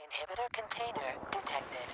inhibitor container detected.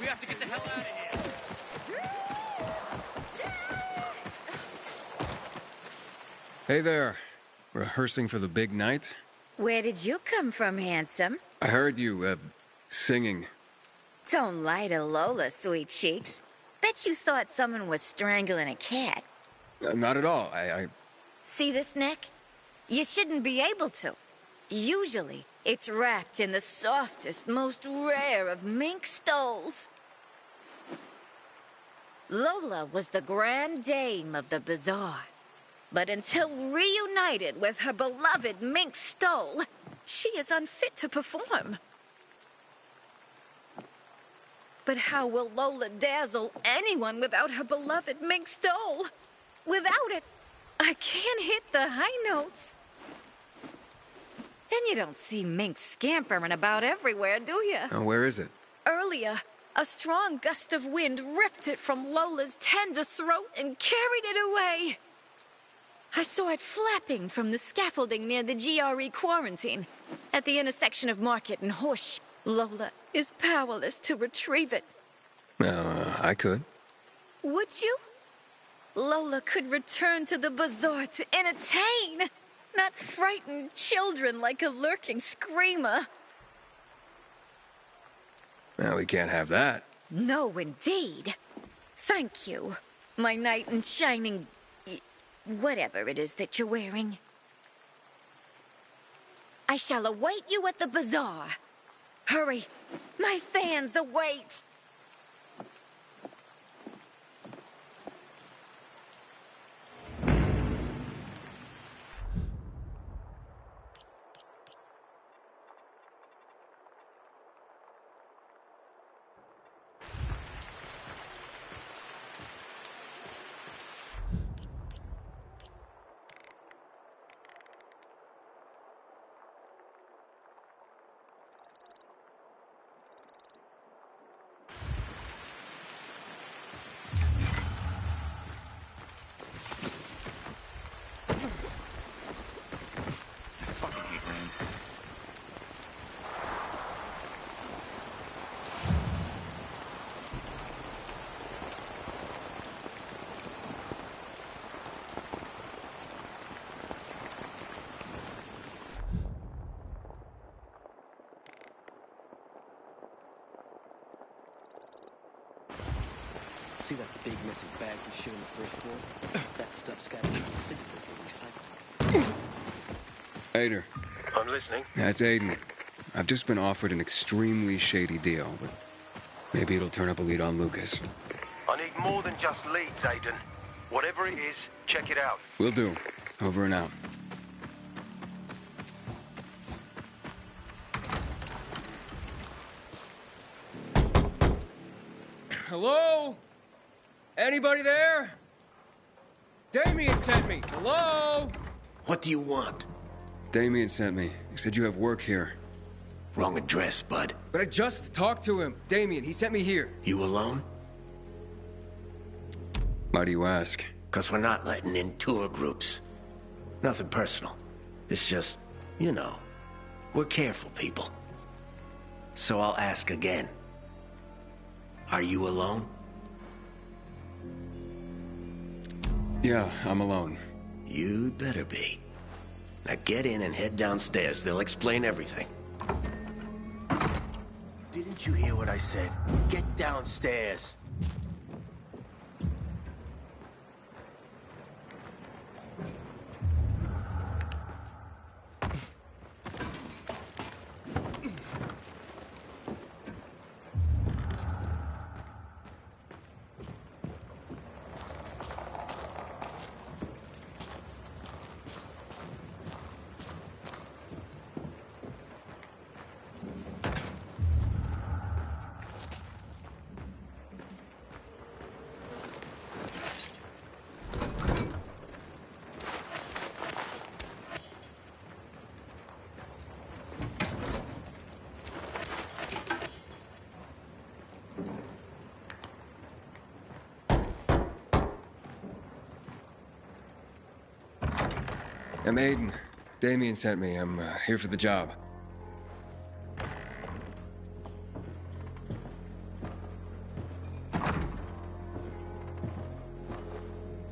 We have to get the hell out of here. Hey there. Rehearsing for the big night? Where did you come from, handsome? I heard you, singing. Don't lie to Lola, sweet cheeks. Bet you thought someone was strangling a cat. Not at all. I... See this neck? You shouldn't be able to. Usually, it's wrapped in the softest, most rare of mink stoles. Lola was the grand dame of the bazaar. But until reunited with her beloved mink stole, she is unfit to perform. But how will Lola dazzle anyone without her beloved mink stole? Without it, I can't hit the high notes. And you don't see mink scampering about everywhere, do you? where is it? Earlier, a strong gust of wind ripped it from Lola's tender throat and carried it away. I saw it flapping from the scaffolding near the GRE quarantine, at the intersection of Market and Horse. Lola is powerless to retrieve it. I could. Would you? Lola could return to the bazaar to entertain, not frighten children like a lurking screamer. Well, we can't have that. No, indeed. Thank you, my knight in shining... whatever it is that you're wearing. I shall await you at the bazaar. Hurry, my fans await. See that big mess of bags and shit on the first floor? That stuff's got to be disintegrated and recycled. Aiden. I'm listening. That's Aiden. I've just been offered an extremely shady deal, but maybe it'll turn up a lead on Lucas. I need more than just leads, Aiden. Whatever it is, check it out. Will do. Over and out. Hello? Anybody there? Damien sent me. Hello? What do you want? Damien sent me. He said you have work here. Wrong address, bud. But I just talked to him. Damien, he sent me here. You alone? Why do you ask? 'Cause we're not letting in tour groups. Nothing personal. It's just, you know, we're careful people. So I'll ask again. Are you alone? Yeah, I'm alone. You'd better be. Now get in and head downstairs. They'll explain everything. Didn't you hear what I said? Get downstairs. I'm Aiden. Damien sent me. I'm here for the job.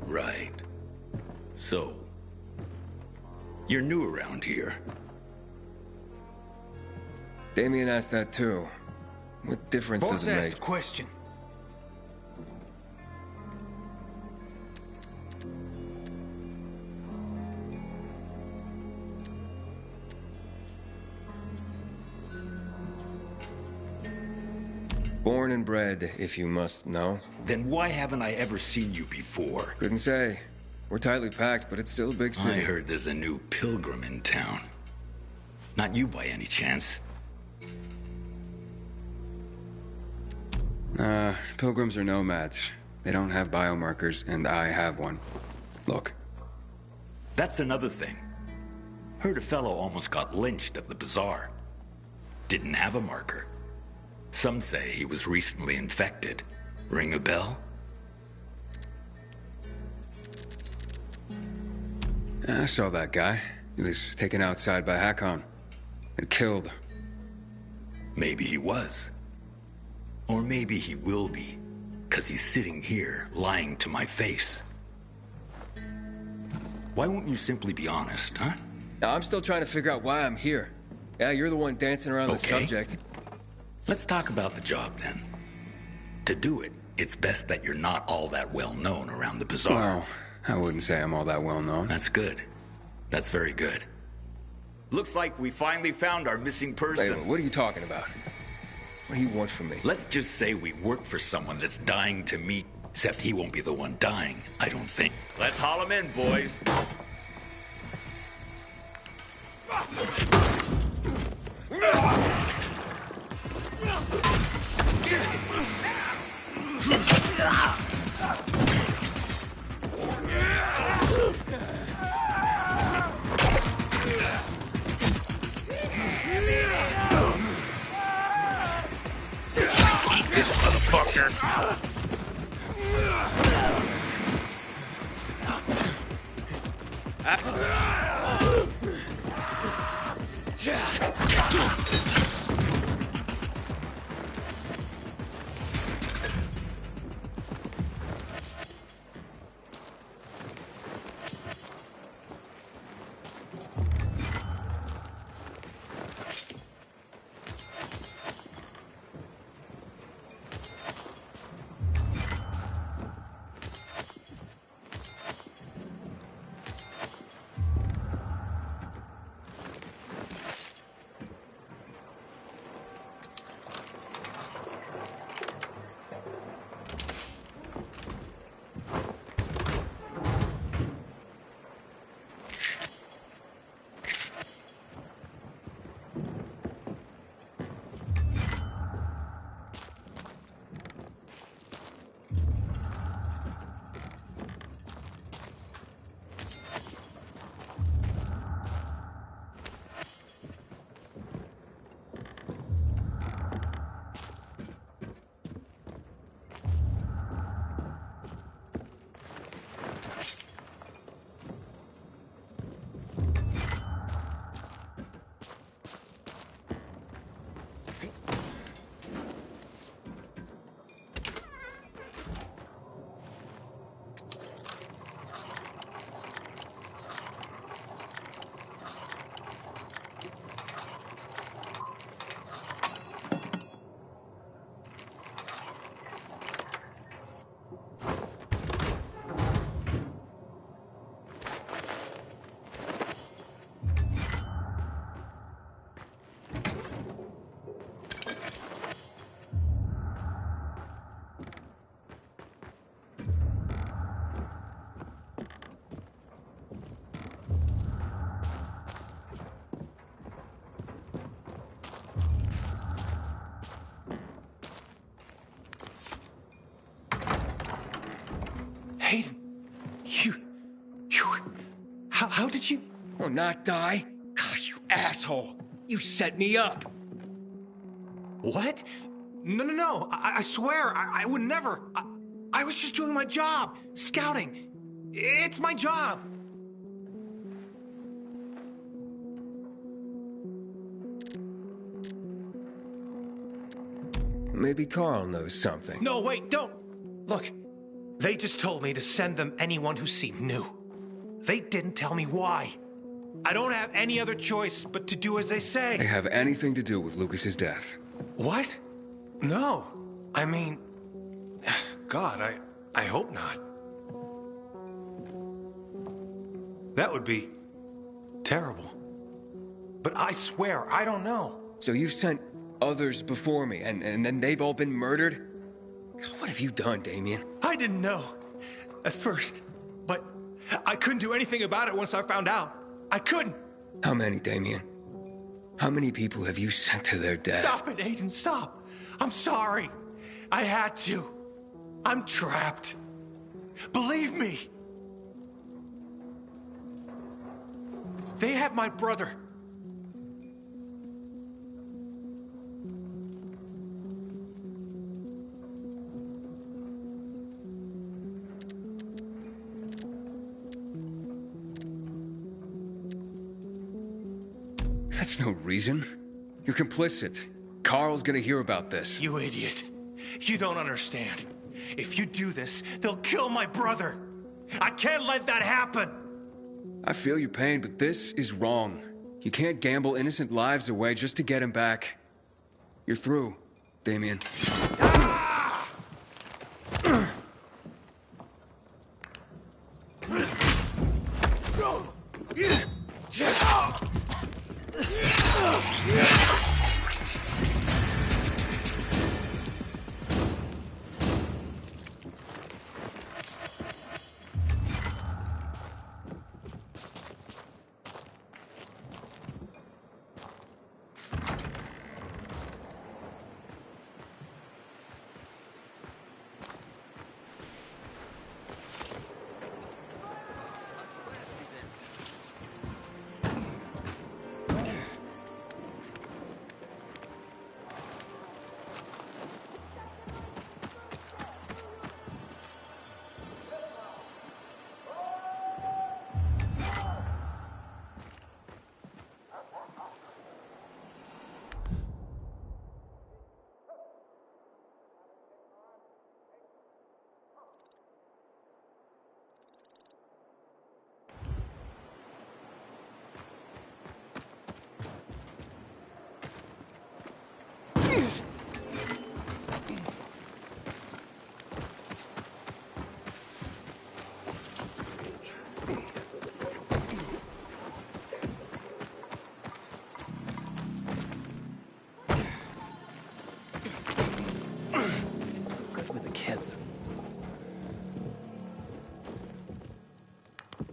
Right. So, you're new around here. Damien asked that too. What difference does it make? question. Born and bred, if you must know. Then why haven't I ever seen you before? Couldn't say. We're tightly packed, but it's still a big city. I heard there's a new pilgrim in town. Not you by any chance. Pilgrims are nomads. They don't have biomarkers, and I have one. Look. That's another thing. Heard a fellow almost got lynched at the bazaar. Didn't have a marker. Some say he was recently infected. Ring a bell? I saw that guy. He was taken outside by Hakon and killed. Maybe he was. Or maybe he will be, 'cause he's sitting here, lying to my face. Why won't you simply be honest, huh? Now, I'm still trying to figure out why I'm here. Yeah, you're the one dancing around the Okay. subject. Let's talk about the job, then. To do it, it's best that you're not all that well known around the bazaar. Well, I wouldn't say I'm all that well known. That's good. That's very good. Looks like we finally found our missing person. Wait, what are you talking about? What do you want from me? Let's just say we work for someone that's dying to meet, except he won't be the one dying, I don't think. Let's haul him in, boys. This motherfucker. Hayden, you, how did you? Or not die? God, you asshole. You set me up. What? No. I swear, I would never. I was just doing my job, scouting. It's my job. Maybe Carl knows something. No, wait, don't. Look, they just told me to send them anyone who seemed new. They didn't tell me why. I don't have any other choice but to do as they say. They have anything to do with Lucas's death. What? No. I mean, God, I hope not. That would be terrible. But I swear, I don't know. So you've sent others before me, and then they've all been murdered? What have you done, Damien? I didn't know at first, but I couldn't do anything about it once I found out. I couldn't. How many, Damien? How many people have you sent to their death? Stop it, Aiden, stop. I'm sorry. I had to. I'm trapped. Believe me. They have my brother. That's no reason. You're complicit. Carl's gonna hear about this. You idiot. You don't understand. If you do this, they'll kill my brother. I can't let that happen. I feel your pain, but this is wrong. You can't gamble innocent lives away just to get him back. You're through, Damien.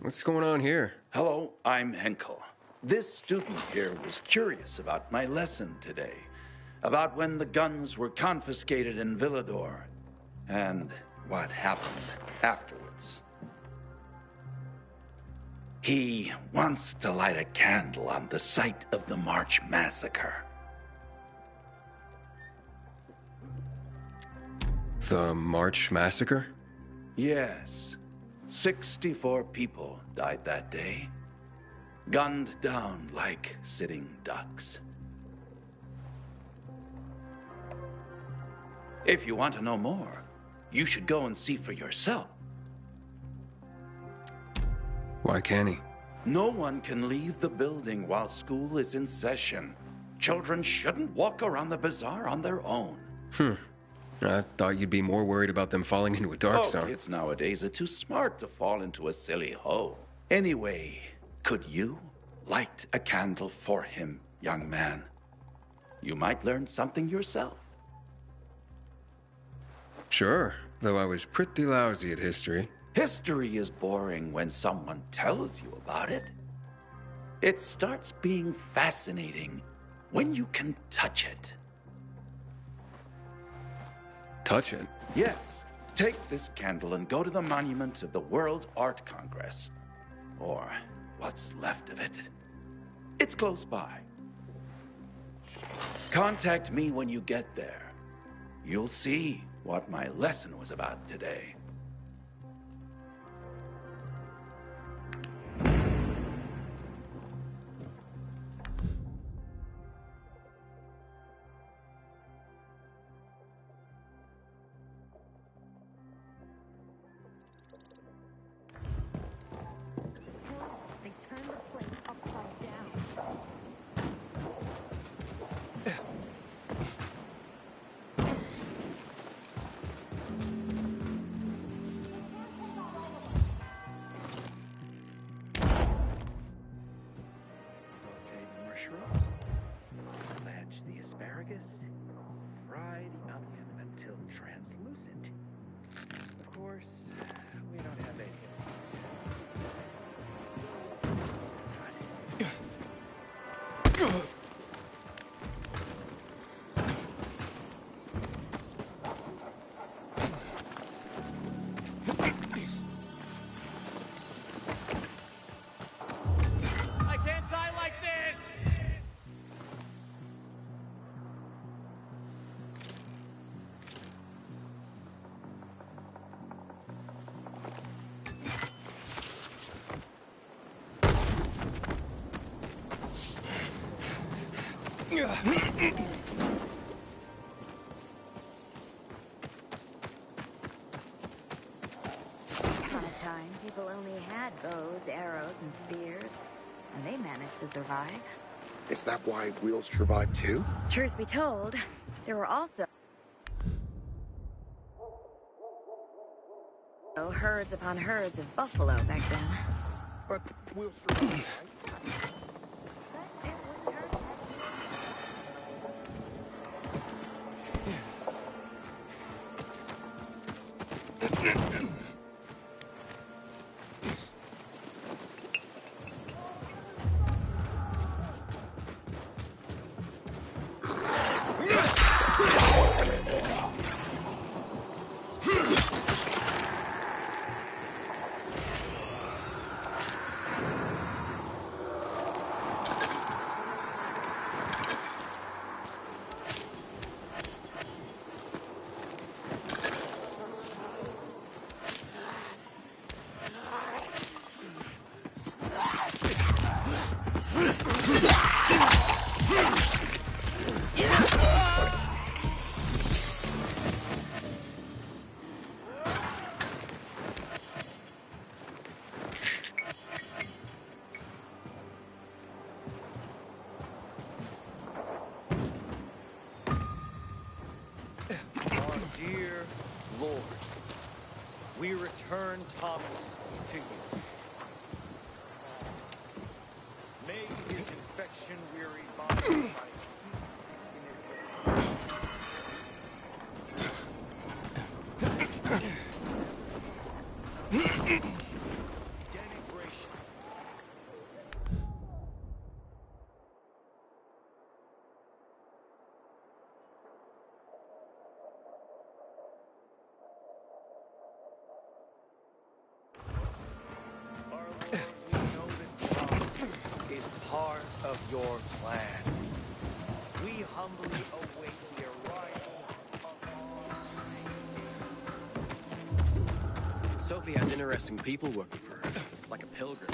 What's going on here? Hello, I'm Henkel. This student here was curious about my lesson today, about when the guns were confiscated in Villador, and what happened afterwards. He wants to light a candle on the site of the March Massacre. The March Massacre? Yes. 64 people died that day, gunned down like sitting ducks. If you want to know more, you should go and see for yourself. Why can't he? No one can leave the building while school is in session. Children shouldn't walk around the bazaar on their own. I thought you'd be more worried about them falling into a dark zone. Kids nowadays are too smart to fall into a silly hole. Anyway, could you light a candle for him, young man? You might learn something yourself. Sure, though I was pretty lousy at history. History is boring when someone tells you about it. It starts being fascinating when you can touch it. Touch it? Yes, Take this candle and go to the monument of the World Art Congress. Or what's left of it. It's close by. Contact me when you get there. You'll see what my lesson was about today. They turn the plate upside down. Saute the mushroom, blanch the asparagus, fry the onion until translucent. Of course, we don't have any of these. I can't die like this! Upon a time, people only had bows, arrows, and spears, and they managed to survive. Is that why we'll survive too? Truth be told, there were also herds upon herds of buffalo back then. But we'll survive, right? Our dear Lord, we return Thomas to you. May his infection-weary body denigration. Our Lord, we know that Thomas is part of your plan. We humbly await the arrival of Sophie has interesting people working for her, like a pilgrim.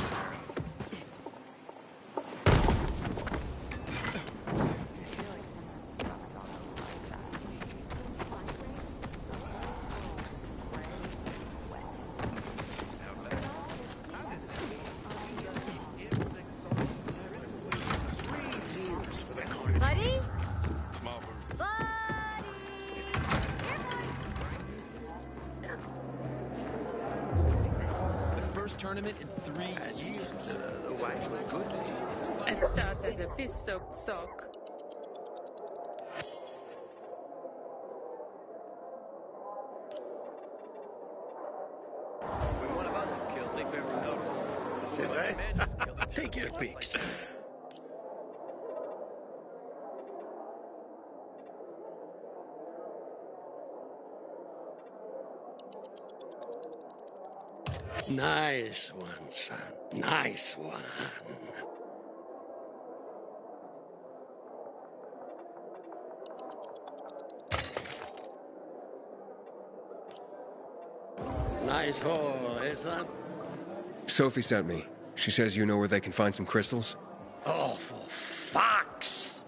Buddy? First tournament in 3 years. The wax was good until And starts as a piss-soaked sock. When one of us is killed, they barely notice. C'est vrai? Take your pics. Nice one, son. Nice one. Nice hole, eh, son? Sophie sent me. She says you know where they can find some crystals? Oh, for fuck's...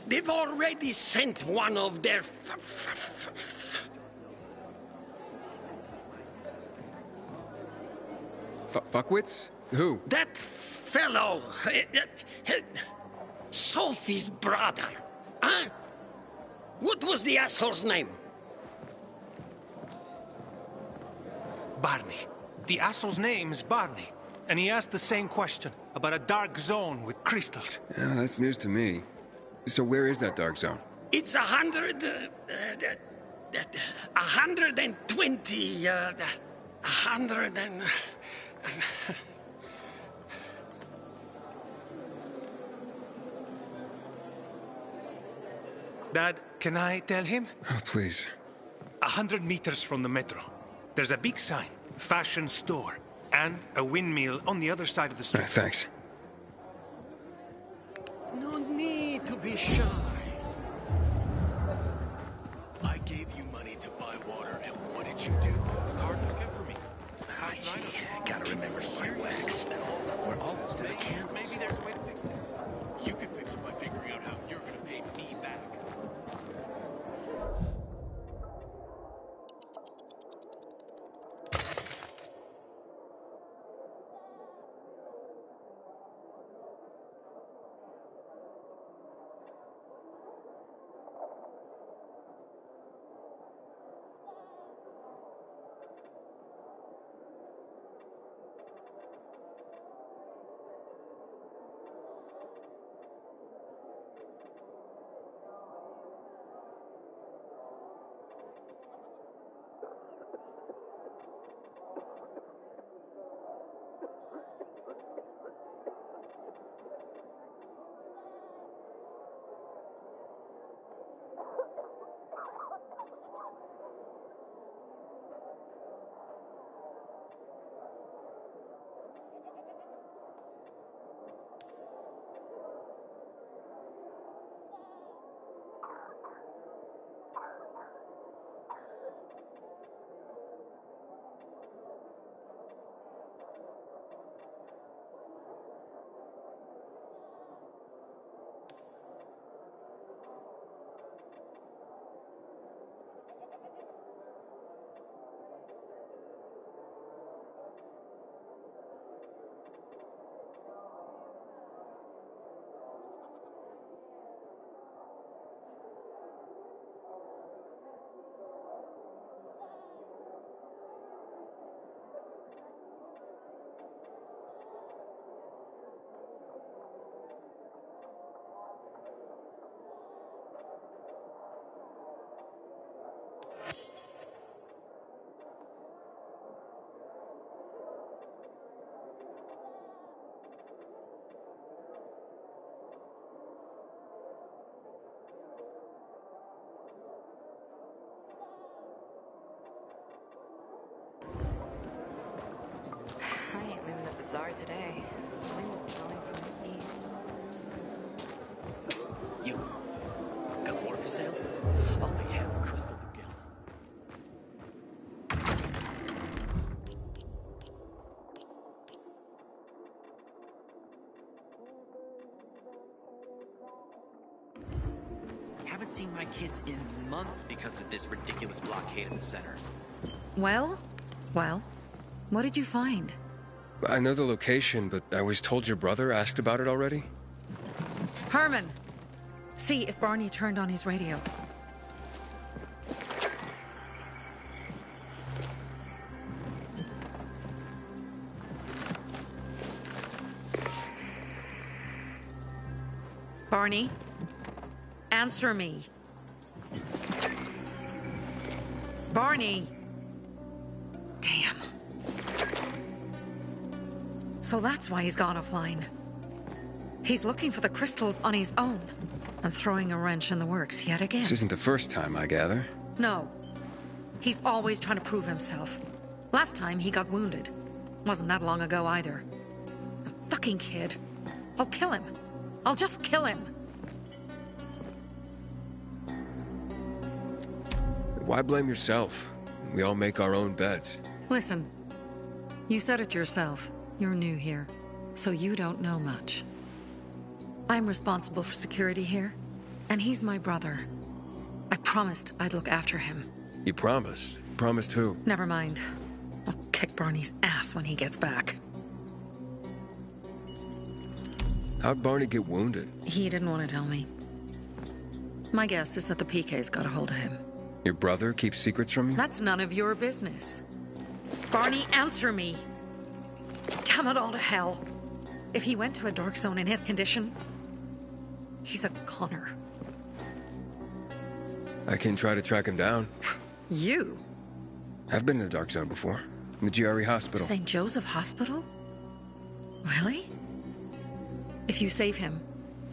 They've already sent one of their... Fuckwits? Who? That fellow... Sophie's brother. Huh? What was the asshole's name? Barney. The asshole's name is Barney. And he asked the same question about a dark zone with crystals. Yeah, that's news to me. So where is that dark zone? It's 120... 100 and... Dad, can I tell him? Oh, please. 100 meters from the metro. There's a big sign, fashion store, and a windmill on the other side of the street. Thanks. No need to be shy. I gave you money to buy water, and what did you do? The card was good for me. How should I know? Gotta remember to buy wax. We're almost to the candles. Maybe there's a way to fix this. You can fix it by figuring out how you're gonna pay me back. I ain't leaving the bazaar today. Psst, you. Got water for sale? I'll pay half a crystal per gallon. Haven't seen my kids in months because of this ridiculous blockade at the center. Well, what did you find? I know the location, but I was told your brother asked about it already. Herman, see if Barney turned on his radio. Barney, answer me. Barney! Damn. So that's why he's gone offline. He's looking for the crystals on his own and throwing a wrench in the works yet again. This isn't the first time, I gather. No. He's always trying to prove himself. Last time he got wounded. Wasn't that long ago either. A fucking kid. I'll kill him. I'll just kill him. Why blame yourself? We all make our own beds. Listen, you said it yourself. You're new here, so you don't know much. I'm responsible for security here, and he's my brother. I promised I'd look after him. You promised? Promised who? Never mind. I'll kick Barney's ass when he gets back. How'd Barney get wounded? He didn't want to tell me. My guess is that the PK's got a hold of him. Your brother keeps secrets from you? That's none of your business. Barney, answer me! Damn it all to hell. If he went to a dark zone in his condition, he's a goner. I can try to track him down. You? I've been in the dark zone before. In the GRE hospital. St. Joseph Hospital? Really? If you save him,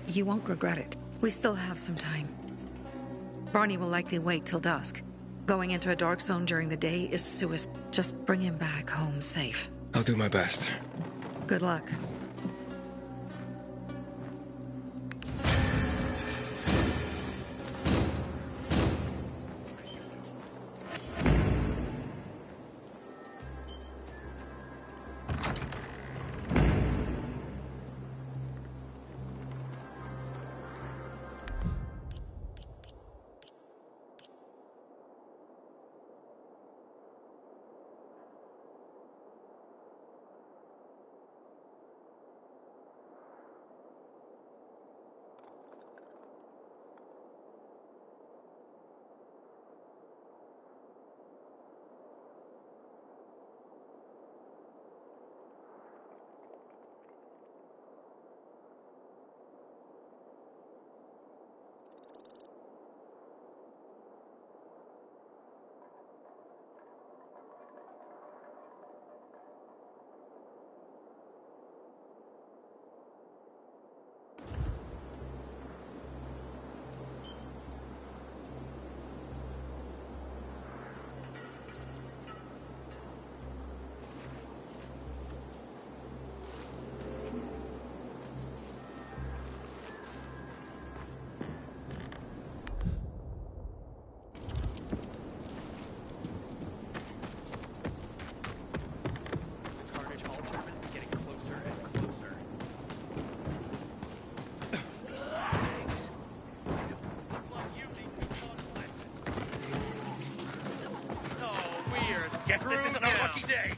you won't regret it. We still have some time. Barney will likely wait till dusk. Going into a dark zone during the day is suicide. Just bring him back home safe. I'll do my best. Good luck. Guess this isn't a lucky day.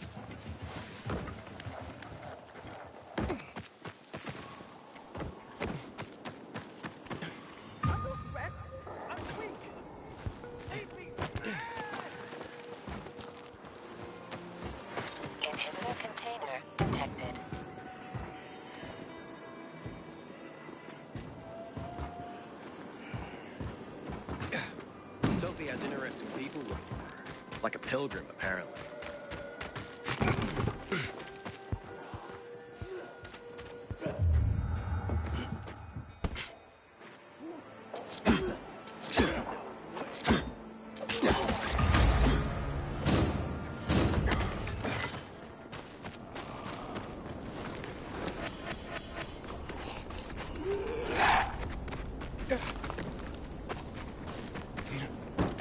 Inhibitor container detected. Sophie has interesting people looking for her. Like a pilgrim, apparently.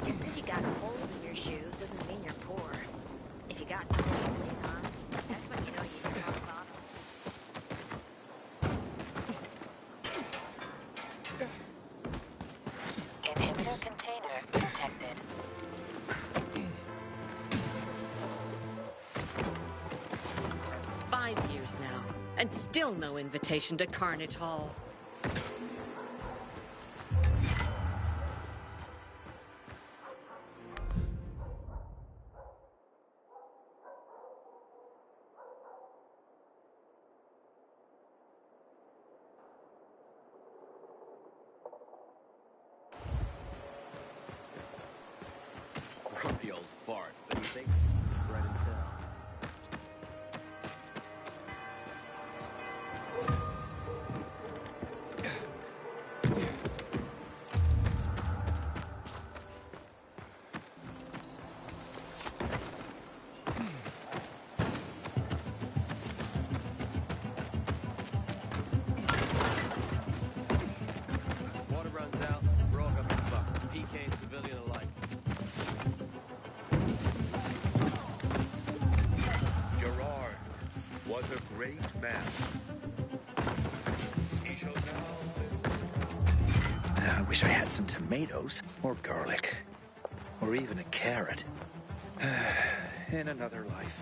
Just because you got holes in your shoes doesn't mean you're poor. If you got nothing to lean on, that's when you know you've hit rock bottom. Inhibitor container detected. 5 years now, and still no invitation to Carnage Hall. Grumpy old fart, but he thinks right in town. was a great man. He shall now I wish I had some tomatoes, or garlic, or even a carrot. In another life.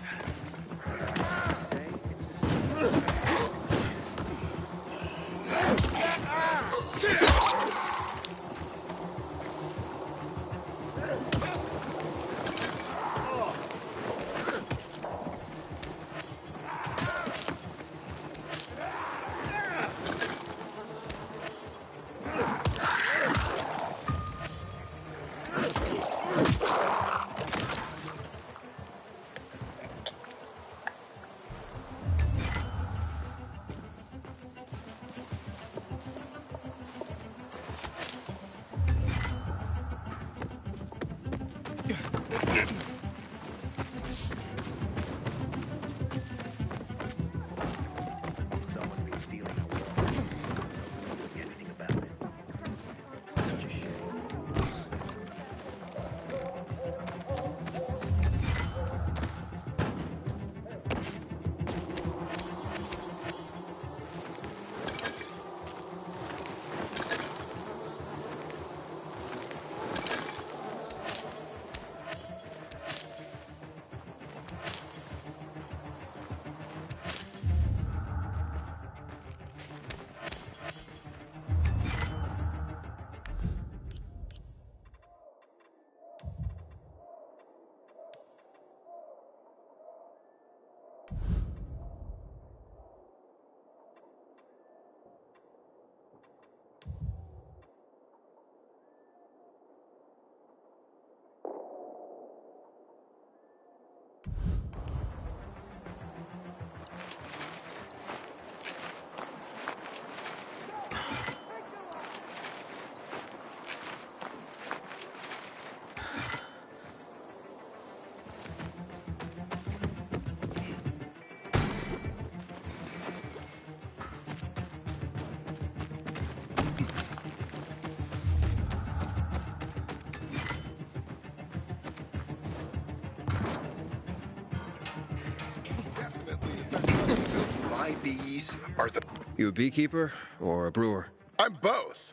My bees are the... You a beekeeper or a brewer? I'm both.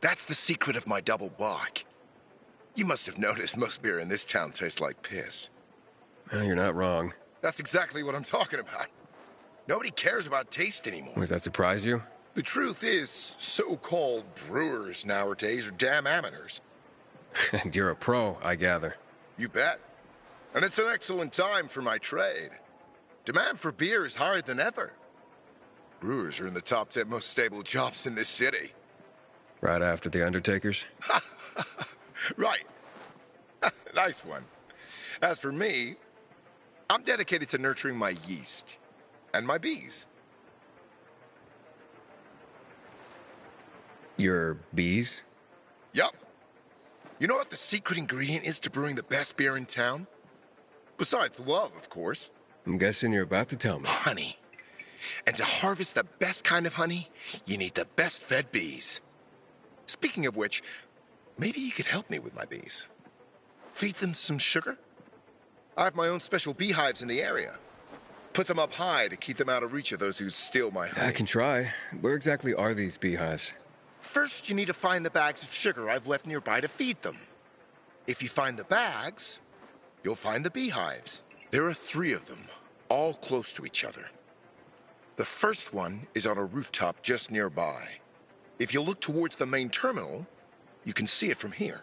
That's the secret of my double bock. You must have noticed most beer in this town tastes like piss. Well, you're not wrong. That's exactly what I'm talking about. Nobody cares about taste anymore. Does that surprise you? The truth is, so-called brewers nowadays are damn amateurs. And you're a pro, I gather. You bet. And it's an excellent time for my trade. Demand for beer is higher than ever. Brewers are in the top 10 most stable jobs in this city. Right after the undertakers? Right. Nice one. As for me, I'm dedicated to nurturing my yeast and my bees. Your bees? Yup. You know what the secret ingredient is to brewing the best beer in town? Besides love, of course. I'm guessing you're about to tell me. Honey. And to harvest the best kind of honey, you need the best fed bees. Speaking of which, maybe you could help me with my bees. Feed them some sugar? I have my own special beehives in the area. Put them up high to keep them out of reach of those who steal my honey. I can try. Where exactly are these beehives? First, you need to find the bags of sugar I've left nearby to feed them. If you find the bags, you'll find the beehives. There are 3 of them, all close to each other. The first one is on a rooftop just nearby. If you look towards the main terminal, you can see it from here.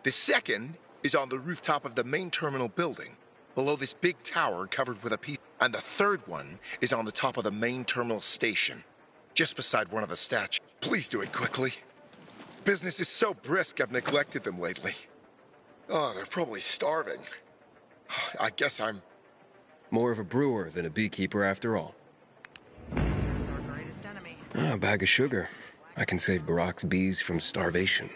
The second is on the rooftop of the main terminal building, below this big tower covered with a piece. And the third one is on the top of the main terminal station, just beside one of the statues. Please do it quickly. Business is so brisk, I've neglected them lately. Oh, they're probably starving. I guess I'm... More of a brewer than a beekeeper after all. A bag of sugar. I can save Barack's bees from starvation.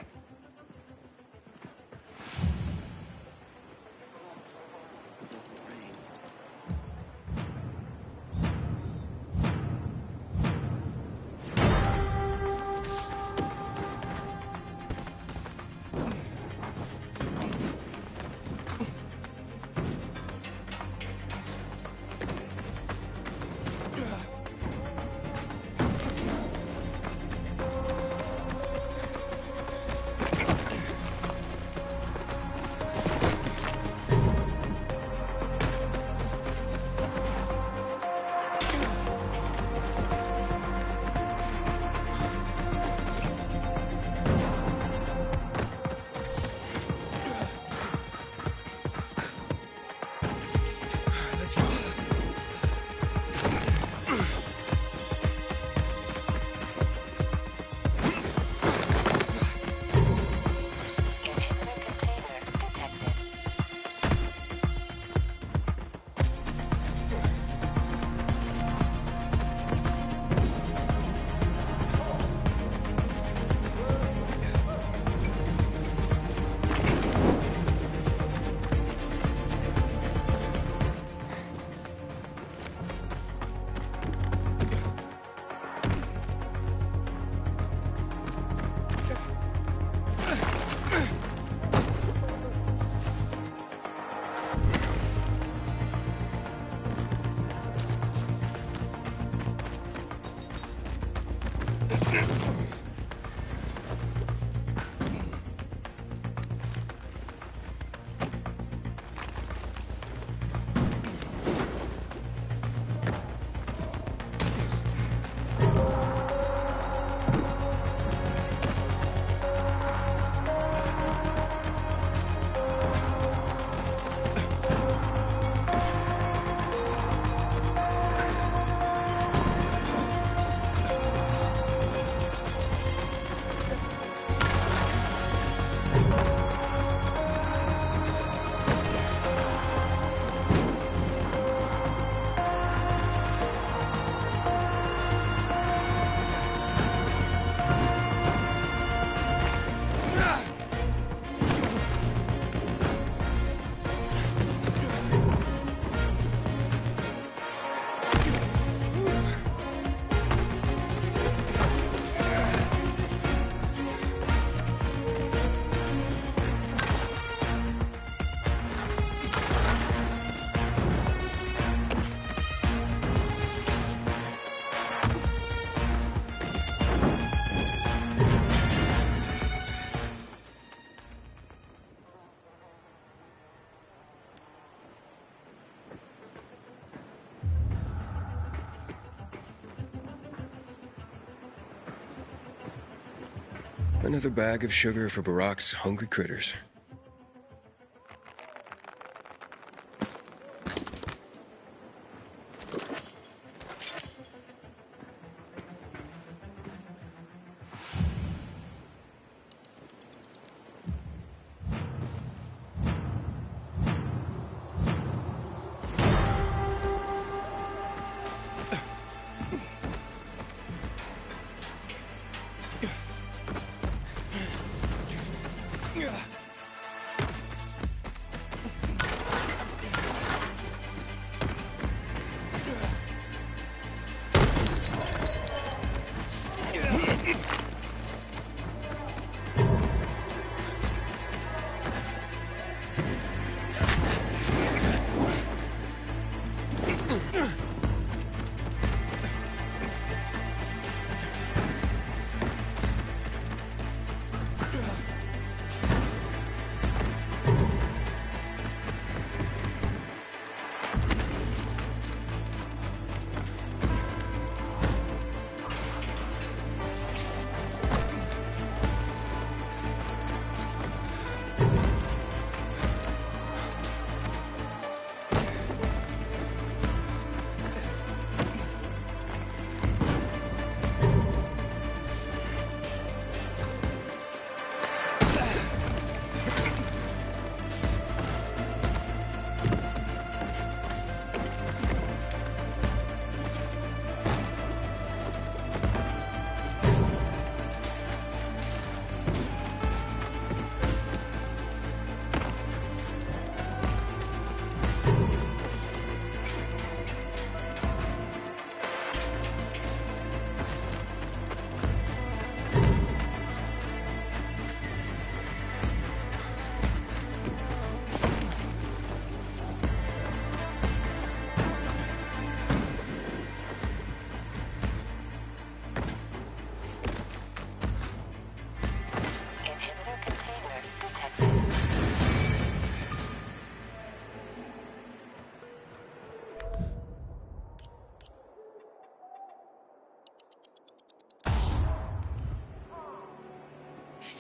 Another bag of sugar for Barack's hungry critters.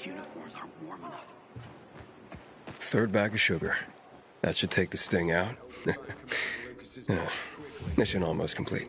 uniforms aren't warm enough. Third bag of sugar. That should take the sting out. Mission almost complete.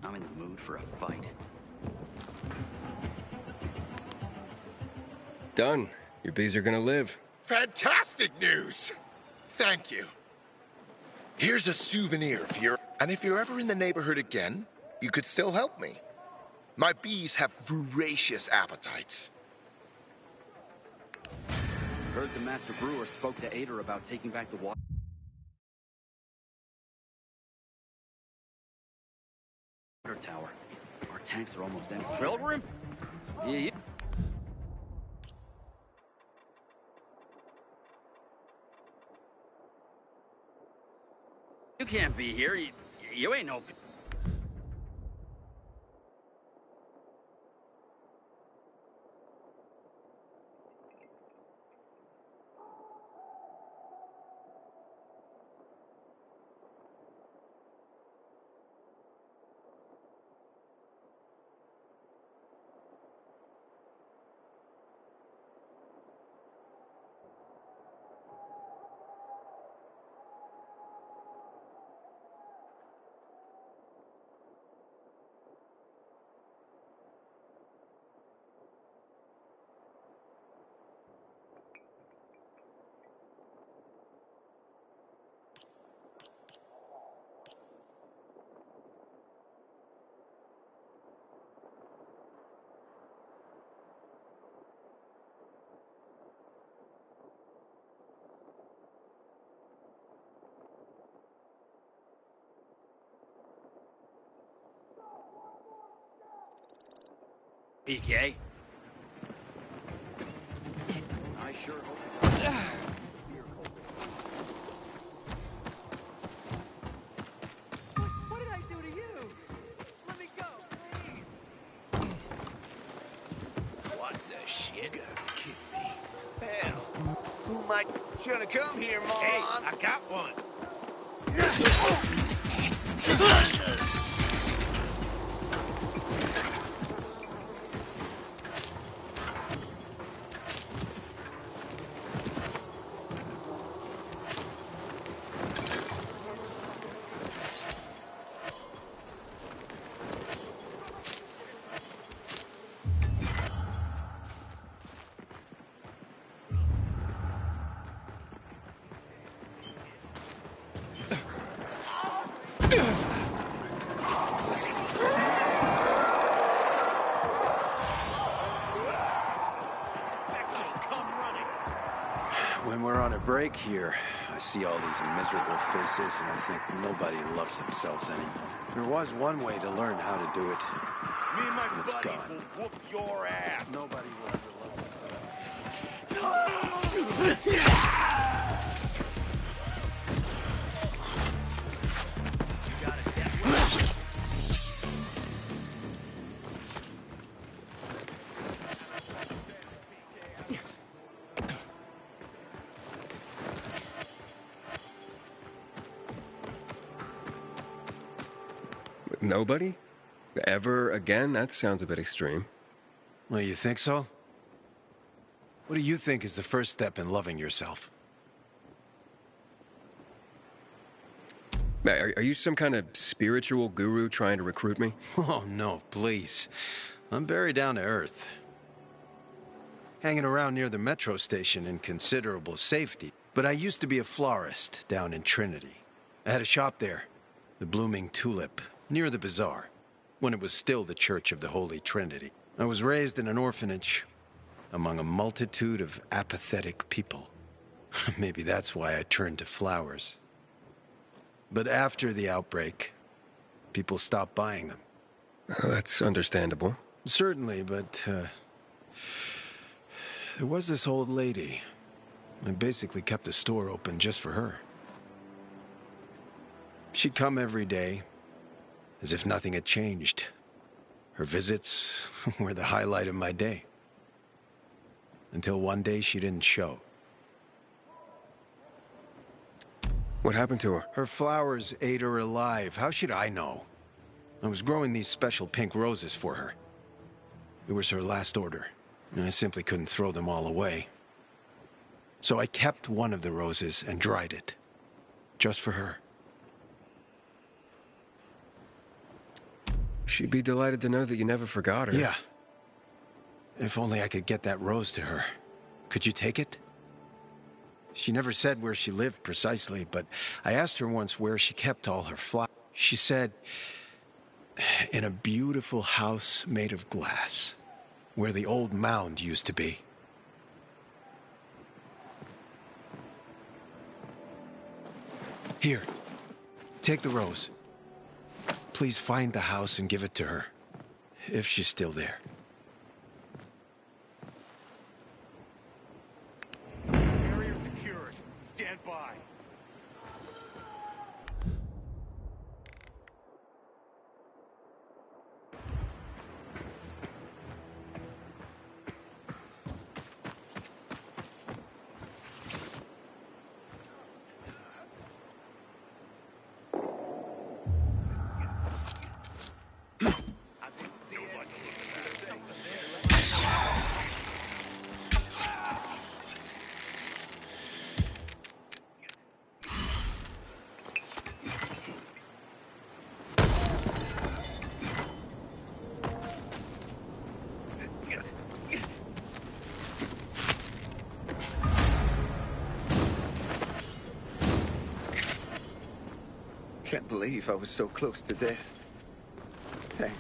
I'm in the mood for a fight. Done. Your bees are gonna live. Fantastic news! Thank you. Here's a souvenir and if you're ever in the neighborhood again, you could still help me. My bees have voracious appetites. Heard the master brewer spoke to Ader about taking back the water tower. Our tanks are almost empty. Drill room? Yeah. You can't be here. You ain't no... PK? I sure hope. What did I do to you? Let me go, please. What the shit? Hell, who might trying to come here, Mom? Hey, I got one. When we're on a break here, I see all these miserable faces and I think nobody loves themselves anymore. There was one way to learn how to do it. and it's gone. Will whoop your ass. Nobody will ever love Nobody? Ever again? That sounds a bit extreme. Well, you think so? What do you think is the first step in loving yourself? Are you some kind of spiritual guru trying to recruit me? Oh, no, please. I'm very down to earth. Hanging around near the metro station in considerable safety. But I used to be a florist down in Trinity. I had a shop there, the Blooming Tulip, near the bazaar, when it was still the Church of the Holy Trinity. I was raised in an orphanage, among a multitude of apathetic people. Maybe that's why I turned to flowers. But after the outbreak, people stopped buying them. That's understandable. Certainly, but there was this old lady. I basically kept the store open just for her. She'd come every day, as if nothing had changed. Her visits were the highlight of my day. Until one day she didn't show. What happened to her? Her flowers ate her alive. How should I know? I was growing these special pink roses for her. It was her last order, and I simply couldn't throw them all away. So I kept one of the roses and dried it, just for her. She'd be delighted to know that you never forgot her. Yeah. If only I could get that rose to her. Could you take it? She never said where she lived precisely, but I asked her once where she kept all her flowers. She said, in a beautiful house made of glass, where the old mound used to be. Here, take the rose. Please find the house and give it to her, if she's still there. Area secured. Stand by. Can't believe I was so close to death. Thanks.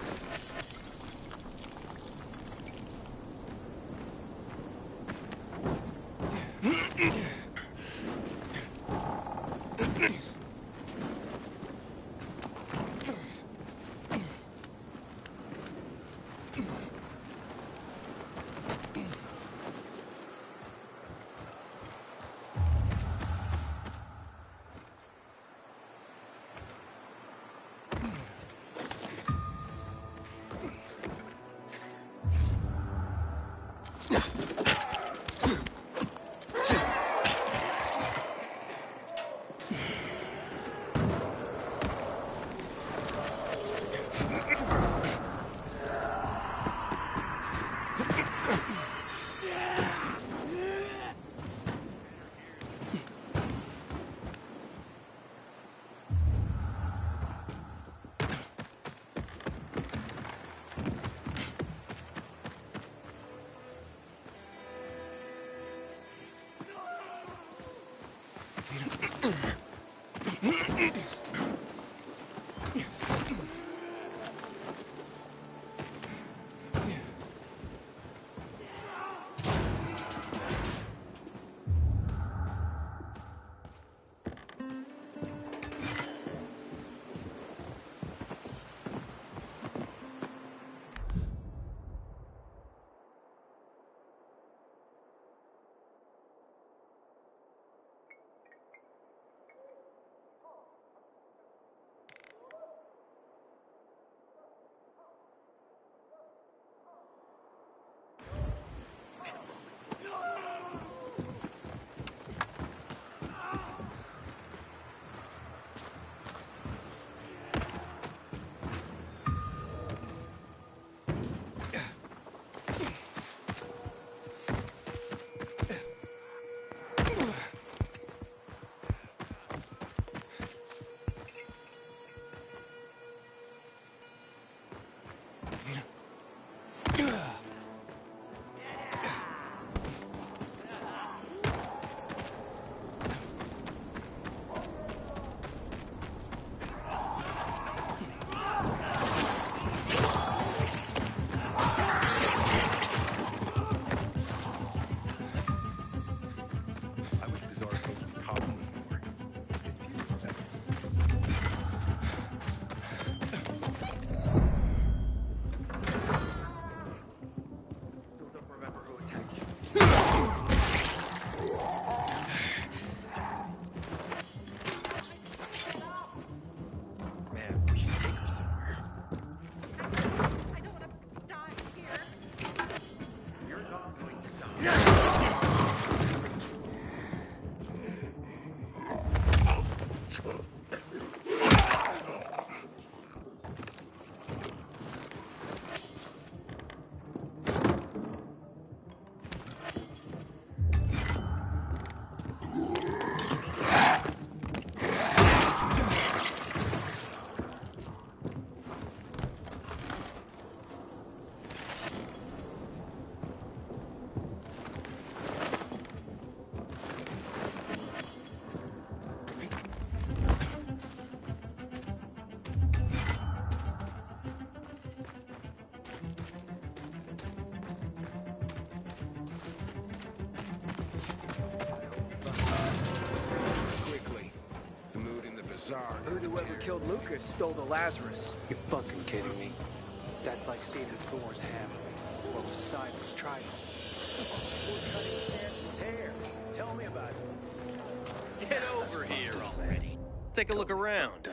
Lucas stole the Lazarus. You're fucking kidding me. That's like stealing Thor's hammer or Poseidon's trident. Or cutting Samson's hair. Tell me about it. Get over here already. Take a look around.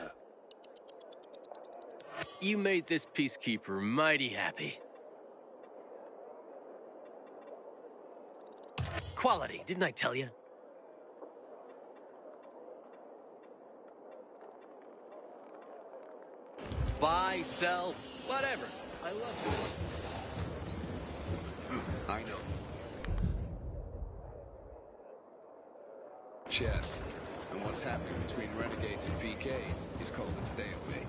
You made this peacekeeper mighty happy. Quality, didn't I tell you? Buy, sell, whatever. I love doing this. I know. Chess. And what's happening between renegades and PKs is called a stalemate.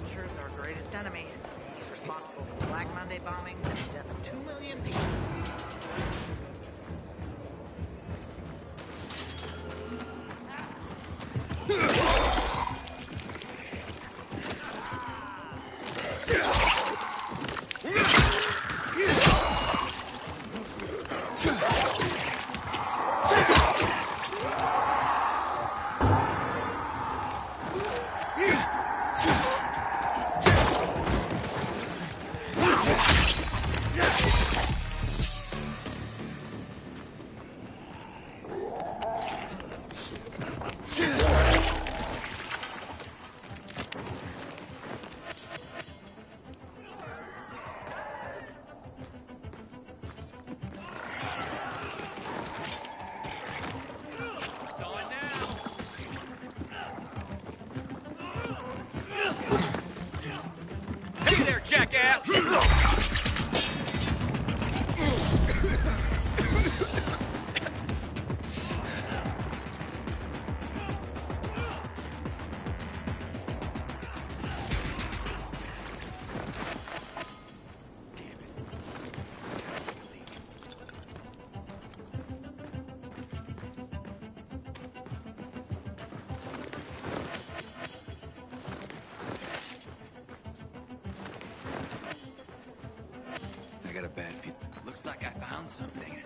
Punisher is our greatest enemy. He's responsible for the Black Monday bombings and the death of 2 million people. Hey there, jackass! I got a bad feeling. Looks like I found something.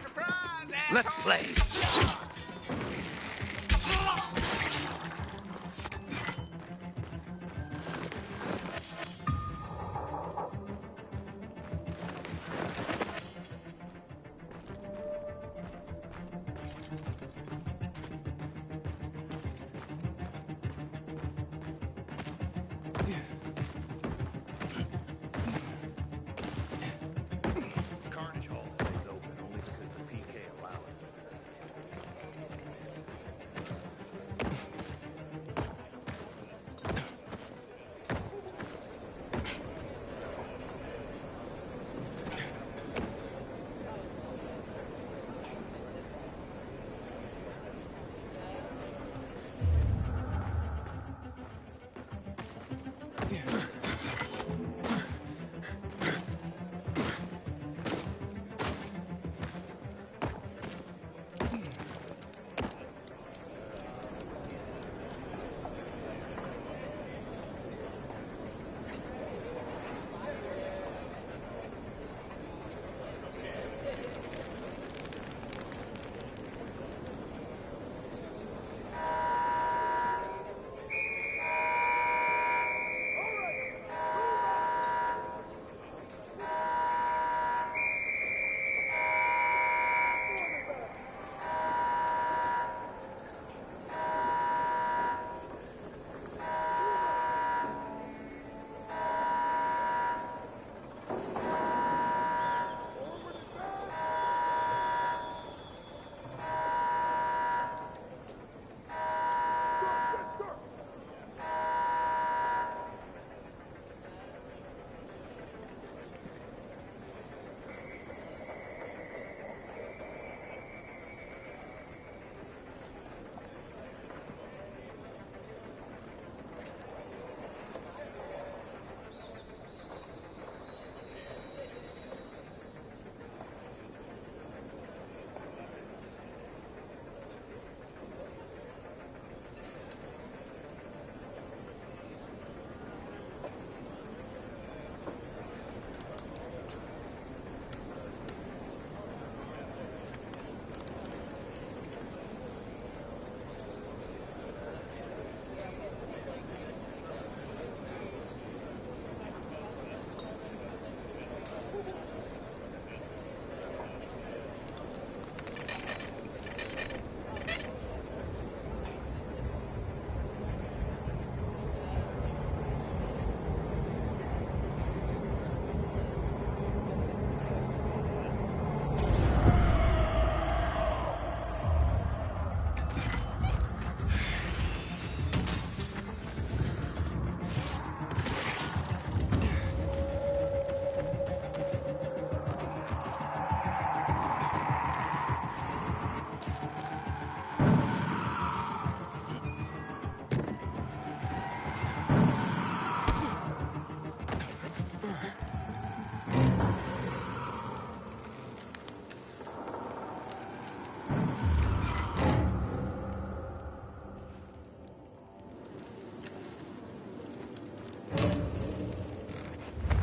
Surprise, Let's play. Carnage Hall stays open only because the PK allows it.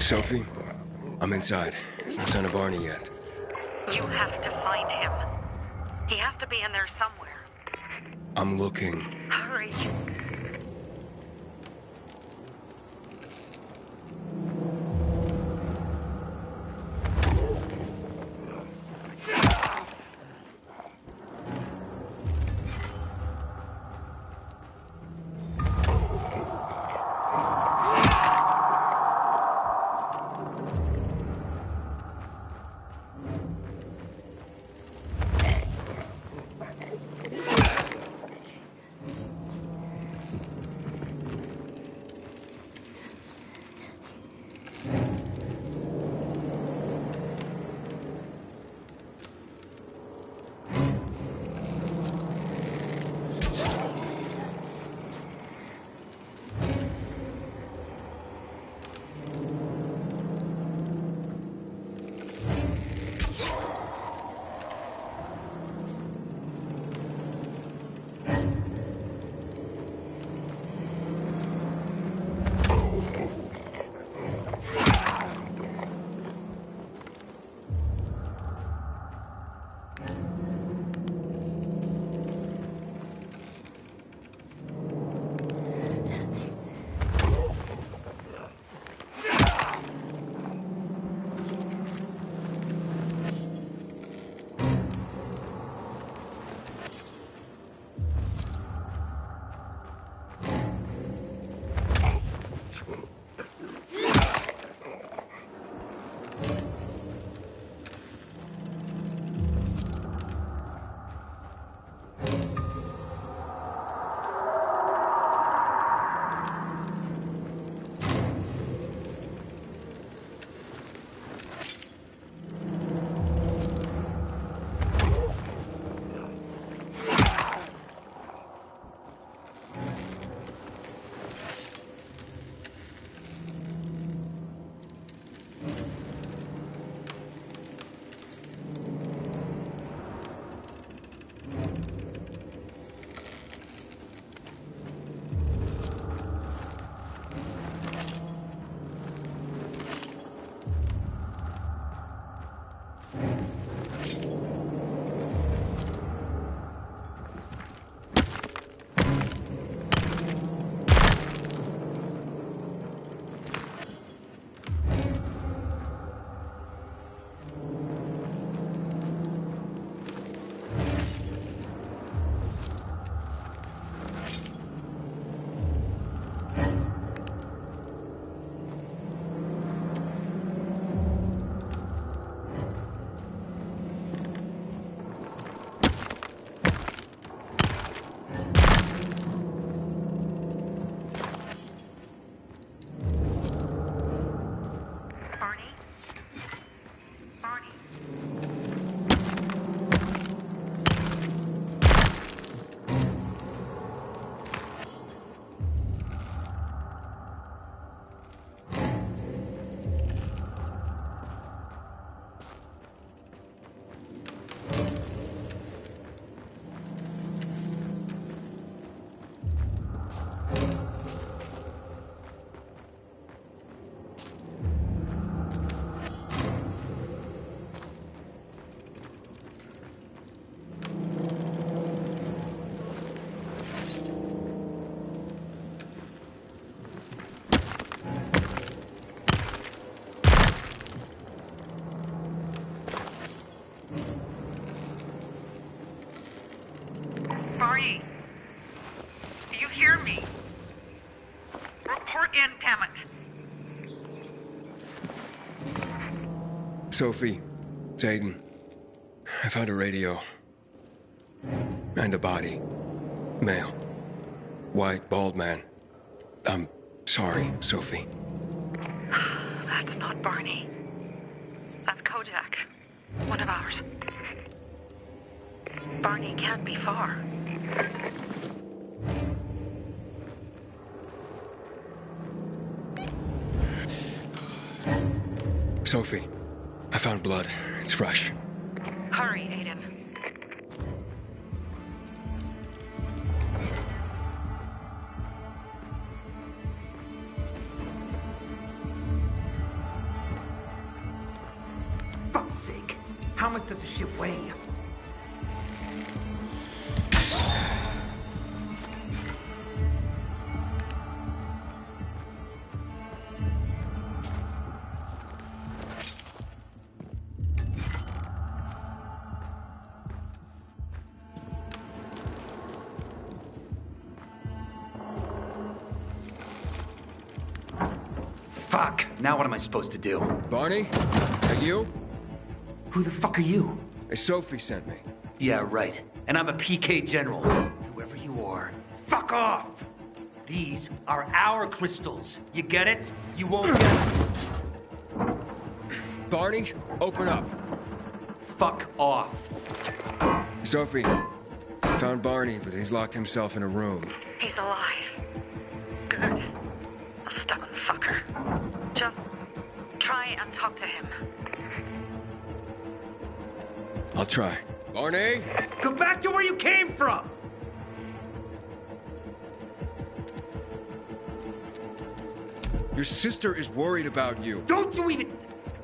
Sophie, I'm inside. There's no sign of Barney yet. You have to find him. He has to be in there somewhere. I'm looking. Hurry. Barney, do you hear me? Report in, damn it. Sophie, it's Aiden. I found a radio. And a body. Male. White, bald man. I'm sorry, Sophie. That's not Barney. That's Kojak. One of ours. Barney can't be far. Sophie, I found blood. It's fresh. Hurry, Aiden. How much does the shit weigh? Fuck! Now what am I supposed to do? Barney? Are you? Who the fuck are you? Sophie sent me. Yeah, right. And I'm a PK general. Whoever you are, fuck off! These are our crystals. You get it? You won't get it. Barney, open up. Fuck off. Sophie, I found Barney, but he's locked himself in a room. He's alive. Good. A stubborn fucker. Just try and talk to him. I'll try. Barney? Go back to where you came from! Your sister is worried about you. Don't you even...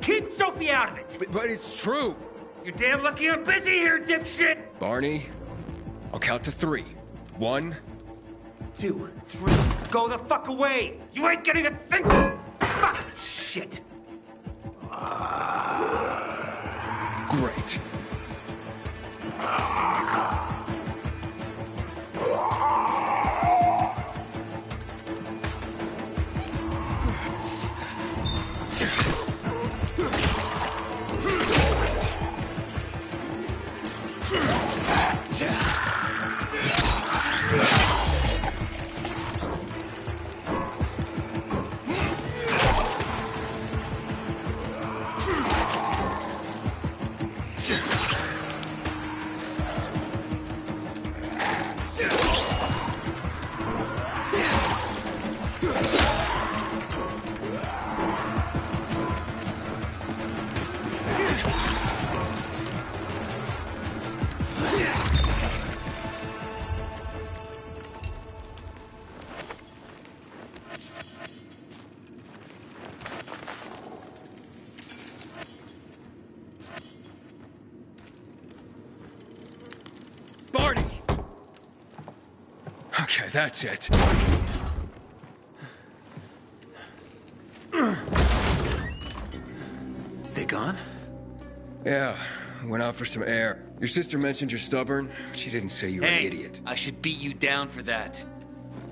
Keep Sophie out of it! But it's true! You're damn lucky I'm busy here, dipshit! Barney, I'll count to 3. 1, 2, 3. Go the fuck away! You ain't getting a thing! Fuck! Shit! Great. Okay, that's it. They gone? Yeah, went out for some air. Your sister mentioned you're stubborn. She didn't say you're an idiot. I should beat you down for that.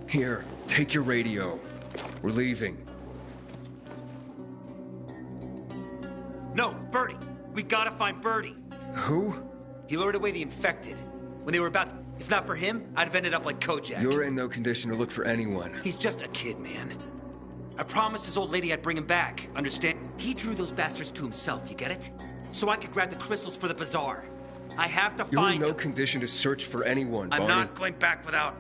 Here, take your radio. We're leaving. No, Birdie. We gotta find Birdie. Who? He lured away the infected. When they were about to... If not for him, I'd have ended up like Kojak. You're in no condition to look for anyone. He's just a kid, man. I promised his old lady I'd bring him back, understand? He drew those bastards to himself, you get it? So I could grab the crystals for the bazaar. I have to You're find in no them. condition to search for anyone, I'm Barney. not going back without...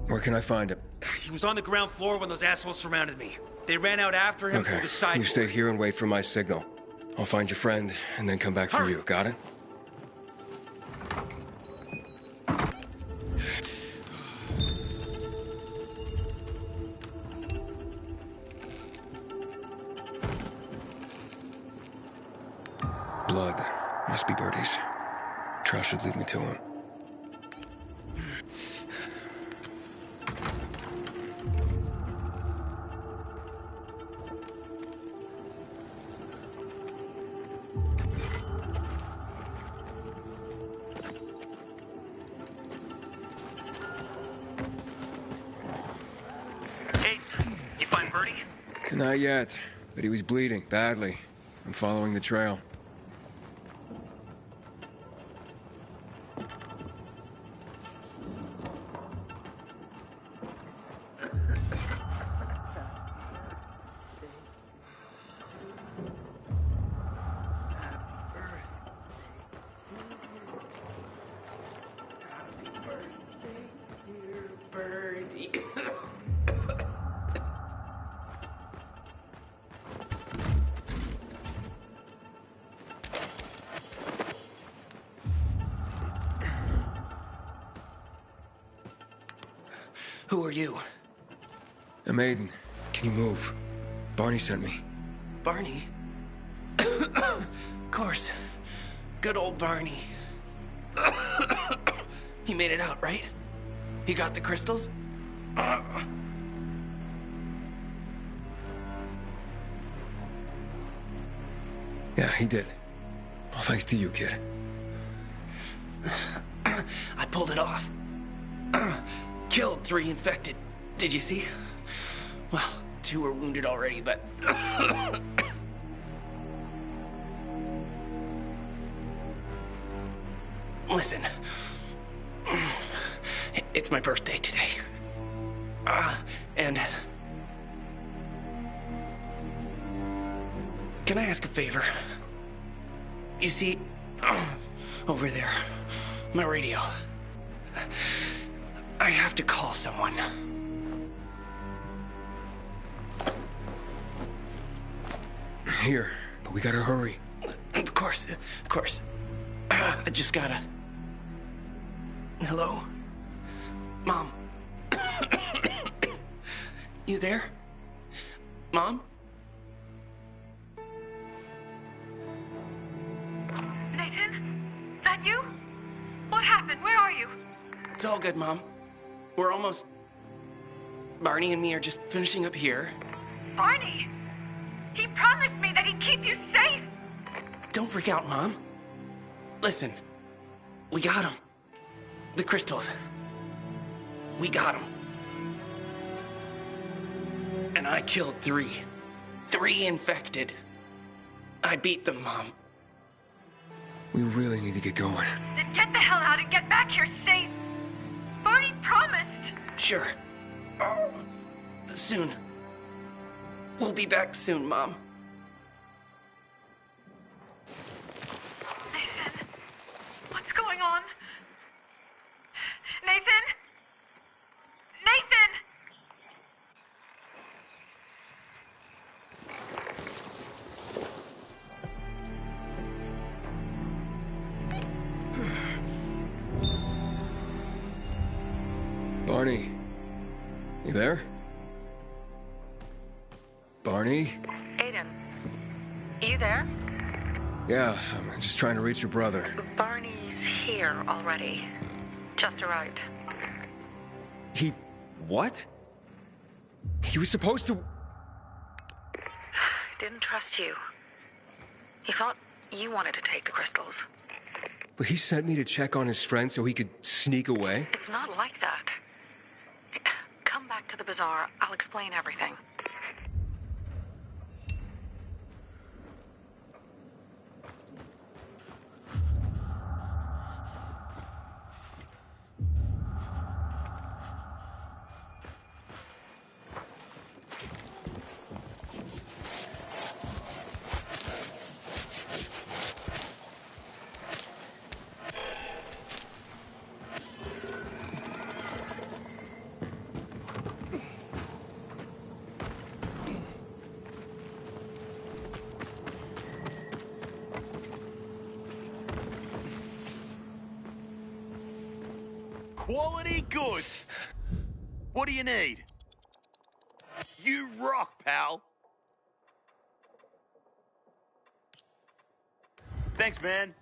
Where can I find him? He was on the ground floor when those assholes surrounded me. They ran out after him through the sidewalk. You stay here and wait for my signal. I'll find your friend and then come back for you. Got it? Blood. Must be Birdie's. Trail should lead me to him. Hey, you find Birdie? Not yet, but he was bleeding badly. I'm following the trail. Who are you? A maiden. Can you move? Barney sent me. Barney? course. Good old Barney. He made it out, right? He got the crystals? Yeah, he did. Well, thanks to you, kid. I pulled it off. Killed 3 infected. Did you see? Well, 2 were wounded already, but... Listen. It's my birthday today. And... Can I ask a favor? You see, over there, my radio. I have to call someone. Here, but we gotta hurry. Of course. I just gotta... Hello? Mom? You there? Mom? Nathan? That you? What happened? Where are you? It's all good, Mom. We're almost... Barney and me are just finishing up here. Barney? He promised me that he'd keep you safe! Don't freak out, Mom. Listen, we got him. The crystals. We got him. And I killed 3. 3 infected. I beat them, Mom. We really need to get going. Then get the hell out and get back here safe! Barney promised! Sure. Soon. We'll be back soon, Mom. Nathan? What's going on? Nathan? Nathan! Barney, you there? Barney? Aiden, you there? Yeah, I'm just trying to reach your brother. Barney's here already. Just arrived. He... what? He was supposed to... Didn't trust you. He thought you wanted to take the crystals. But he sent me to check on his friend so he could sneak away? It's not like that. Come back to the bazaar. I'll explain everything. Quality goods. What do you need? You rock, pal. Thanks, man.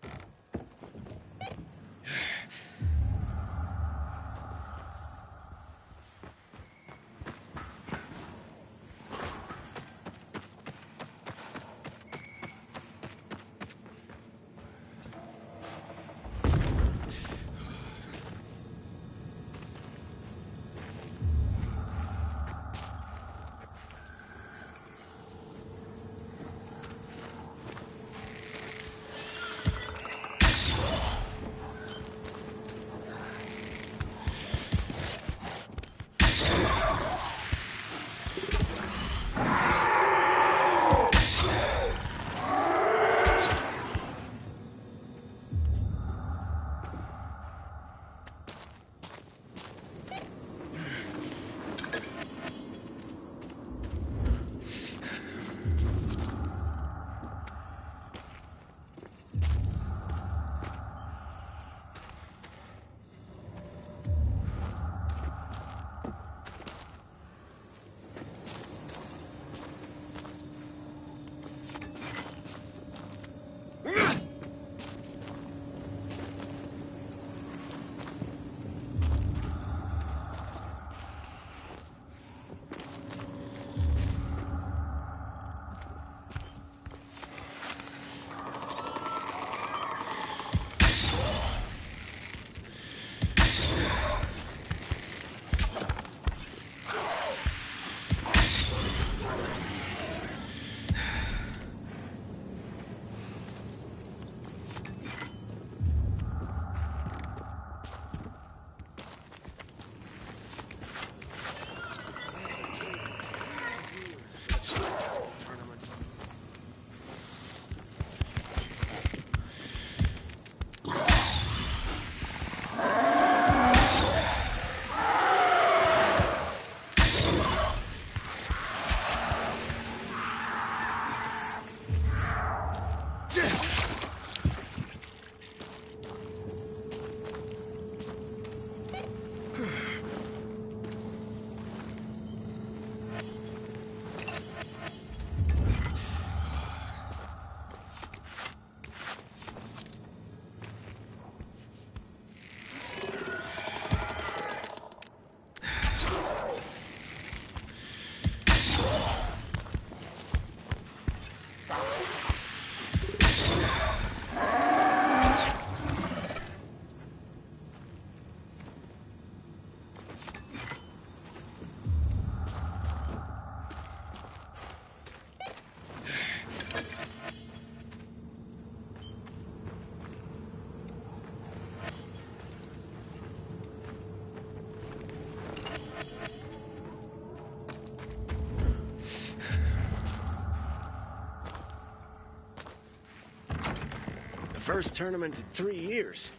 First tournament in 3 years.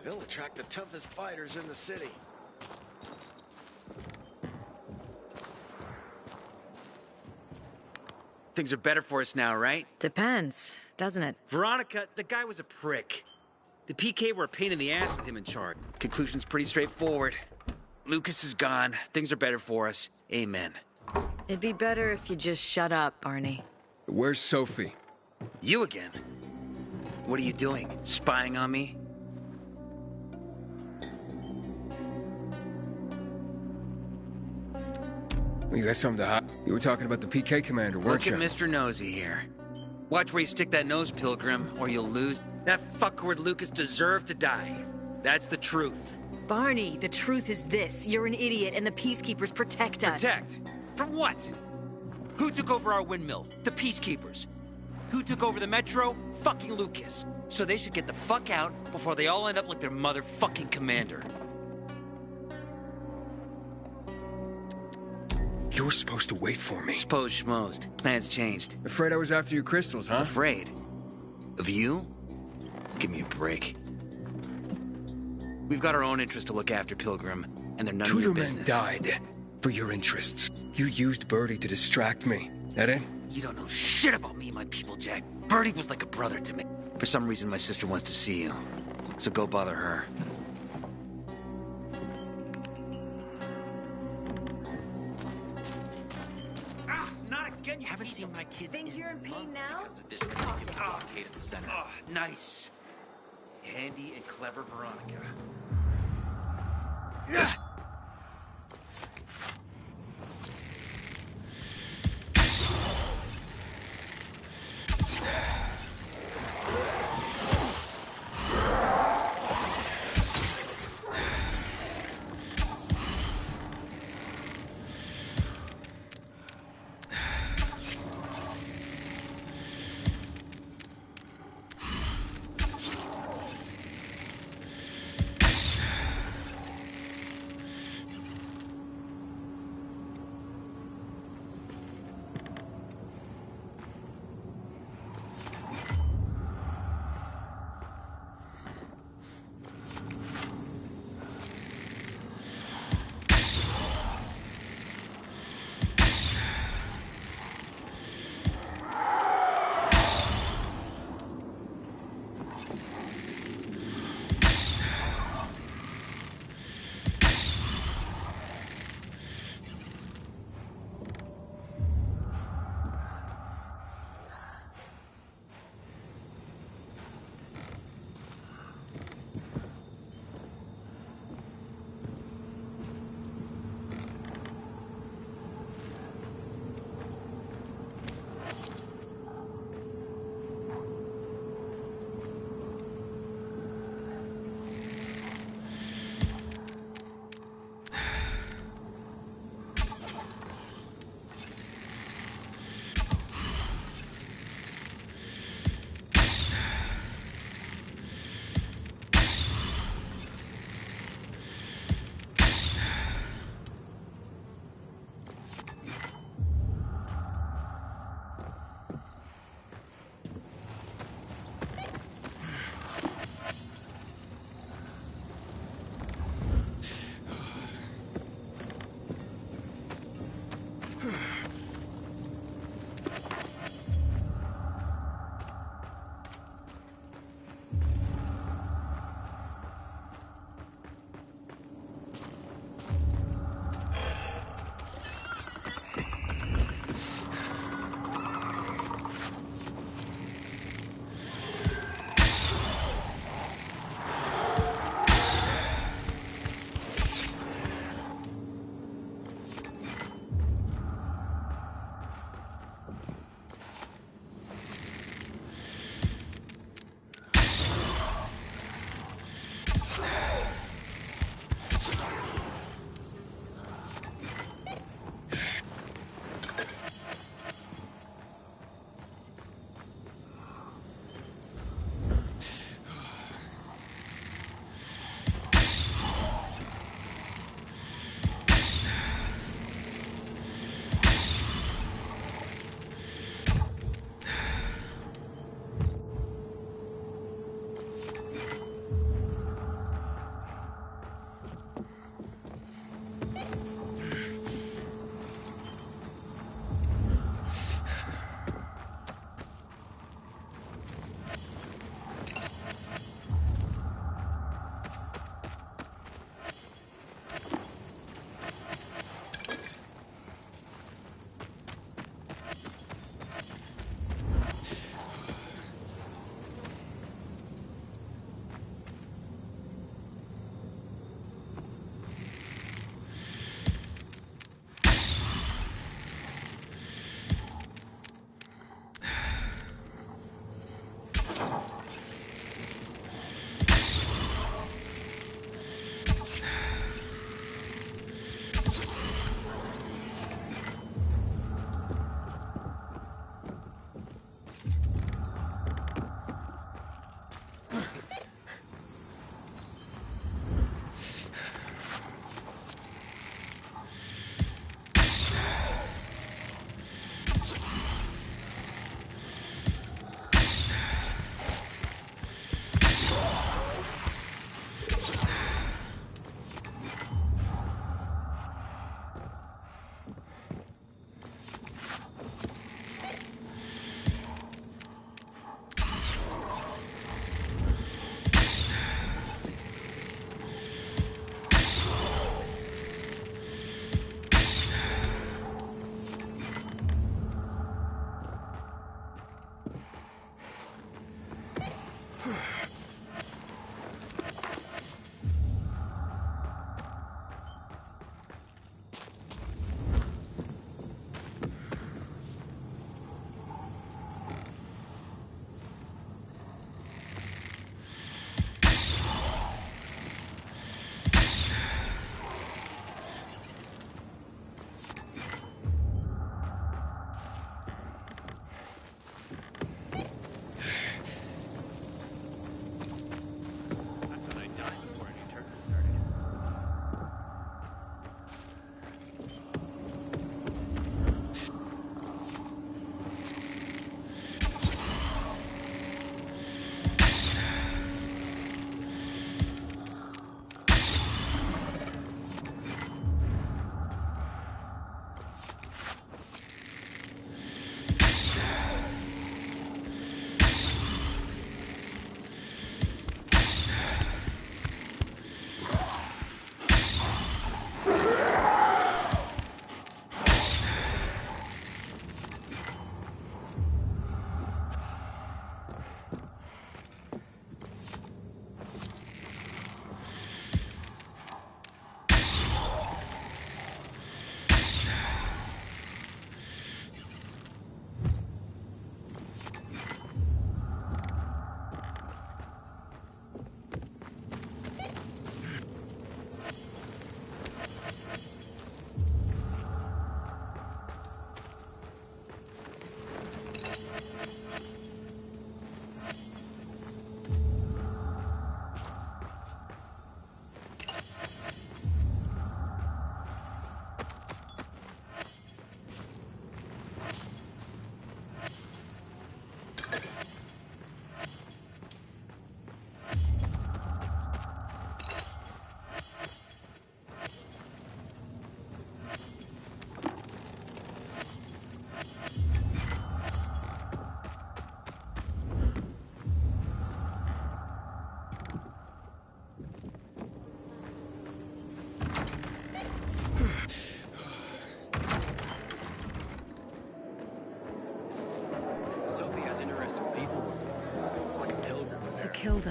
They'll attract the toughest fighters in the city. Things are better for us now, right? Depends, doesn't it? Veronica, the guy was a prick. The PK were a pain in the ass with him in charge. Conclusion's pretty straightforward. Lucas is gone. Things are better for us. Amen. It'd be better if you just shut up, Barney. Where's Sophie? You again? What are you doing? Spying on me? You got something to hide? You were talking about the PK commander, weren't you? Look at Mr. Nosy here. Watch where you stick that nose, Pilgrim, or you'll lose. That fuckward Lucas deserved to die. That's the truth. Barney, the truth is this. You're an idiot and the Peacekeepers protect us. Protect? From what? Who took over our windmill? The Peacekeepers. Who took over the Metro? Fucking Lucas. So they should get the fuck out before they all end up like their motherfucking commander. You were supposed to wait for me. Suppose schmozed. Plans changed. Afraid I was after your crystals, huh? Afraid? Of you? Give me a break. We've got our own interests to look after, Pilgrim, and they're none of your business. 2 men died for your interests. You used Birdie to distract me. That it? You don't know shit about me and my people, Jack. Birdie was like a brother to me. For some reason, my sister wants to see you. So go bother her. Not again, you haven't seen my kids. Think you're in pain now? This ridiculous blockade at the center. Oh, nice. Handy and clever Veronica.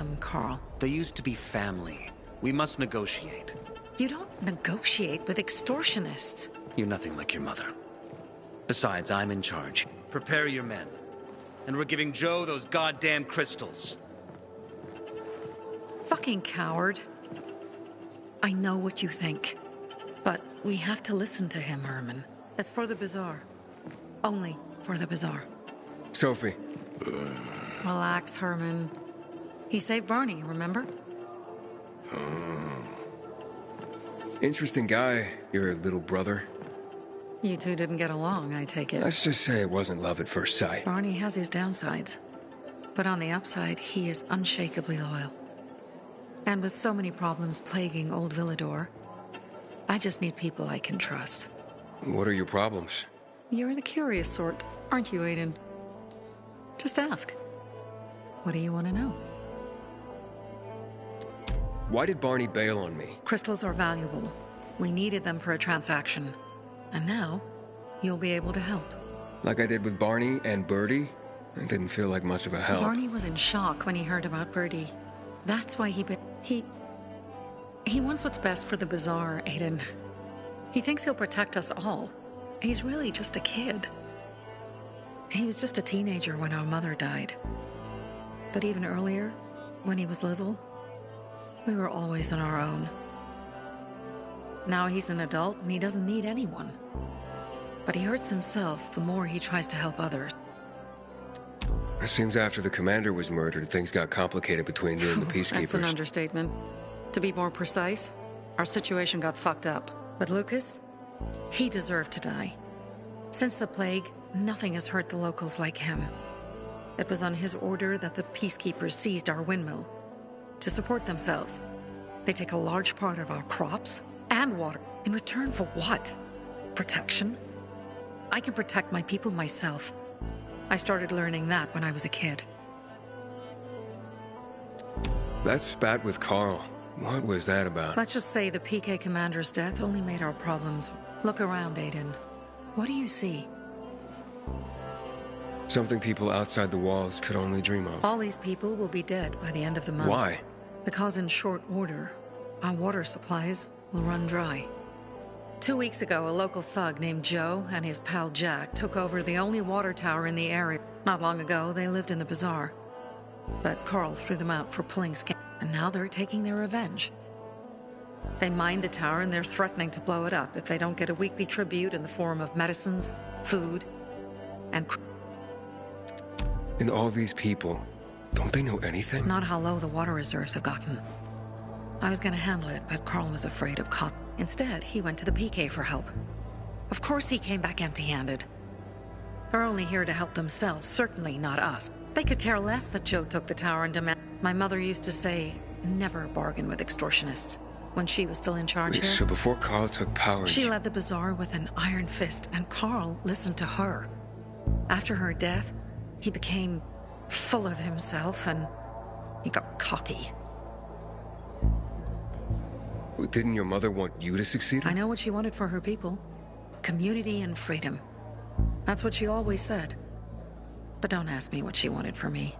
them, Carl. They used to be family. We must negotiate. You don't negotiate with extortionists. You're nothing like your mother. Besides, I'm in charge. Prepare your men. And we're giving Joe those goddamn crystals. Fucking coward. I know what you think. But we have to listen to him, Herman. It's for the bazaar. Only for the bazaar. Sophie. Relax, Herman. He saved Barney, remember? Interesting guy, your little brother. You two didn't get along, I take it. Let's just say it wasn't love at first sight. Barney has his downsides. But on the upside, he is unshakably loyal. And with so many problems plaguing old Villador, I just need people I can trust. What are your problems? You're the curious sort, aren't you, Aiden? Just ask. What do you want to know? Why did Barney bail on me? Crystals are valuable. We needed them for a transaction. And now, you'll be able to help. Like I did with Barney and Birdie? It didn't feel like much of a help. Barney was in shock when he heard about Birdie. That's why he wants what's best for the bazaar, Aiden. He thinks he'll protect us all. He's really just a kid. He was just a teenager when our mother died. But even earlier, when he was little, we were always on our own. Now he's an adult and he doesn't need anyone. But he hurts himself the more he tries to help others. It seems after the commander was murdered, things got complicated between you and the Peacekeepers. That's an understatement. To be more precise, our situation got fucked up. But Lucas, he deserved to die. Since the plague, nothing has hurt the locals like him. It was on his order that the Peacekeepers seized our windmill. To support themselves, they take a large part of our crops and water. In return for what? Protection? I can protect my people myself. I started learning that when I was a kid. That spat with Carl. What was that about? Let's just say the PK commander's death only made our problems. Look around, Aiden. What do you see? Something people outside the walls could only dream of. All these people will be dead by the end of the month. Why? Because in short order, our water supplies will run dry. 2 weeks ago, a local thug named Joe and his pal Jack took over the only water tower in the area. Not long ago, they lived in the bazaar. But Carl threw them out for pulling scam, and now they're taking their revenge. They mined the tower and they're threatening to blow it up if they don't get a weekly tribute in the form of medicines, food, and... And all these people, don't they know anything? Not how low the water reserves have gotten. I was gonna handle it, but Carl was afraid of cost. Instead, he went to the PK for help. Of course he came back empty-handed. They're only here to help themselves, certainly not us. They could care less that Joe took the tower and demand... My mother used to say, never bargain with extortionists, when she was still in charge here. So before Carl took power... She led the bazaar with an iron fist, and Carl listened to her. After her death, he became full of himself, and he got cocky. Didn't your mother want you to succeed? I know what she wanted for her people. Community and freedom. That's what she always said. But don't ask me what she wanted for me.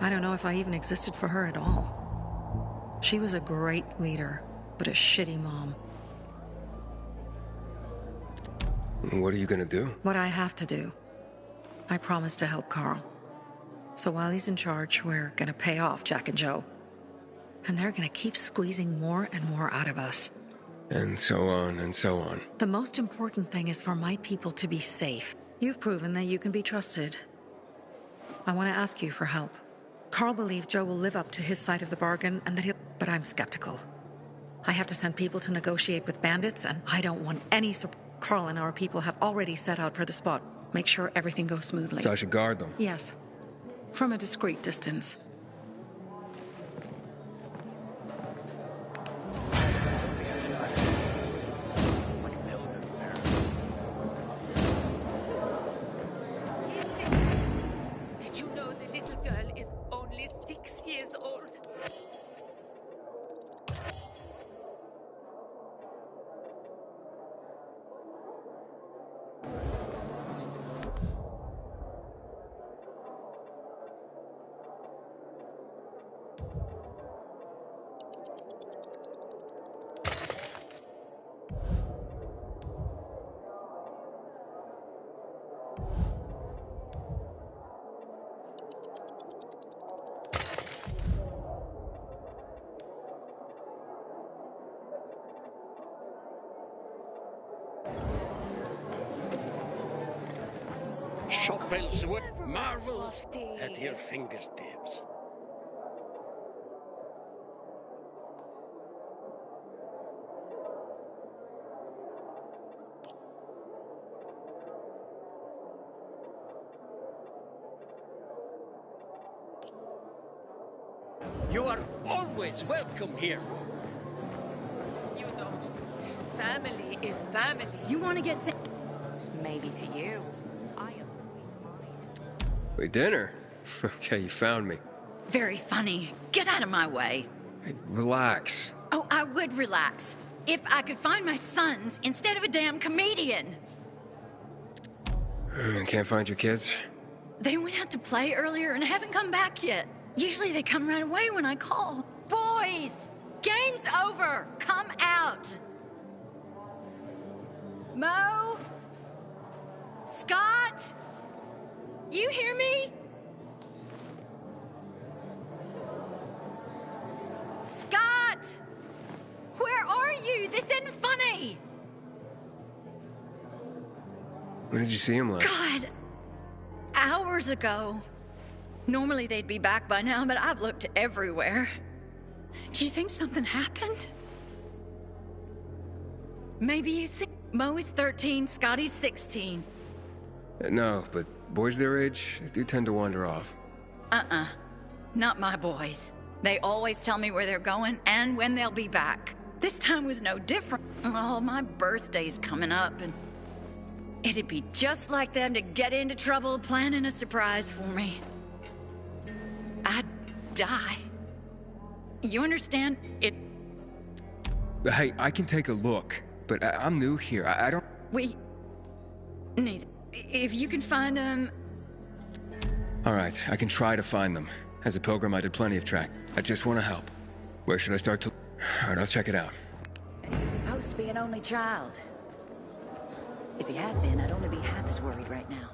I don't know if I even existed for her at all. She was a great leader, but a shitty mom. What are you gonna do? What I have to do. I promised to help Carl. So while he's in charge, we're gonna pay off Jack and Joe. And they're gonna keep squeezing more and more out of us. And so on and so on. The most important thing is for my people to be safe. You've proven that you can be trusted. I want to ask you for help. Carl believes Joe will live up to his side of the bargain and that he'll... But I'm skeptical. I have to send people to negotiate with bandits, and I don't want any support. Carl and our people have already set out for the spot. Make sure everything goes smoothly. So I should guard them? Yes. From a discreet distance. Did you know the little girl is only 6 years old? Shop elsewhere. Marvels at your fingertips. You are always welcome here. You know, family is family. You want to get to... Maybe to you. Wait, dinner? Okay, you found me. Very funny. Get out of my way. Hey, relax. Oh, I would relax if I could find my sons instead of a damn comedian. Can't find your kids? They went out to play earlier and haven't come back yet. Usually they come right away when I call. Boys! Game's over! Come out! Mo? Scott? You hear me? Scott! Where are you? This isn't funny! When did you see him last? God! Hours ago. Normally they'd be back by now, but I've looked everywhere. Do you think something happened? Maybe you see... Mo is 13, Scotty's 16. No, but boys their age do tend to wander off. Not my boys. They always tell me where they're going and when they'll be back. This time was no different. Oh, my birthday's coming up, and it'd be just like them to get into trouble planning a surprise for me. I'd die. You understand? It... Hey, I can take a look, but I'm new here. I don't... We... Neither. If you can find them... All right, I can try to find them. As a pilgrim, I did plenty of track. I just want to help. Where should I start to... All right, I'll check it out. You're supposed to be an only child. If you had been, I'd only be half as worried right now.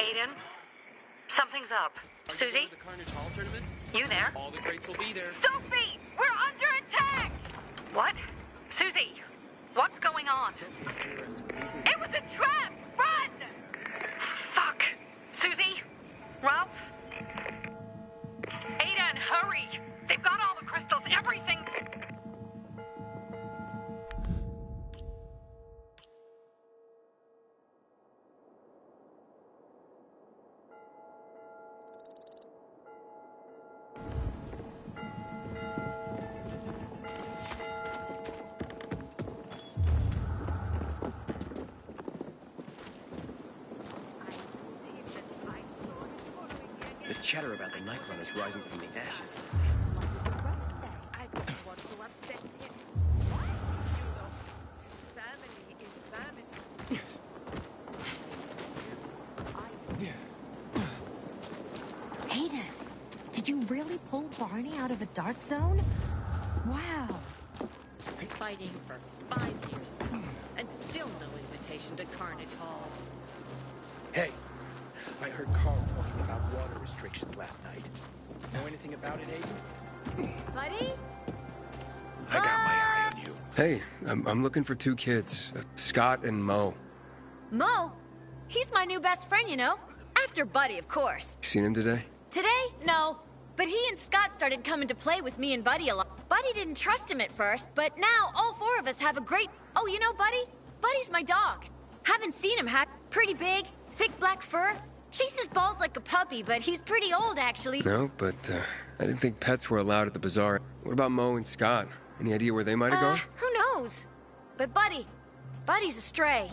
Aiden, something's up. Susie? The Carnage Hall tournament? You there? All the greats will be there. Sophie! We're under attack! What? Susie, what's going on? It was a trap! Run! Fuck! Susie? Ralph? Aiden, hurry! They've got all the crystals, everything! There's chatter about the night runners rising from the ashes. Ada, did you really pull Barney out of a dark zone? Wow. Fighting for 5 years now, and still no invitation to Carnage Hall. Hey, I heard Carl talking about water restrictions last night. Know anything about it, Aiden? Buddy? I got my eye on you. Hey, I'm looking for 2 kids, Scott and Mo. Mo? He's my new best friend, you know? After Buddy, of course. Seen him today? Today? No. But he and Scott started coming to play with me and Buddy a lot. Buddy didn't trust him at first, but now all 4 of us have a great... Oh, you know Buddy? Buddy's my dog. Haven't seen him, pretty big, thick black fur. Chases balls like a puppy, but he's pretty old, actually. No, but I didn't think pets were allowed at the bazaar. What about Mo and Scott? Any idea where they might have gone? Who knows? But Buddy's a stray.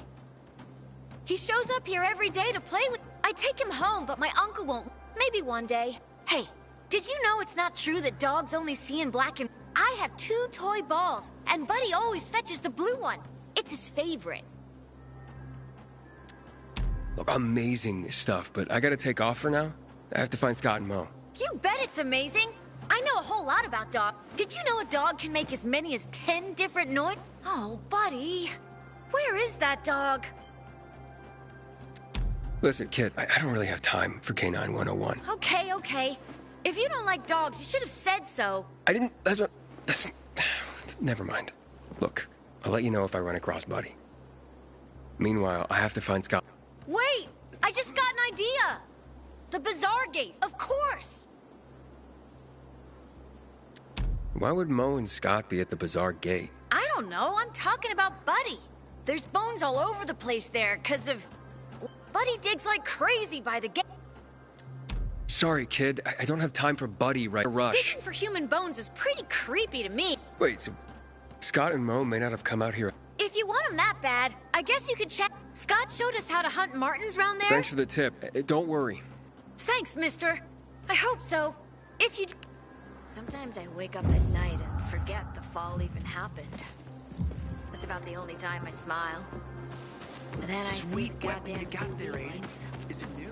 He shows up here every day to play with... I take him home, but my uncle won't. Maybe one day. Hey, did you know it's not true that dogs only see in black and... I have 2 toy balls, and Buddy always fetches the blue one. It's his favorite. Look, amazing stuff, but I gotta take off for now. I have to find Scott and Mo. You bet it's amazing. I know a whole lot about dogs. Did you know a dog can make as many as 10 different noises? Oh, Buddy. Where is that dog? Listen, kid, I don't really have time for K9 101. Okay. If you don't like dogs, you should have said so. I didn't... That's... Never mind. Look, I'll let you know if I run across Buddy. Meanwhile, I have to find Scott. Wait! I just got an idea! The Bazaar Gate, of course! Why would Mo and Scott be at the Bazaar Gate? I don't know, I'm talking about Buddy. There's bones all over the place there, 'cause of... Buddy digs like crazy by the gate. Sorry, kid. I don't have time for Buddy right rush. Digging for human bones is pretty creepy to me. Wait, so Scott and Mo may not have come out here. If you want them that bad, I guess you could check. Scott showed us how to hunt martins around there. Thanks for the tip. Don't worry. Thanks, mister. I hope so. If you... Sometimes I wake up at night and forget the fall even happened. That's about the only time I smile. But then Sweet I weapon you got there, Aiden. Is it new?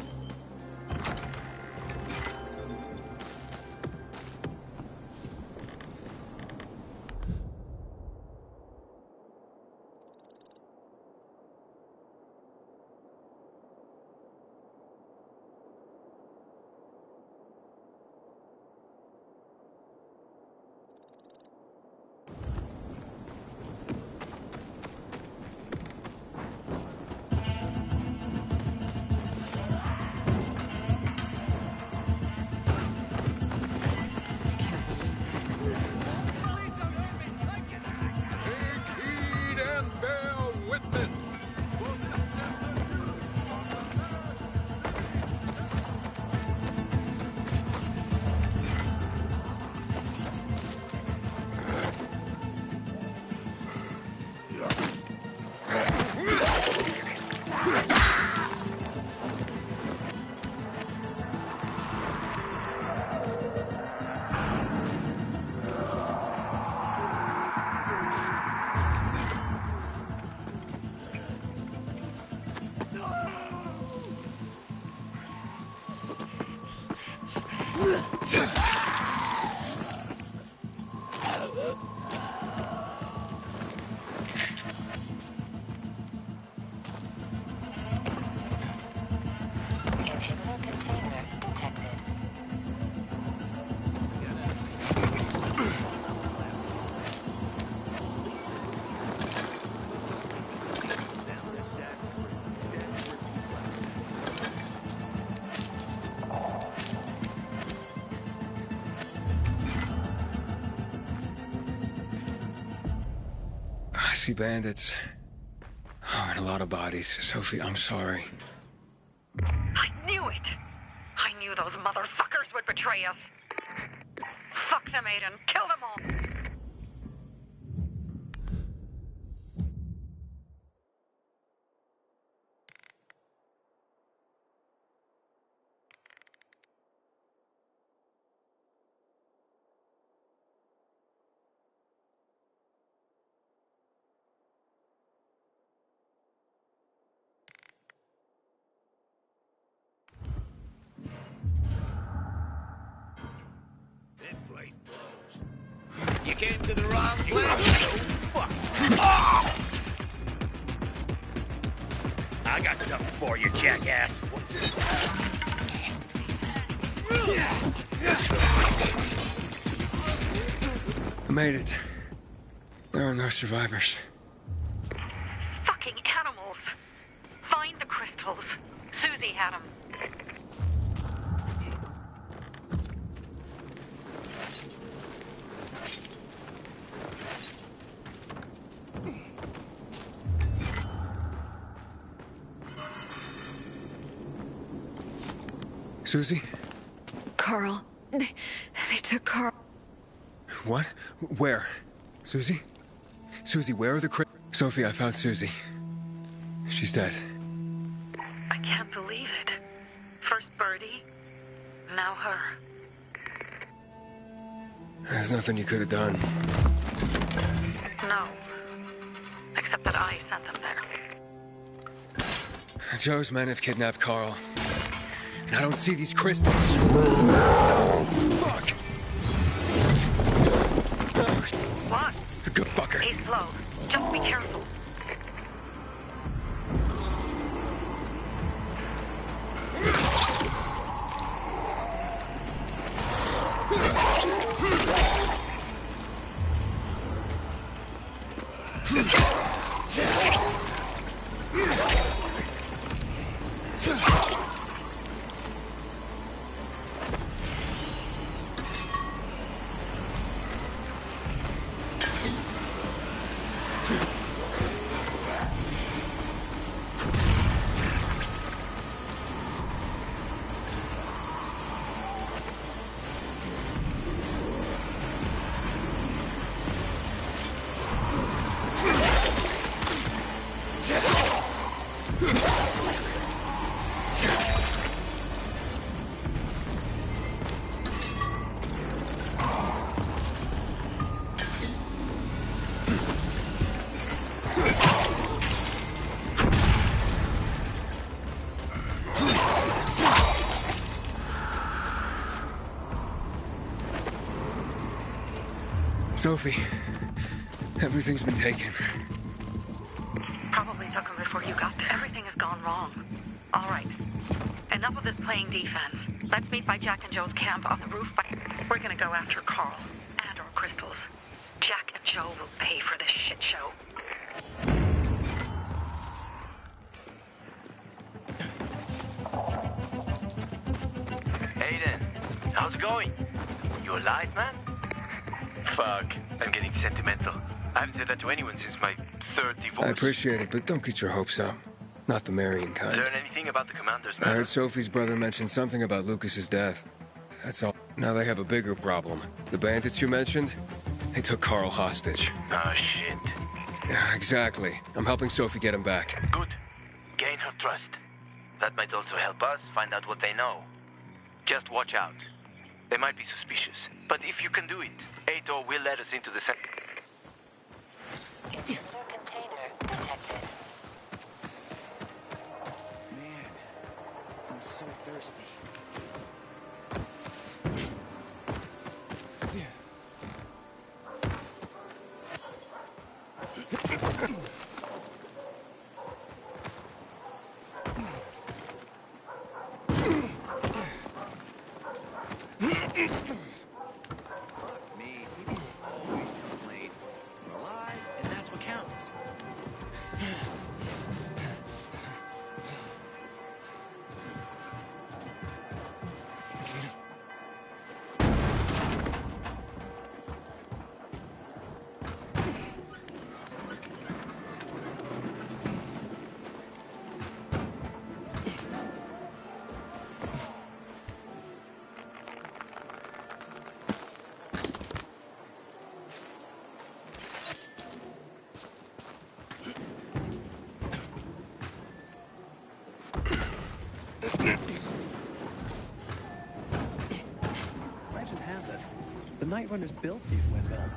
see bandits. Oh, and a lot of bodies. Sophie, I'm sorry. I knew it! I knew those motherfuckers would betray us. Fuck them, Aiden. Kill them all. You came to the wrong place. Fuck. Oh! I got something for you, jackass. I made it. There are no survivors. Fucking animals. Find the crystals. Susie had them. Susie? Carl. They took Carl. What? Where? Susie? Susie, where are the Sophie, I found Susie. She's dead. I can't believe it. First Birdie, now her. There's nothing you could have done. No. Except that I sent them there. Joe's men have kidnapped Carl. And I don't see these crystals. Fuck! What? Good fucker. He's slow. Just be careful. Sophie, everything's been taken. Probably took him before you got there. Everything has gone wrong. All right. Enough of this playing defense. Let's meet by Jack and Joe's camp on the roof. We're gonna go after Carl and our crystals. Jack and Joe will pay for this shit show. Aiden, how's it going? You alive, man? Fuck, I'm getting sentimental. I haven't said that to anyone since my third divorce. I appreciate it, but don't get your hopes up. Not the marrying kind. Learn anything about the commanders, I man? heard Sophie's brother mention something about Lucas's death. That's all. Now they have a bigger problem. The bandits you mentioned, they took Carl hostage. Oh, shit. Yeah, exactly. I'm helping Sophie get him back. Good. Gain her trust. That might also help us find out what they know. Just watch out. They might be suspicious. But if you can do it, Ato will let us into the User container detected. Man, I'm so thirsty. Night Runners built these windmills.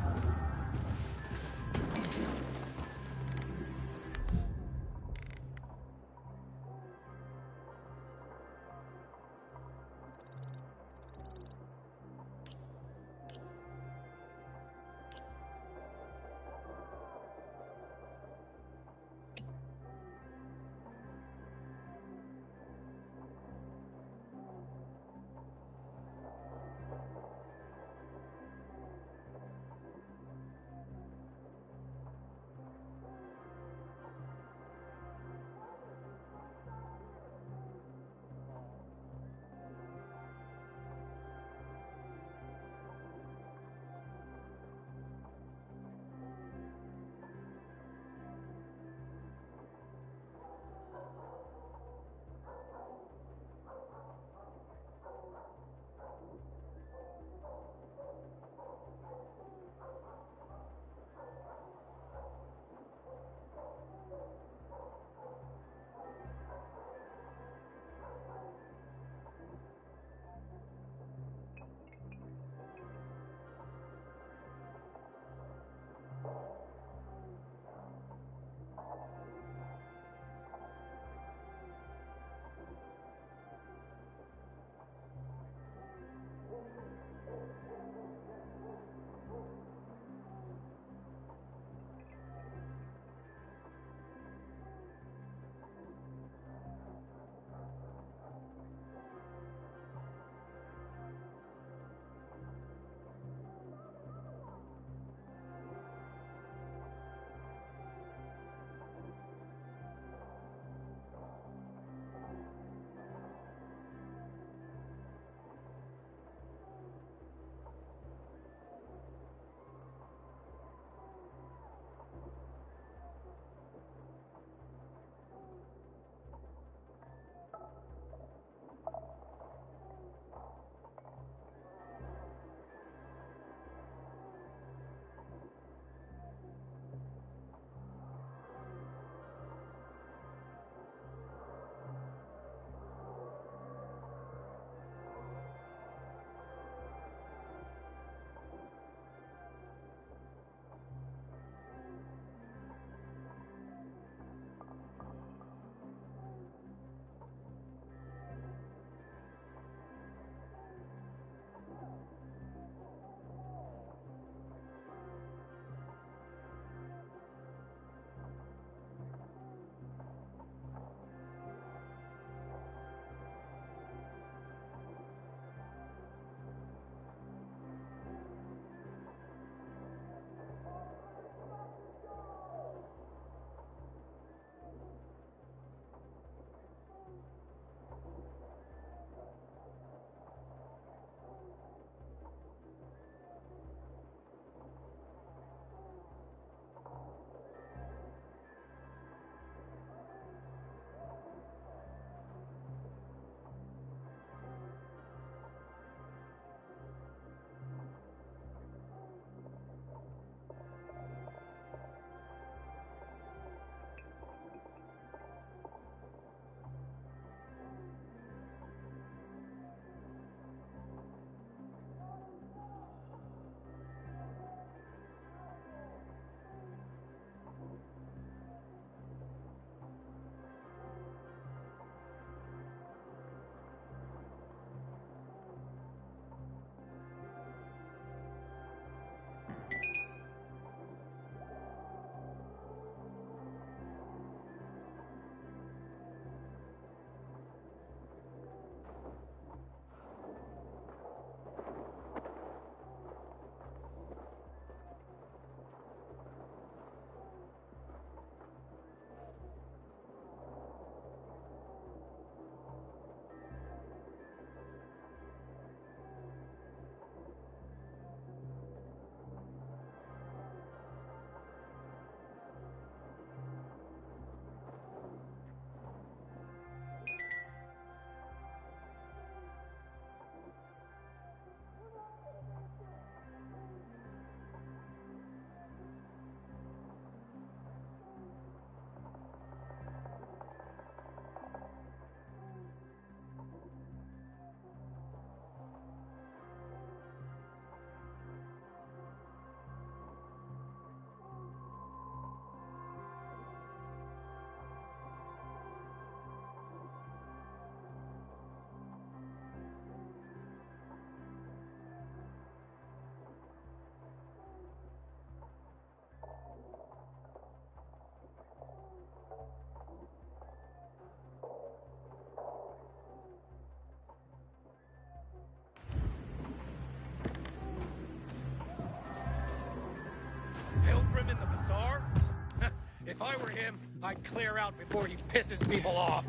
If I were him, I'd clear out before he pisses people off.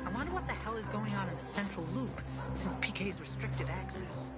I wonder what the hell is going on in the central loop, since PK's restricted access.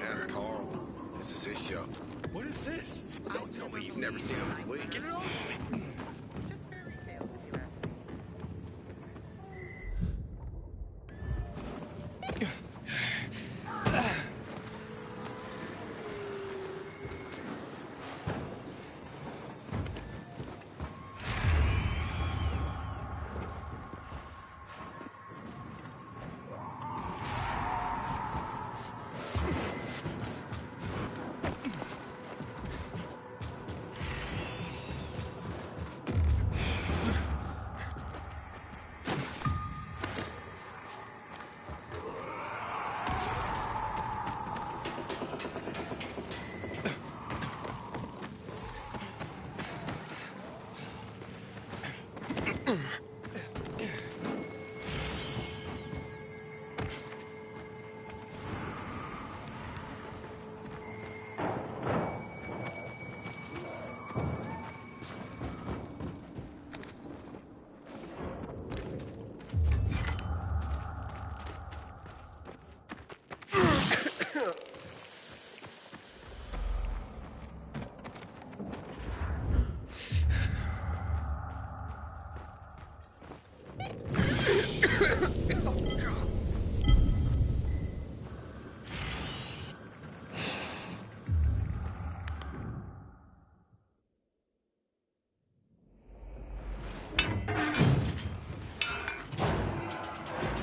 Ask Carl. This is his show. What is this? Don't tell me you've never seen him flee. Get it off me!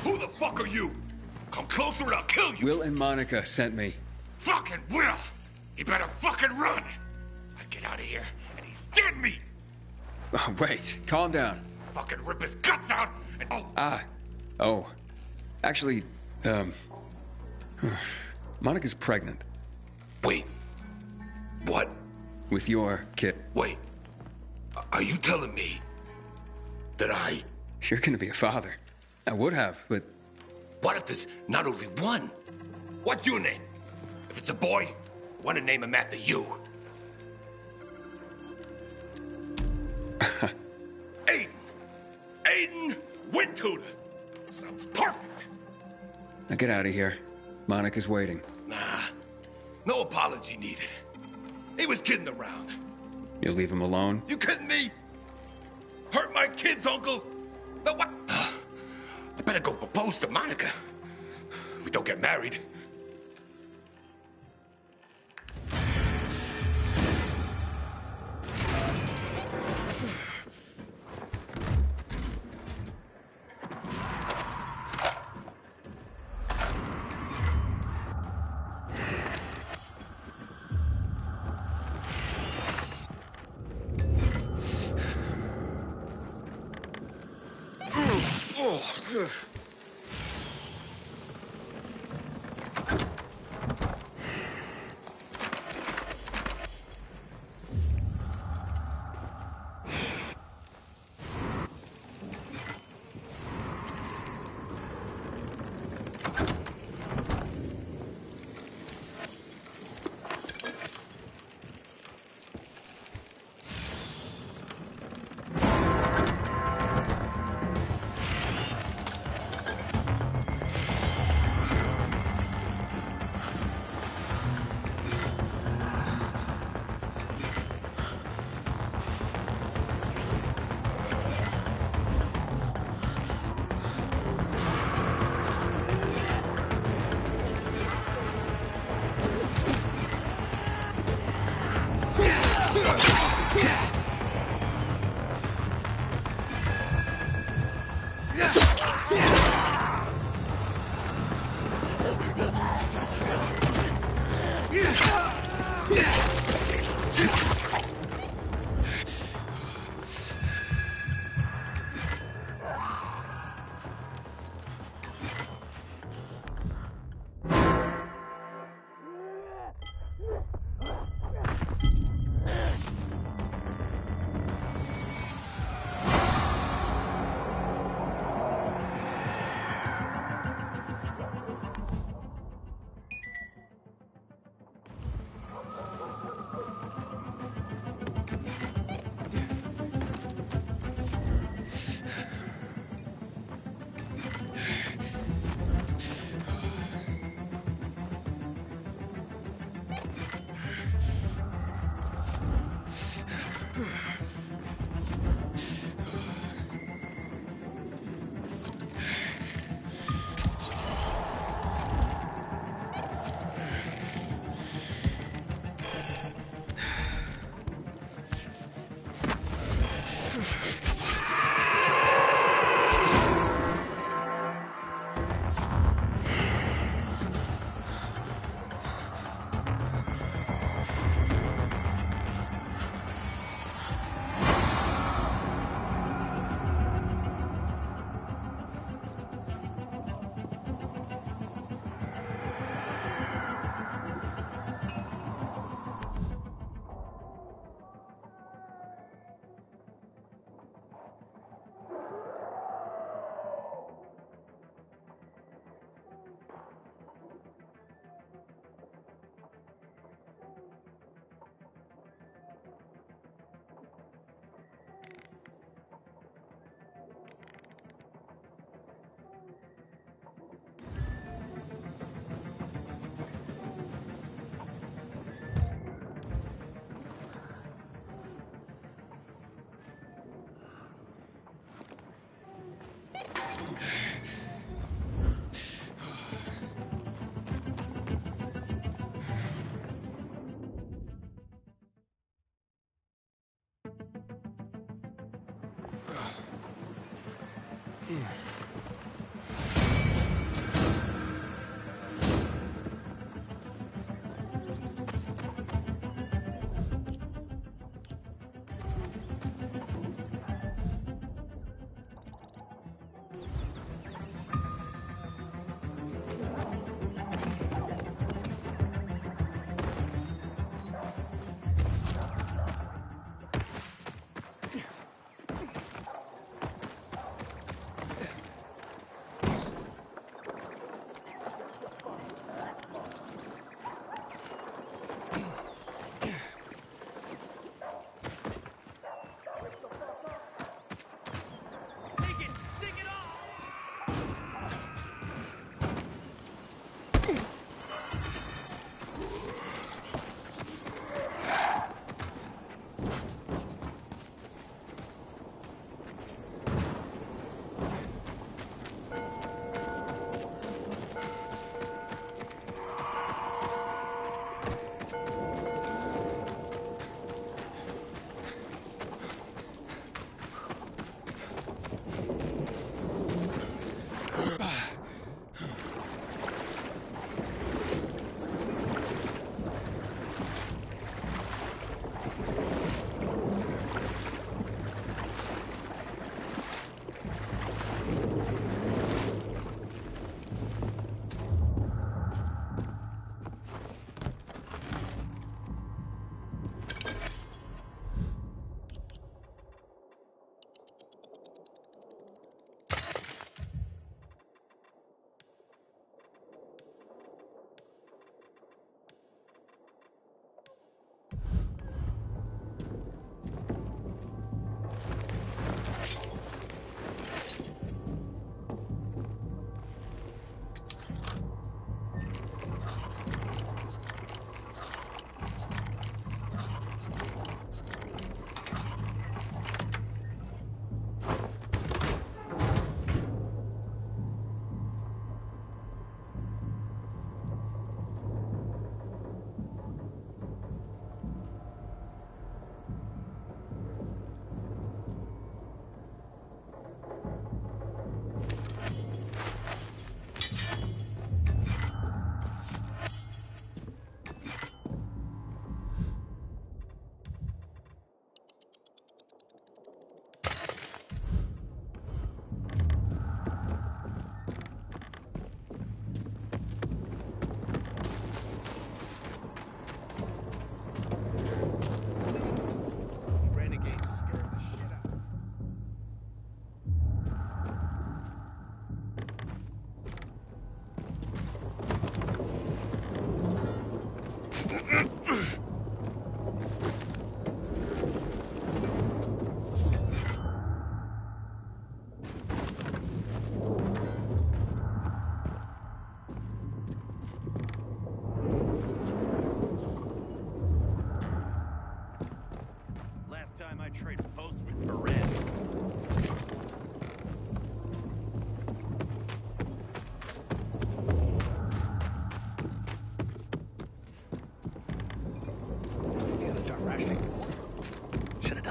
Who the fuck are you? Come closer and I'll kill you. Will and Monica sent me. Fucking Will! You better fucking run! I get out of here and he's dead meat! Oh, wait, calm down. Fucking rip his guts out and Oh. Actually, Monica's pregnant. Wait. What? With your kid. Wait. Are you telling me that You're gonna be a father. I would have, but... What if there's not only one? What's your name? If it's a boy, I want to name him after you. Aiden! Aiden Windtutor! Sounds perfect! Now get out of here. Monica's waiting. Nah. No apology needed. He was kidding around. You'll leave him alone? You kidding me? Hurt my kids, Uncle? No, what? I better go propose to Monica. We don't get married.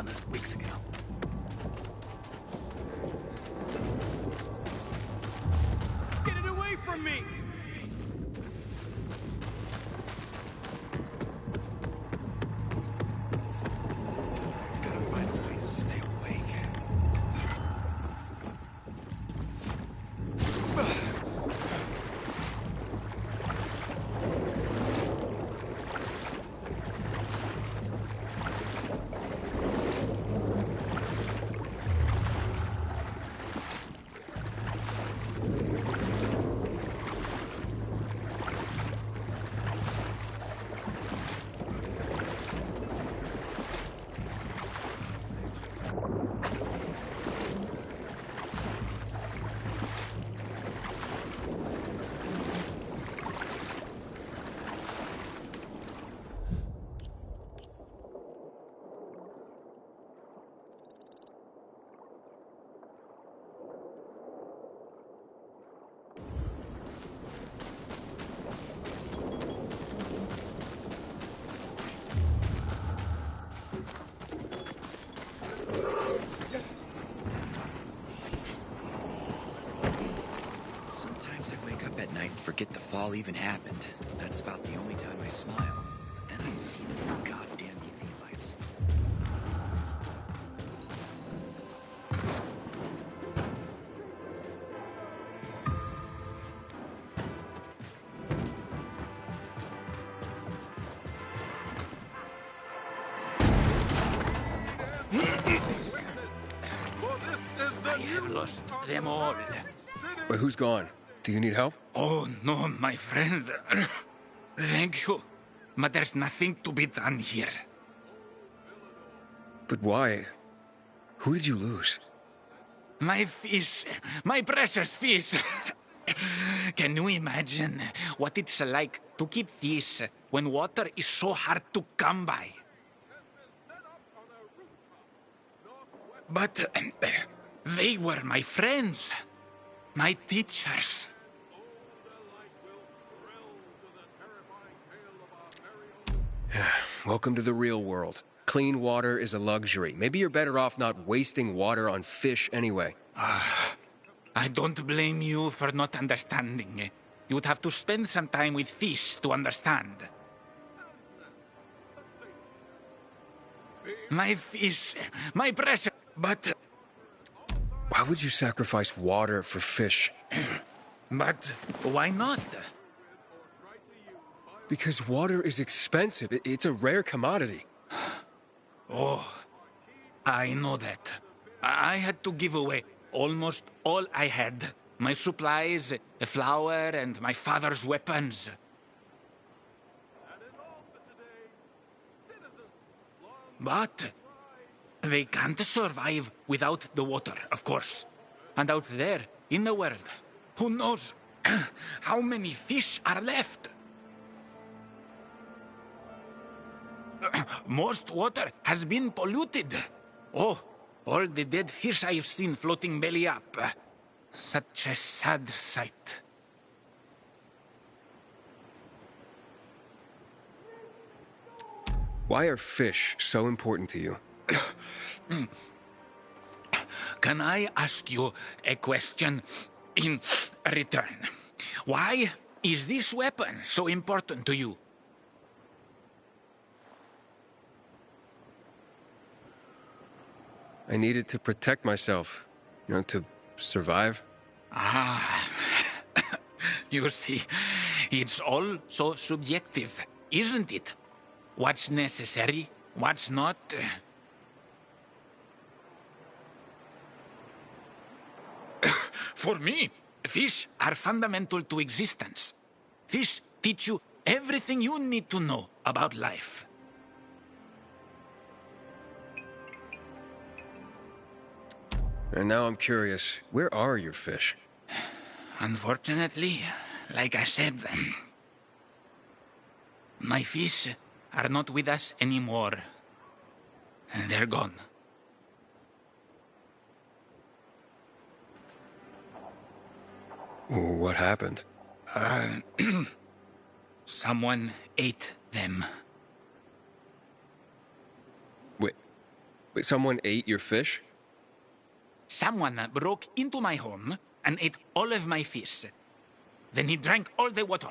done this weeks ago. Get it away from me! Gotta find a way to stay awake. Sometimes I wake up at night and forget the fall even happened. That's about the only time I smile. Then I see the goddamn UV lights. I have lost them all. But who's gone? Do you need help? Oh, no, my friend. Thank you. But there's nothing to be done here. But why? Who did you lose? My fish. My precious fish. Can you imagine what it's like to keep fish when water is so hard to come by? But they were my friends, my teachers. Welcome to the real world. Clean water is a luxury. Maybe you're better off not wasting water on fish anyway. I don't blame you for not understanding. You would have to spend some time with fish to understand. My fish, my precious, but... Why would you sacrifice water for fish? But why not? Because water is expensive. It's a rare commodity. Oh, I know that. I had to give away almost all I had. My supplies, a flour, and my father's weapons. But they can't survive without the water, of course. And out there, in the world, who knows how many fish are left? Most water has been polluted. Oh, all the dead fish I've seen floating belly up. Such a sad sight. Why are fish so important to you? Can I ask you a question in return? Why is this weapon so important to you? I need it to protect myself, to survive. Ah, you see, it's all so subjective, isn't it? What's necessary, what's not? For me, fish are fundamental to existence. Fish teach you everything you need to know about life. And now I'm curious, where are your fish? Unfortunately, like I said, my fish are not with us anymore. They're gone. What happened? Someone ate them. Wait, someone ate your fish? Someone broke into my home and ate all of my fish. Then he drank all the water.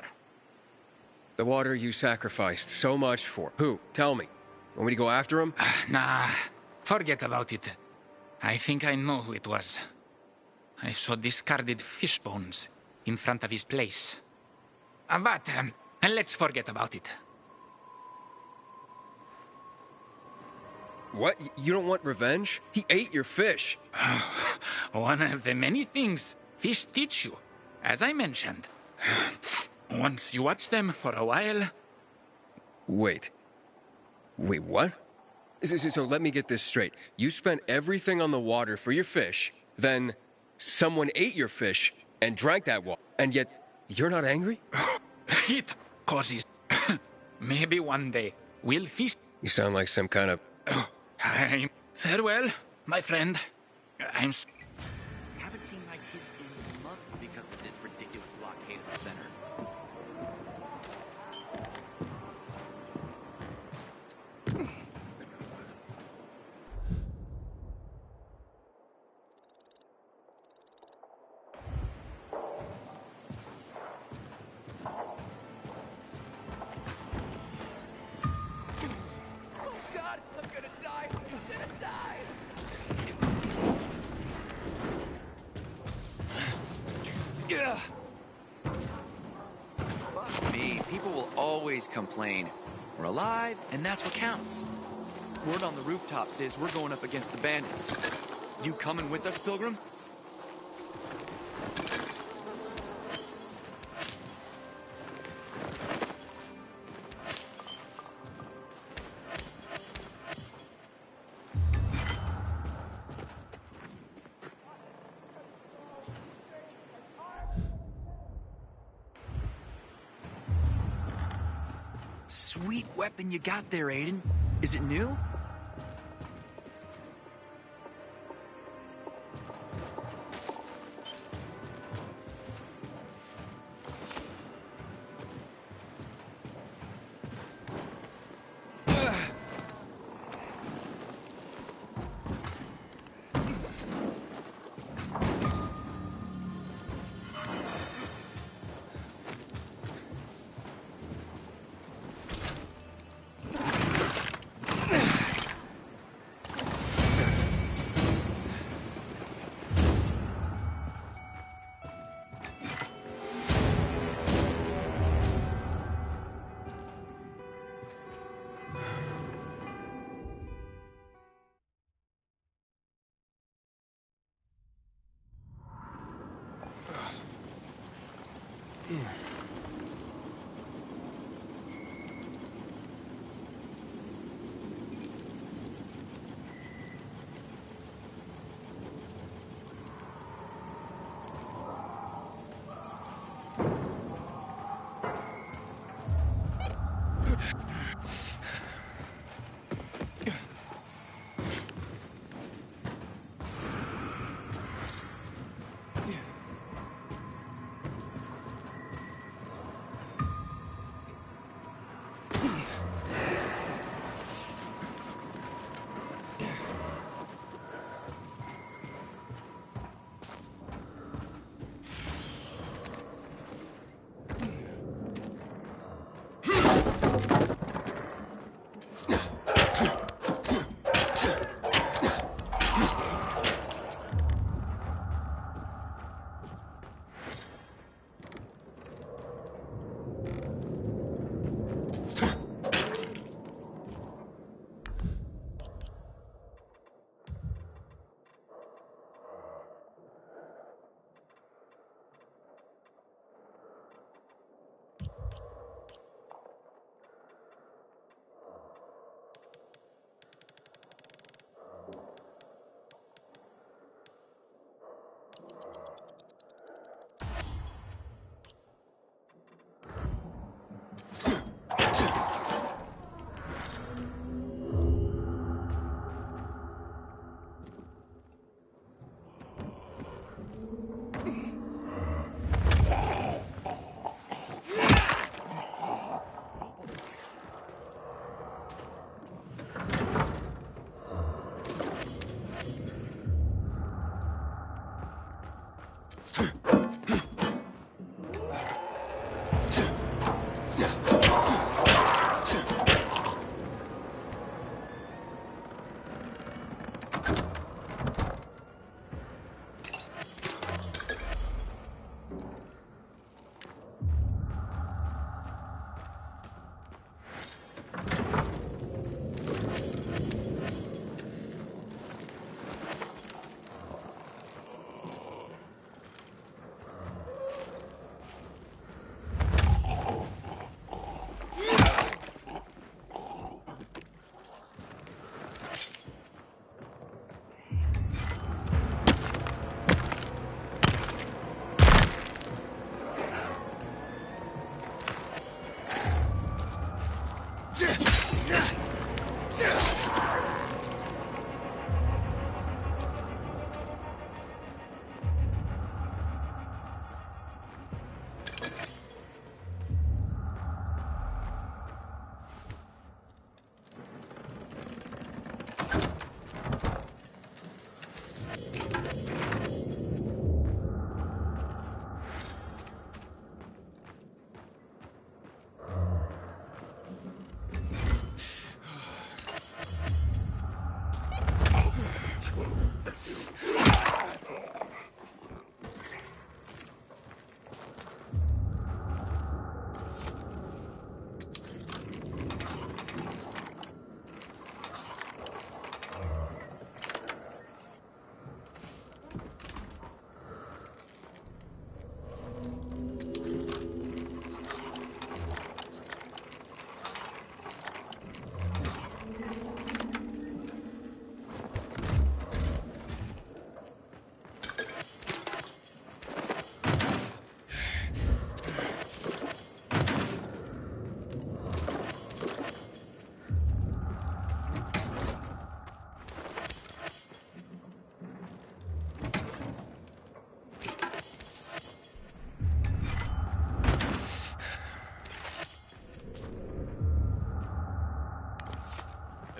The water you sacrificed so much for. Who? Tell me. Want me to go after him? Nah, forget about it. I think I know who it was. I saw discarded fish bones in front of his place. But let's forget about it. What? You don't want revenge? He ate your fish. One of the many things fish teach you, as I mentioned. Once you watch them for a while... Wait, what? So let me get this straight. You spent everything on the water for your fish, then someone ate your fish and drank that water, and yet you're not angry? It causes... Maybe one day we'll feast... You sound like some kind of... Farewell, my friend. I'm... Haven't seen my kids in months because of this ridiculous blockade of the center. Fuck me, people will always complain. We're alive, and that's what counts. Word on the rooftops is we're going up against the bandits. You coming with us, Pilgrim? Sweet weapon you got there, Aiden. Is it new?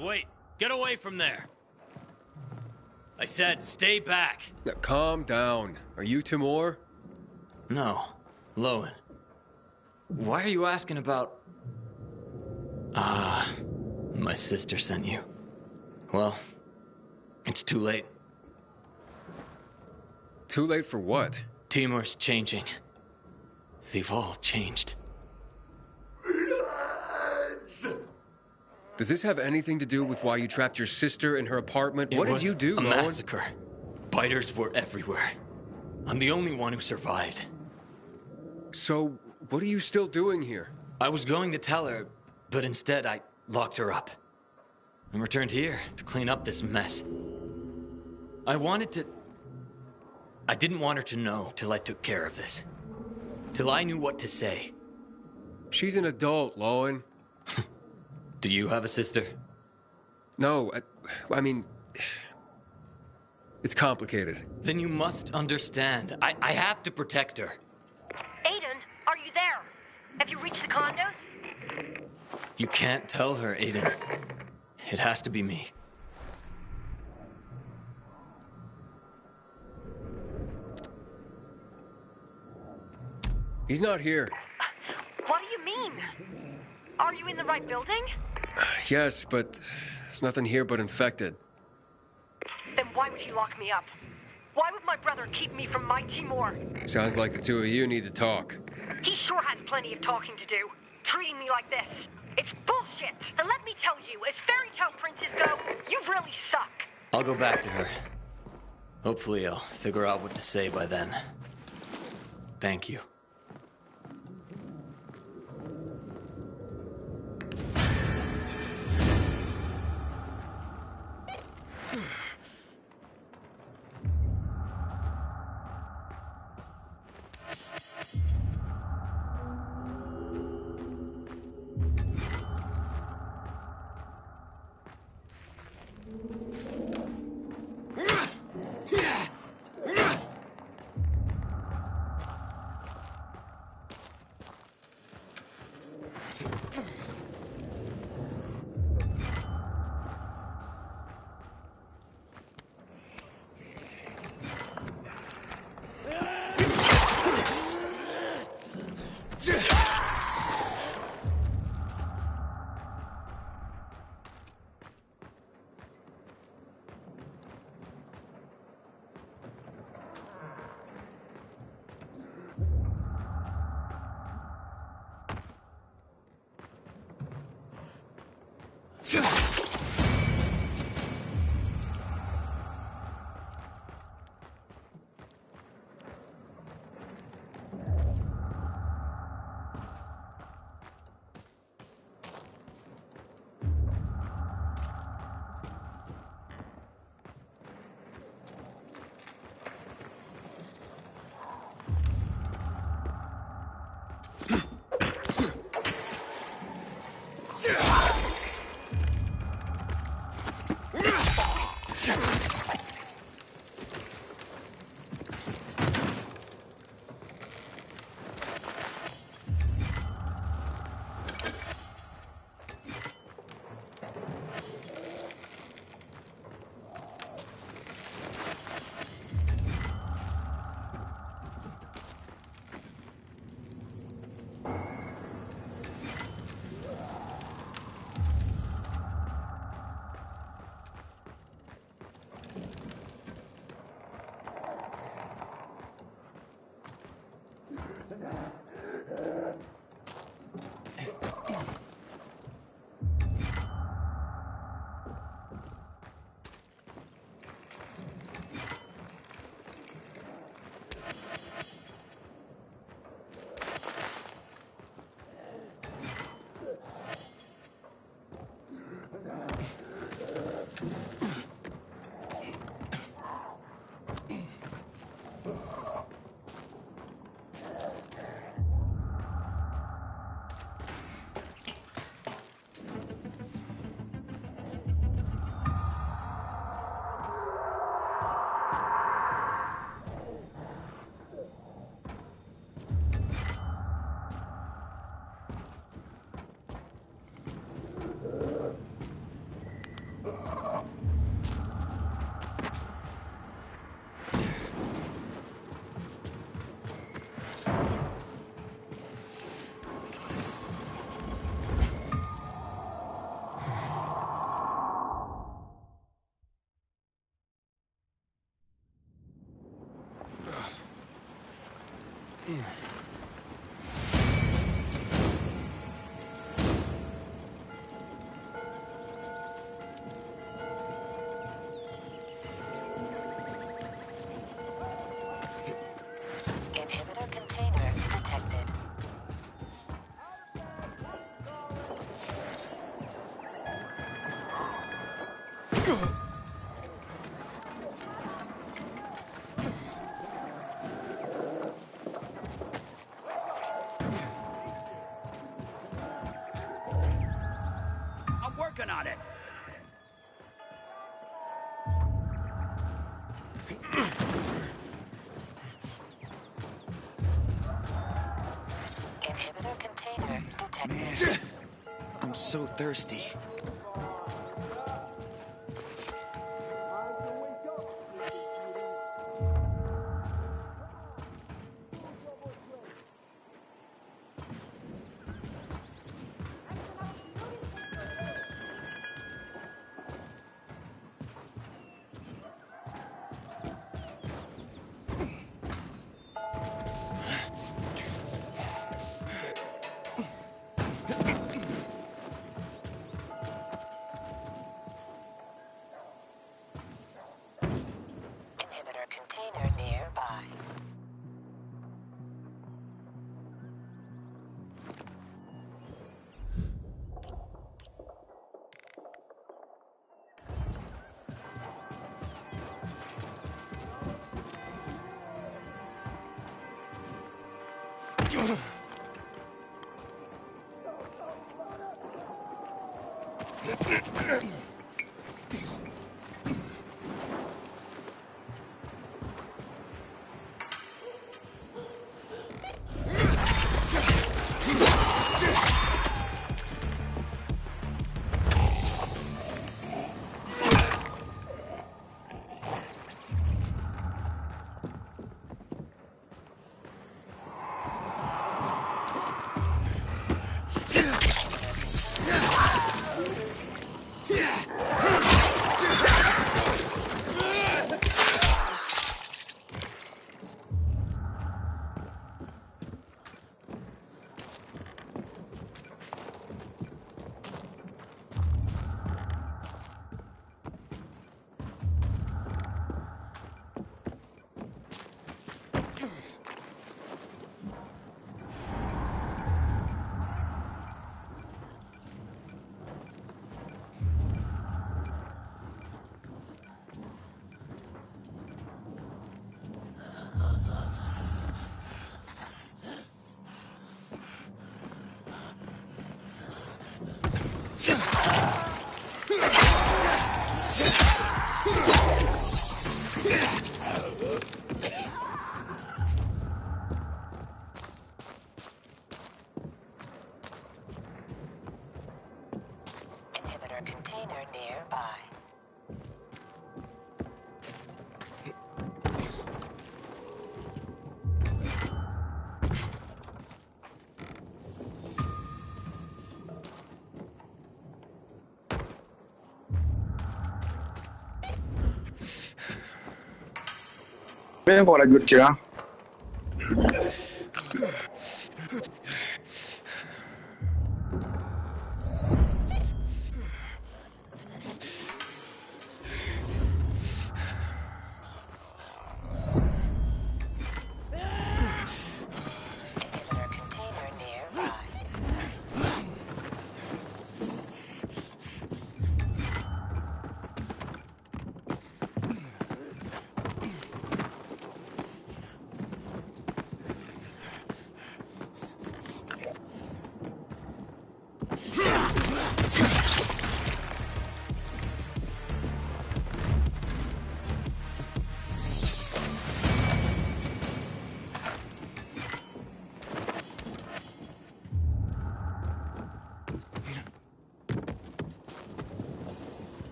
wait. Get away from there. I said stay back. Now, calm down. Are you Timur? No. Lowen. Why are you asking about... my sister sent you. Well, it's too late. Too late for what? Timur's changing. They've all changed. Does this have anything to do with why you trapped your sister in her apartment? What did you do, a Lowen? massacre. Biters were everywhere. I'm the only one who survived. So, what are you still doing here? I was going to tell her, but instead I locked her up. And returned here to clean up this mess. I didn't want her to know till I took care of this. Till I knew what to say. She's an adult, Lowen. Do you have a sister? No, I mean... It's complicated. Then you must understand. I have to protect her. Aiden, are you there? Have you reached the condos? You can't tell her, Aiden. It has to be me. He's not here. What do you mean? Are you in the right building? Yes, but there's nothing here but infected. Then why would you lock me up? Why would my brother keep me from my Timur? Sounds like the two of you need to talk. He sure has plenty of talking to do. Treating me like this. It's bullshit. And let me tell you, as fairy tale princes go, you really suck. I'll go back to her. Hopefully I'll figure out what to say by then. Thank you. Inhibitor container detected. I'm working on it. Inhibitor container detected. I'm so thirsty. Inhibitor container nearby. Inhibitor container nearby. Waiting for a good chair. Inhibitor container nearby.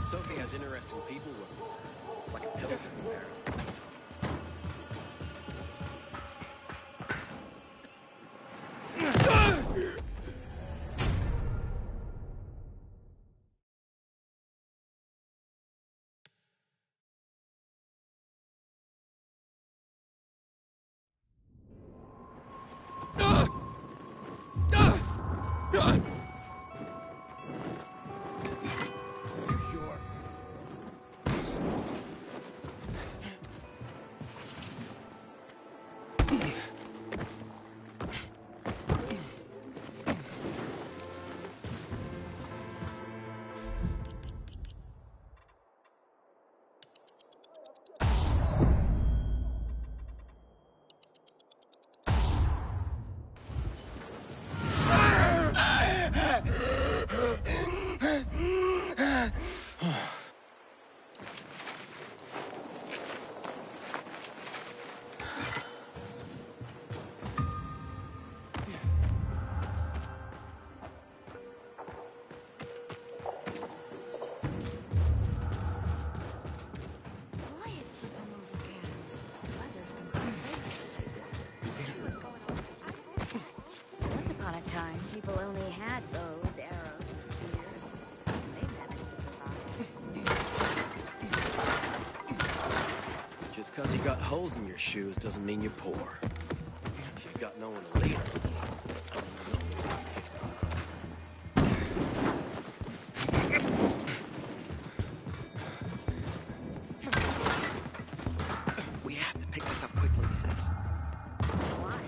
Sophie has interesting people working with her, like a elephant in there. Once upon a time, people only had bows, arrows, and spears. They managed to survive. Just because you got holes in your shoes doesn't mean you're poor. If you've got no one to lead. We have to pick this up quickly, sis. Why?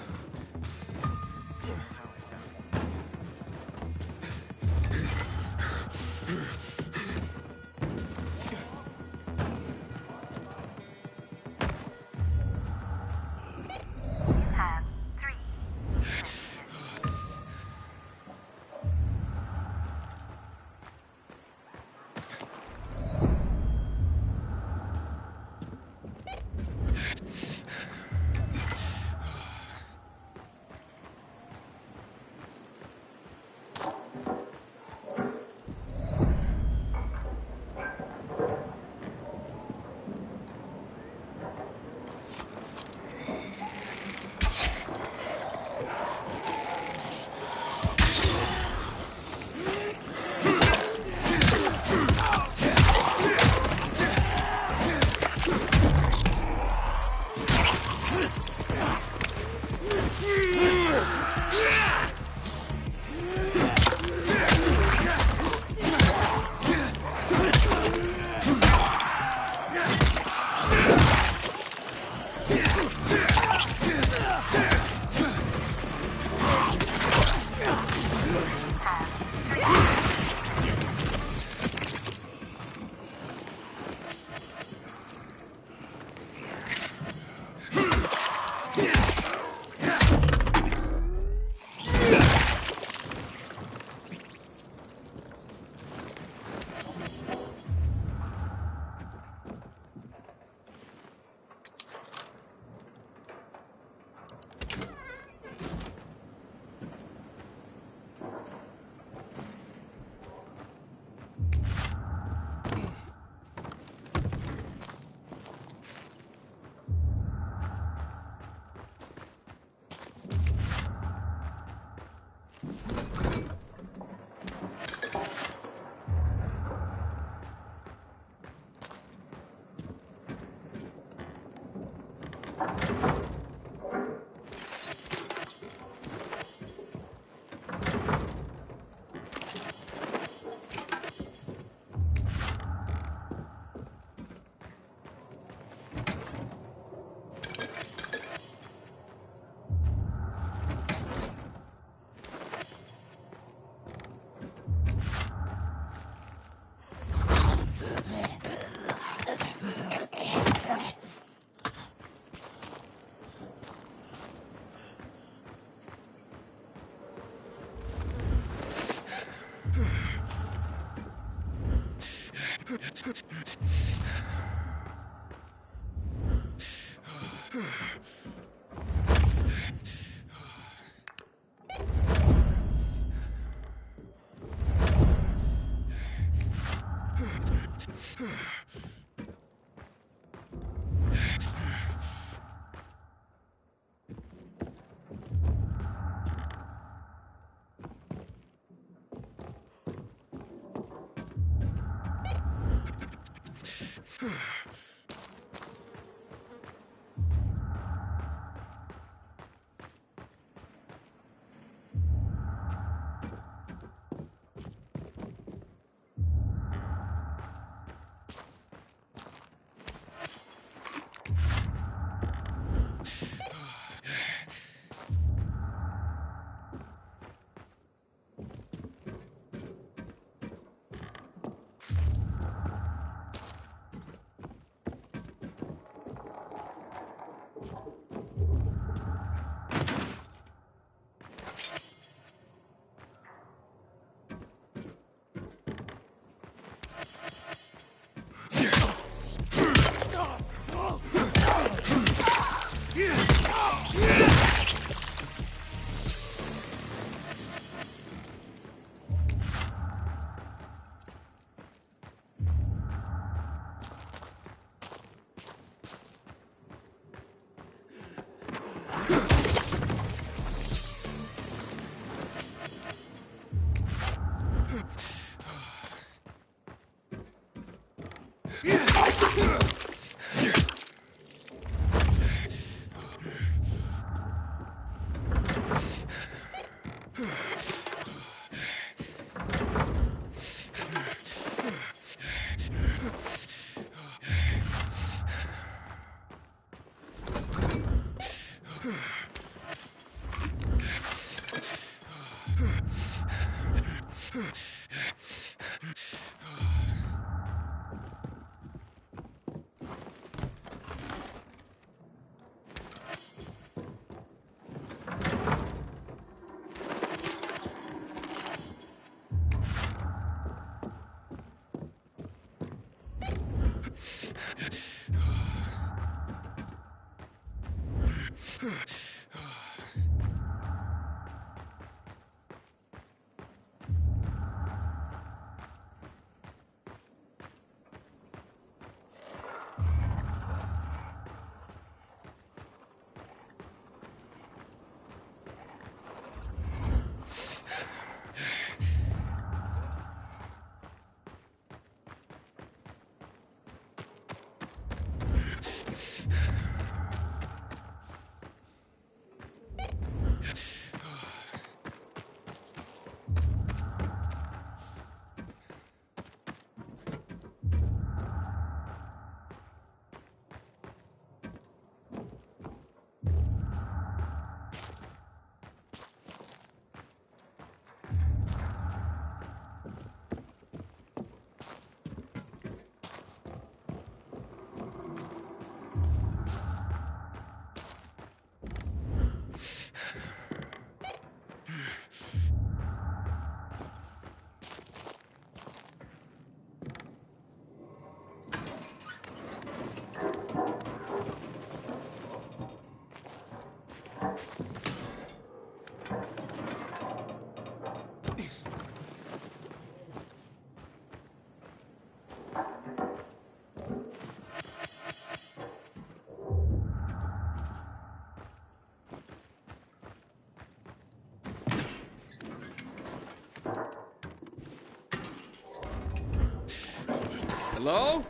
Hello?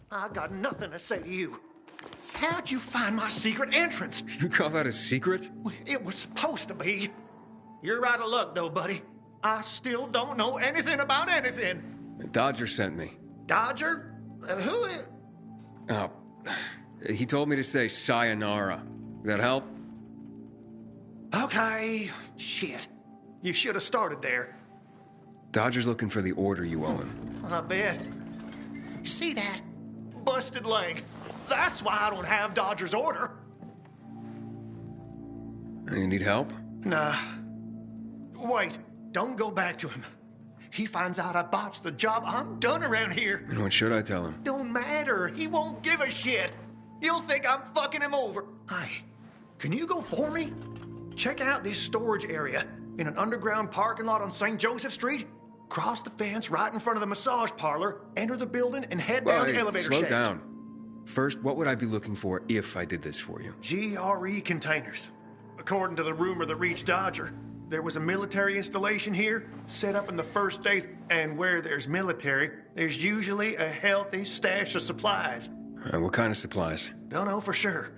I got nothing to say to you. How'd you find my secret entrance? You call that a secret? It was supposed to be. You're out of luck, though, buddy. I still don't know anything about anything. Dodger sent me. Dodger? Who is... Oh, he told me to say sayonara. Does that help? Okay. Shit. You should have started there. Dodger's looking for the order you owe him. I bet. See that? Busted leg. That's why I don't have Dodger's order. You need help? Nah. Wait. Don't go back to him. He finds out I botched the job, I'm done around here. And what should I tell him? Don't matter. He won't give a shit. He'll think I'm fucking him over. Hey, can you go for me? Check out this storage area. in an underground parking lot on St. Joseph Street. Cross the fence right in front of the massage parlor, enter the building, and head down the elevator slow shaft. down. First, what would I be looking for if I did this for you? GRE containers. According to the rumor that reached Dodger, there was a military installation here, set up in the first days, and where there's military, there's usually a healthy stash of supplies. What kind of supplies? Don't know for sure,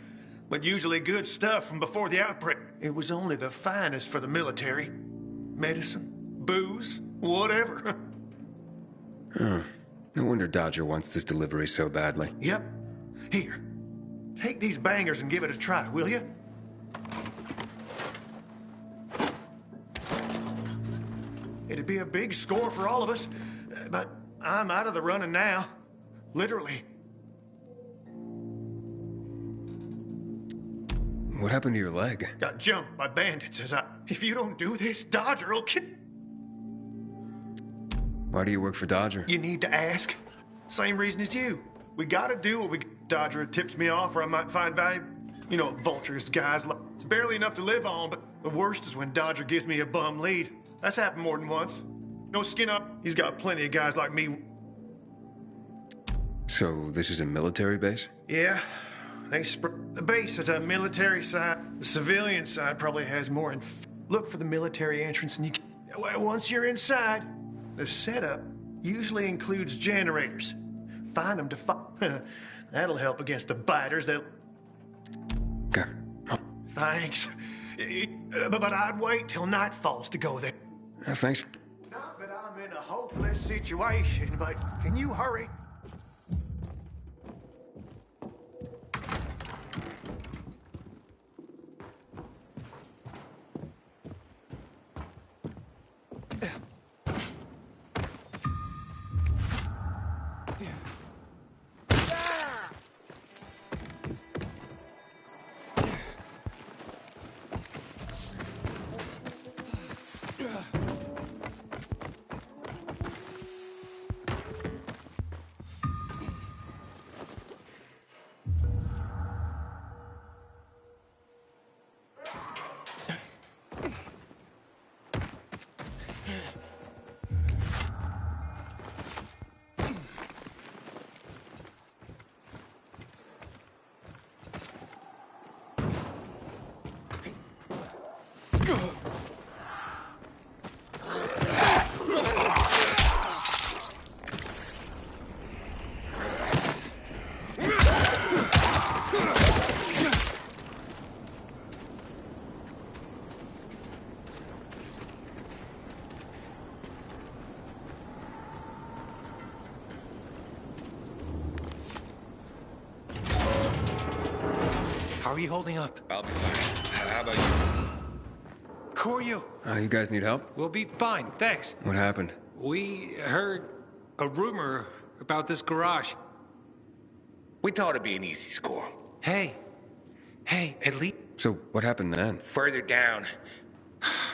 but usually good stuff from before the outbreak. It was only the finest for the military. Medicine, booze, whatever. No wonder Dodger wants this delivery so badly. Yep. Here, take these bangers and give it a try, will you? It'd be a big score for all of us, but I'm out of the running now. Literally. What happened to your leg? Got jumped by bandits If you don't do this, Dodger will kill... Why do you work for Dodger? You need to ask. Same reason as you. We gotta do what we... Dodger tips me off or I might find value. You know, vultures, guys, it's barely enough to live on, but the worst is when Dodger gives me a bum lead. That's happened more than once. No skin up, he's got plenty of guys like me. So, this is a military base? Yeah. The base has a military side. The civilian side probably has more. Look for the military entrance and you can... Once you're inside, the setup usually includes generators. Find them to fight. That'll help against the biters that... Okay. Thanks. But I'd wait till night falls to go there. Thanks. Not that I'm in a hopeless situation, but can you hurry? How are you holding up? I'll be fine. How about you? Who are you? You guys need help? We'll be fine, thanks. What happened? We heard a rumor about this garage. We thought it'd be an easy score. Hey, at least... So, what happened then? Further down.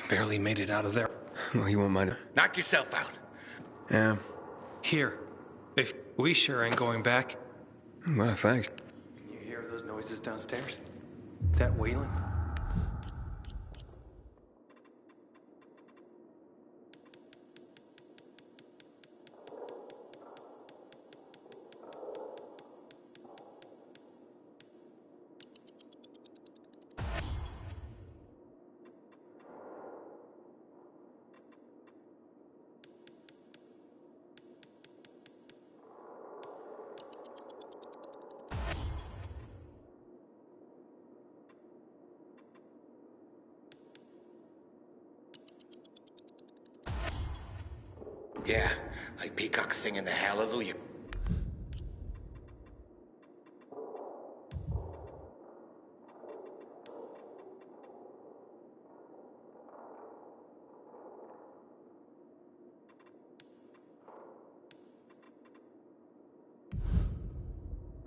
Barely made it out of there. Well, you won't mind it. Knock yourself out. Yeah. Here. If we sure ain't going back. Well, thanks. Can you hear those noises downstairs? That wailing? Yeah, like peacocks singing the hallelujah.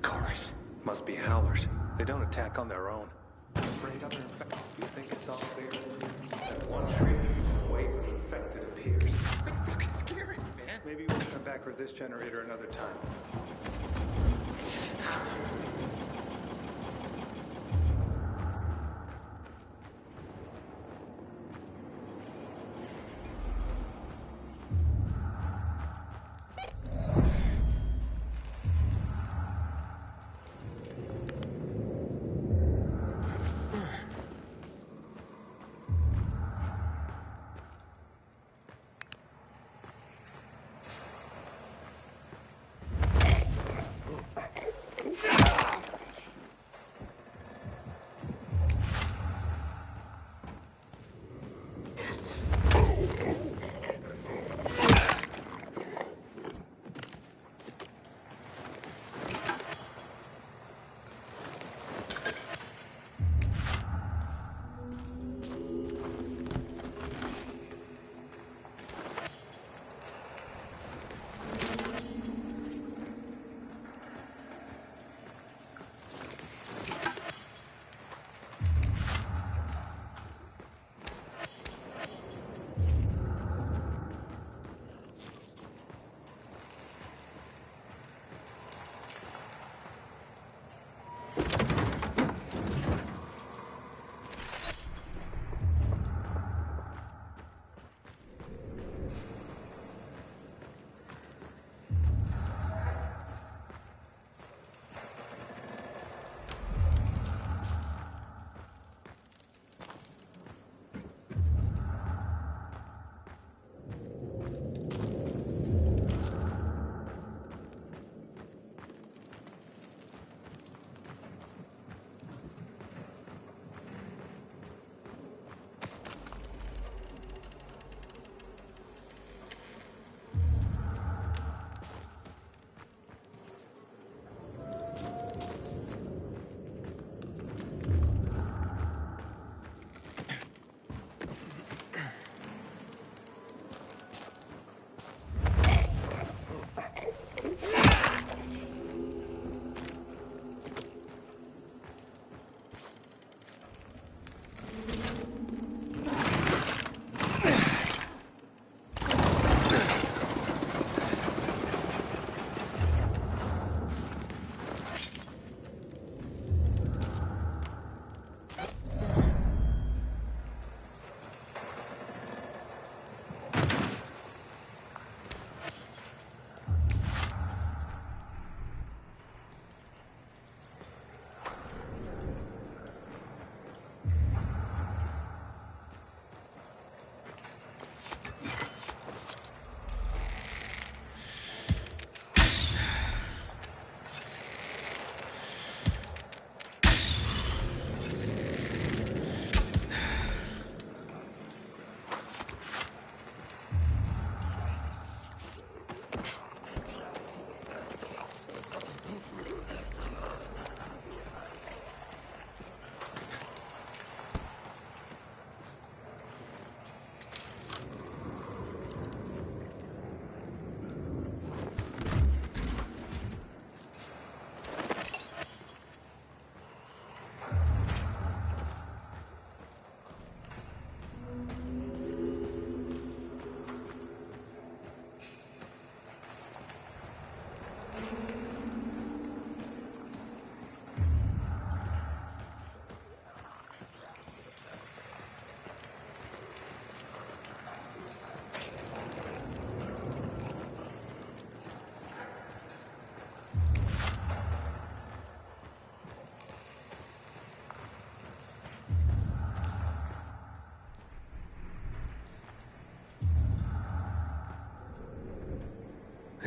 Chorus. Must be howlers. They don't attack on their own. Afraid other infected. You think it's all clear? That one tree, a wave of infected appears. Fucking scary, man. Maybe we'll come back for this generator another time.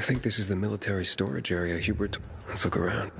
think this is the military storage area Hubert... Let's look around.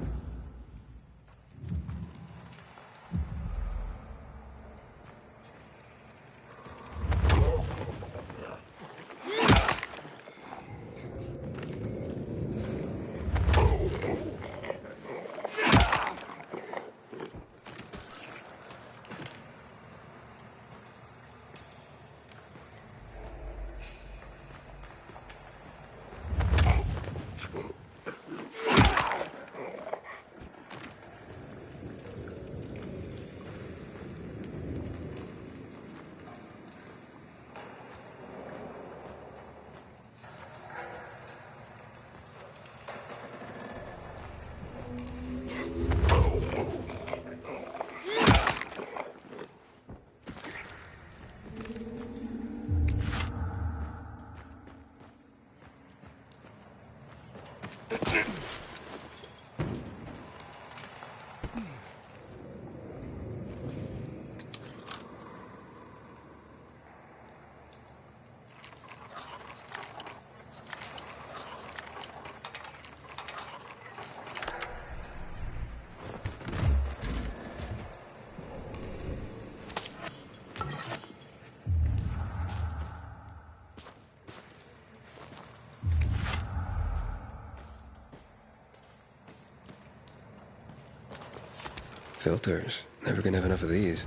Filters. Never gonna have enough of these.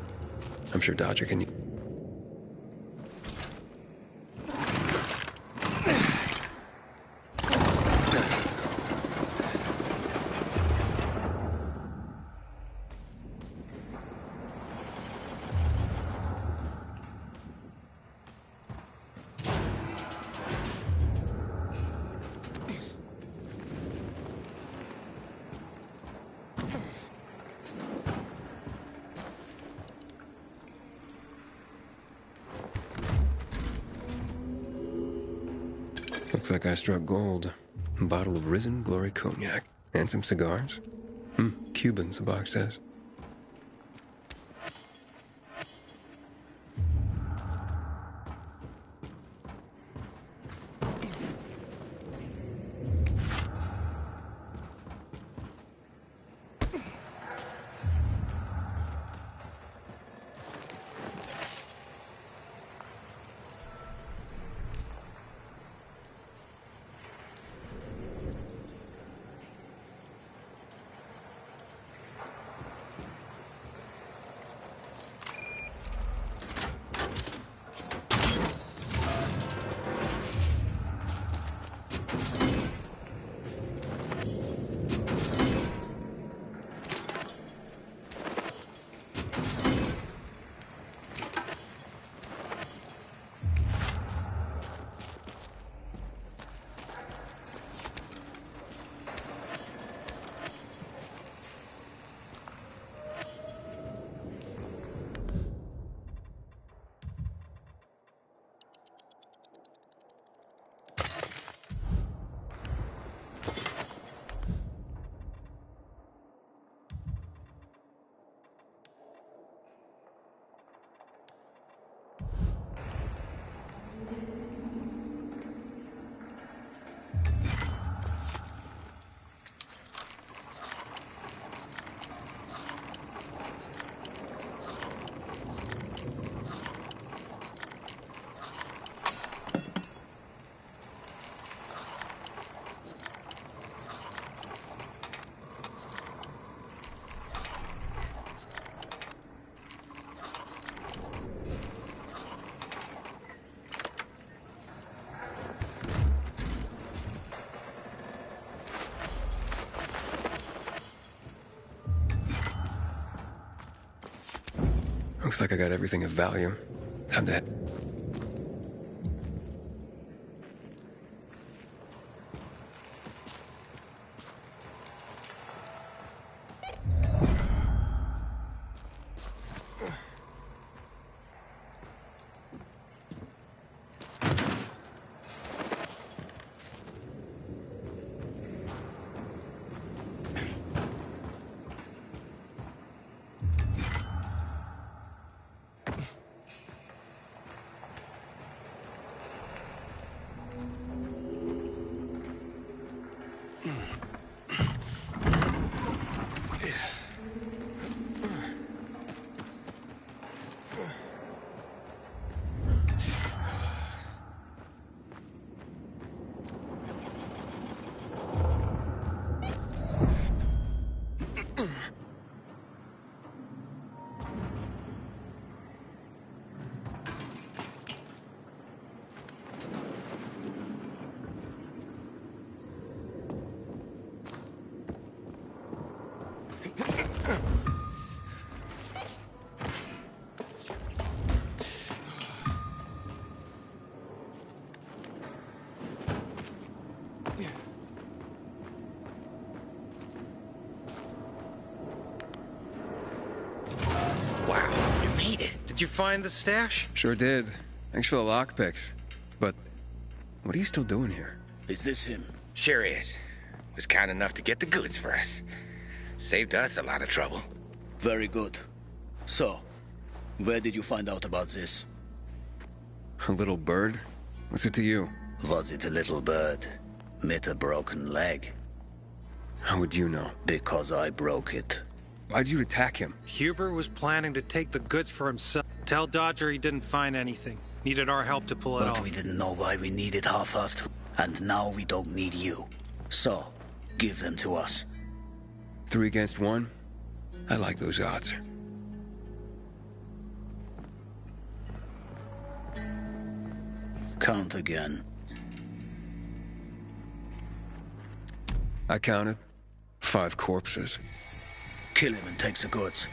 I'm sure Dodger can... Looks like I struck gold. A bottle of Risen Glory Cognac. And some cigars. Cubans, the box says. Looks like I got everything of value. Time to... you find the stash? Sure did. Thanks for the lockpicks. But what are you still doing here? Is this him? Sure is. Was kind enough to get the goods for us. Saved us a lot of trouble. Very good. So, where did you find out about this? A little bird? What's it to you? Was it a little bird? Met a broken leg? How would you know? Because I broke it. Why'd you attack him? Huber was planning to take the goods for himself. Tell Dodger he didn't find anything. Needed our help to pull it off. But we didn't know why we needed half-assed. And now we don't need you. So, give them to us. 3 against 1? I like those odds. Count again. I counted 5 corpses. Kill him and take the goods.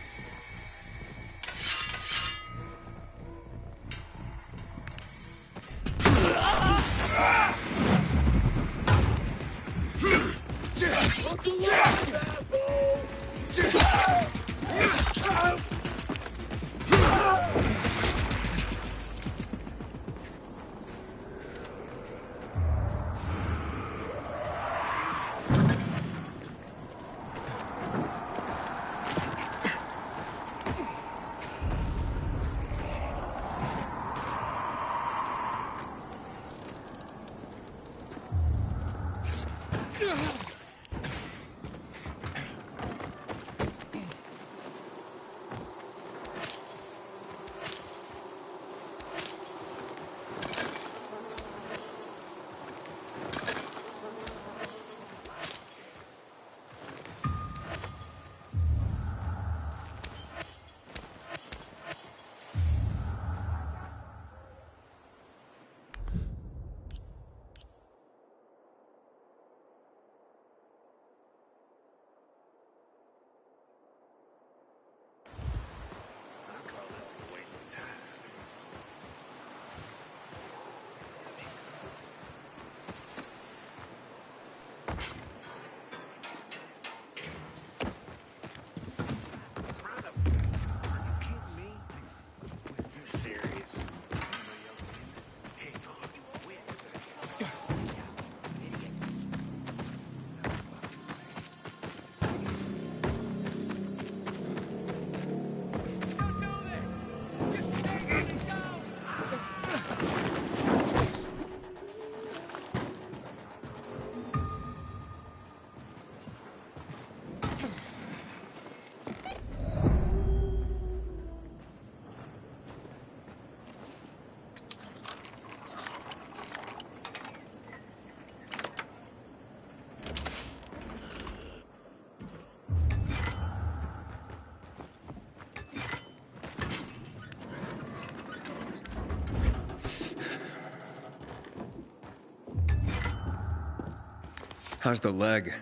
How's the leg?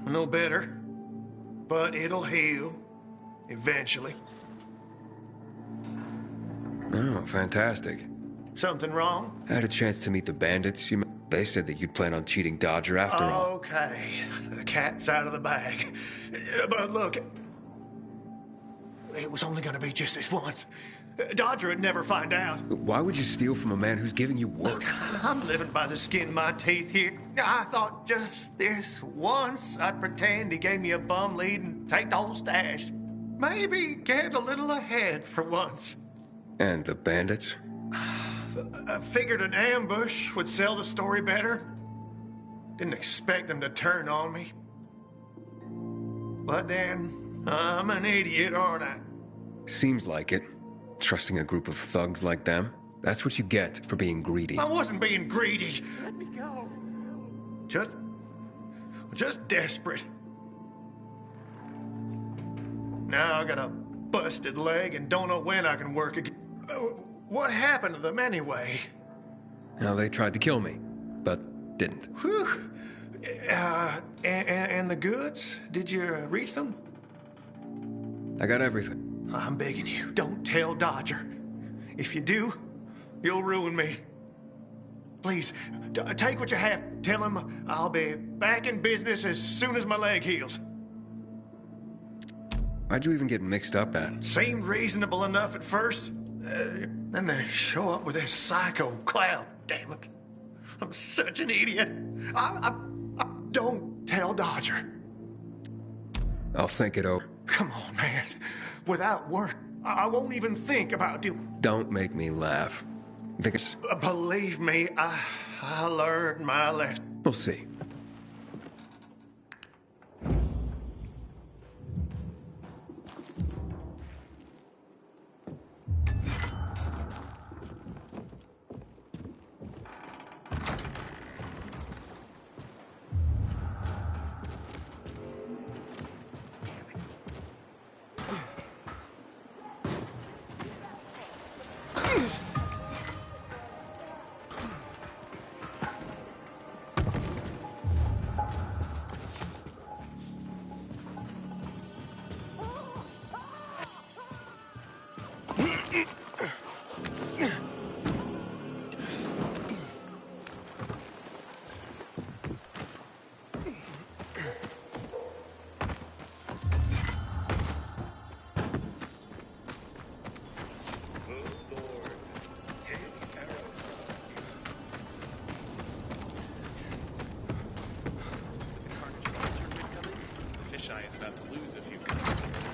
No better. But it'll heal. Eventually. Oh, fantastic. Something wrong? I had a chance to meet the bandits. They said that you'd plan on cheating Dodger after all. Okay. The cat's out of the bag. But look, it was only gonna be just this once. Dodger would never find out. Why would you steal from a man who's giving you work? Look, I'm living by the skin of my teeth here. I thought just this once I'd pretend he gave me a bum lead and take the whole stash. Maybe get a little ahead for once. And the bandits? I figured an ambush would sell the story better. Didn't expect them to turn on me. But then, I'm an idiot, aren't I? Seems like it. Trusting a group of thugs like them? That's what you get for being greedy. I wasn't being greedy. Let me go. Just desperate. Now I got a busted leg and don't know when I can work again. What happened to them anyway? Now, they tried to kill me, but didn't. Whew. And the goods? Did you reach them? I got everything. I'm begging you, don't tell Dodger. If you do, you'll ruin me. Please, take what you have. Tell him I'll be back in business as soon as my leg heals. Why'd you even get mixed up at? Seemed reasonable enough at first. Then they show up with this psycho clown. Damn it. I'm such an idiot. I don't tell Dodger. I'll think it over. Come on, man. Without work, I won't even think about doing... Don't make me laugh. Think it's... Believe me, I learned my lesson. We'll see. is about to lose a few customers.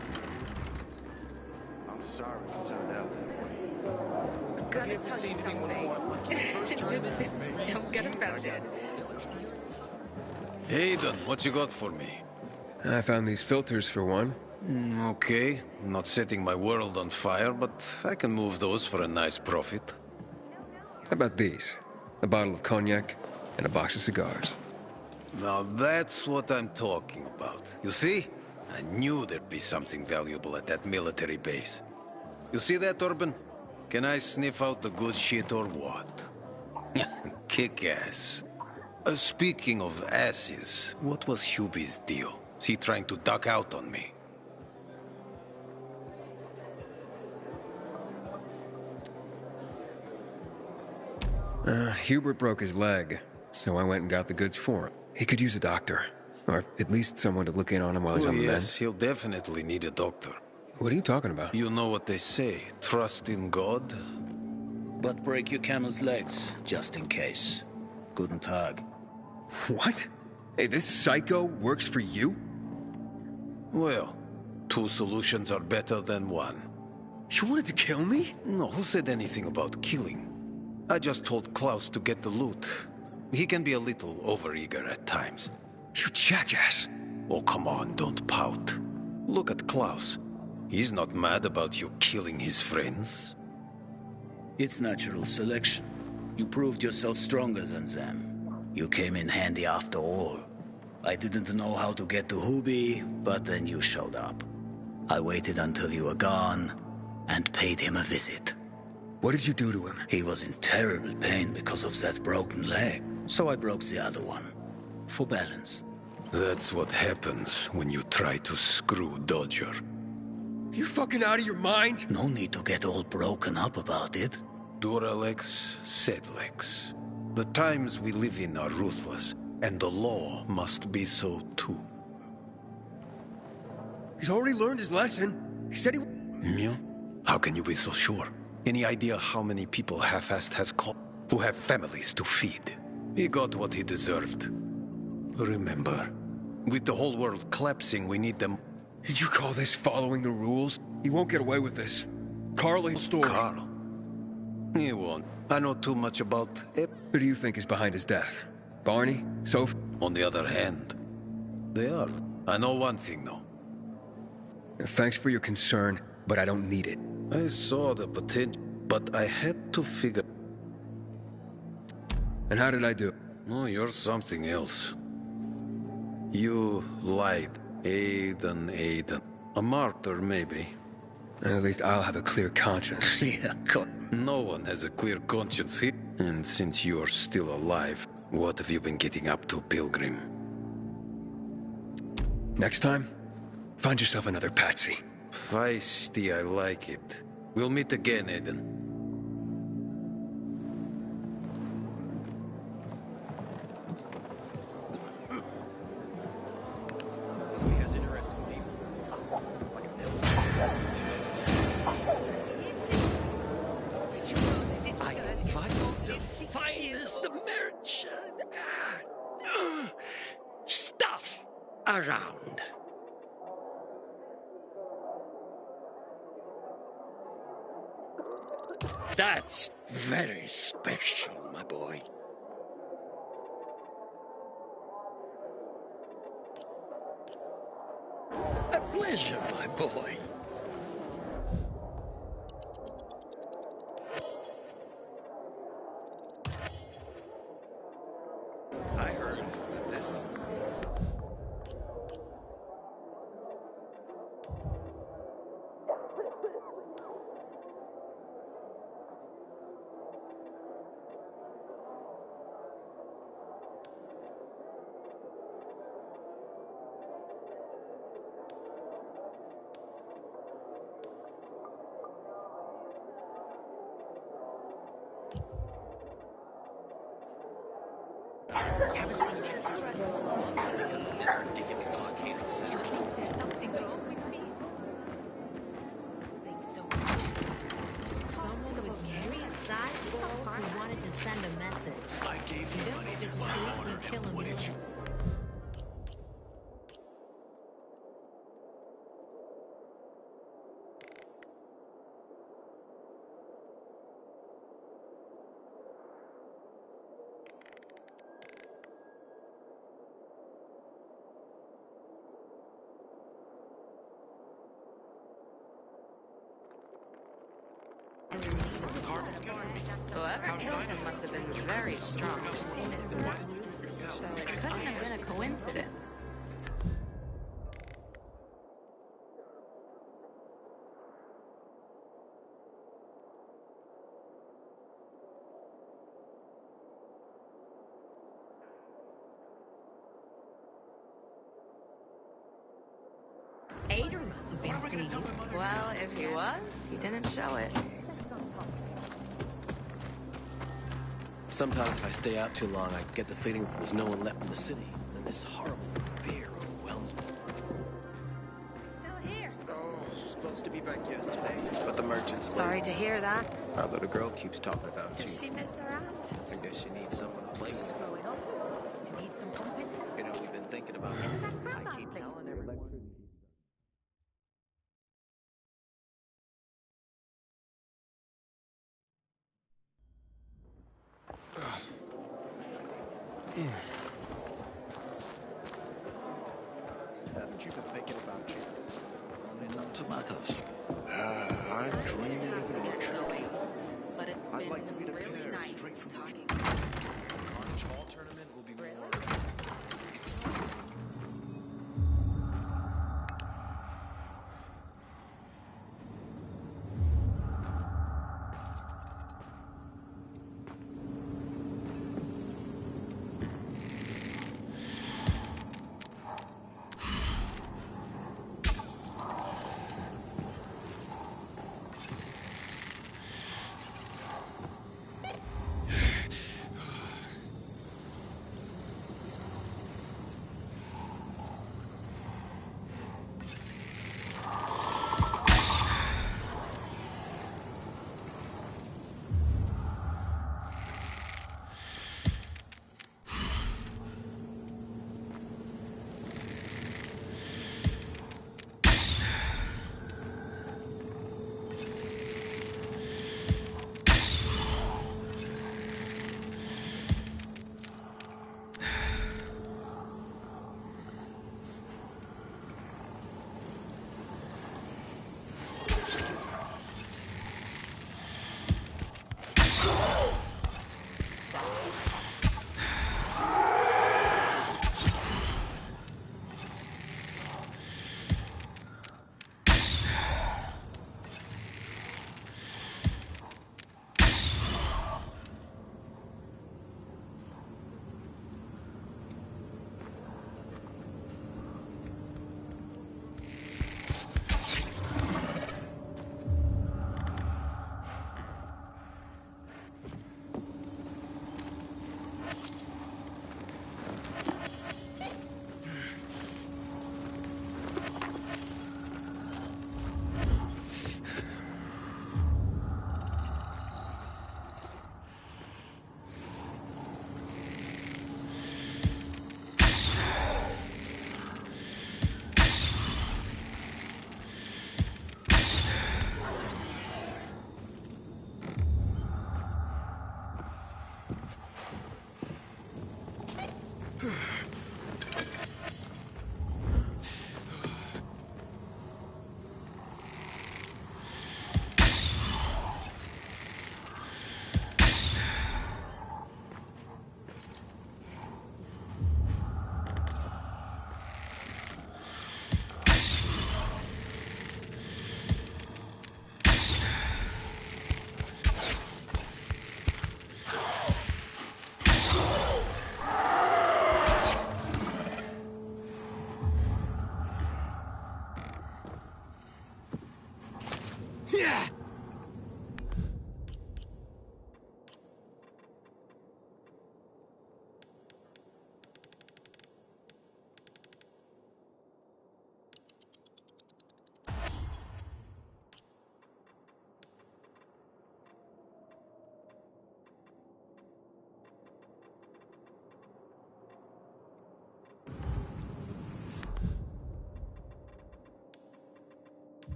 I'm sorry it turned out that way. Gotta tell you something. Just don't get offended. Hayden, what you got for me? I found these filters for one. Okay, not setting my world on fire, but I can move those for a nice profit. How about these? A bottle of cognac and a box of cigars. Now that's what I'm talking about. You see? I knew there'd be something valuable at that military base. You see that, Urban? Can I sniff out the good shit or what? Kick ass. Speaking of asses, what was Hubie's deal? Is he trying to duck out on me? Hubert broke his leg, so I went and got the goods for him. He could use a doctor, or at least someone to look in on him while he's on the mend. Yes, he'll definitely need a doctor. What are you talking about? You know what they say, trust in God. But break your camel's legs, just in case. Guten Tag. What? Hey, this psycho works for you? Well, two solutions are better than one. You wanted to kill me? No, who said anything about killing? I just told Klaus to get the loot. He can be a little overeager at times. You jackass! Oh, come on, don't pout. Look at Klaus. He's not mad about you killing his friends. It's natural selection. You proved yourself stronger than them. You came in handy after all. I didn't know how to get to Hubie, but then you showed up. I waited until you were gone, and paid him a visit. What did you do to him? He was in terrible pain because of that broken leg, so I broke the other one. For balance. That's what happens when you try to screw Dodger. You fucking out of your mind? No need to get all broken up about it. Duralex, Sedlex. The times we live in are ruthless, and the law must be so too. He's already learned his lesson. He said he... Yeah? How can you be so sure? Any idea how many people half-assed has caught who have families to feed? He got what he deserved. Remember, with the whole world collapsing, we need them. Did you call this following the rules? He won't get away with this. Carl ain't story. Carl? He won't. I know too much about it. Who do you think is behind his death? Barney? Sophie? On the other hand, they are. I know one thing, though. Thanks for your concern, but I don't need it. I saw the potential, but I had to figure... And how did I do? Oh, you're something else. You lied. Aiden. A martyr, maybe. At least I'll have a clear conscience. Yeah, no one has a clear conscience here. And since you're still alive, what have you been getting up to, Pilgrim? Next time, find yourself another patsy. Feisty, I like it. We'll meet again, Aiden. finest merch stuff around. That's very special, my boy. A pleasure, my boy. I heard this. There's something wrong with me. Someone with Mary's side who wanted to send a message. I gave you money to buy water. What did you? Whoever killed him must have been very strong. So it couldn't have been a coincidence. Ader must have been pleased. Well, if he was, he didn't show it. Sometimes if I stay out too long, I get the feeling that there's no one left in the city, and this horrible fear overwhelms me. Still here. Oh, supposed to be back yesterday, but the merchant's Sorry to hear that. Our little girl keeps talking about you. Does she miss her aunt? I guess she needs someone to play with. Growing up. You need some company. You know, we've been thinking about it. Isn't that grandma's I keep place? telling everyone. Haven't you been thinking about you? Only no tomatoes. I'm dreaming of an orchard. But it's I'd been like to be the really pear nice straight from the talking. Carnage Hall tournament will be more exciting.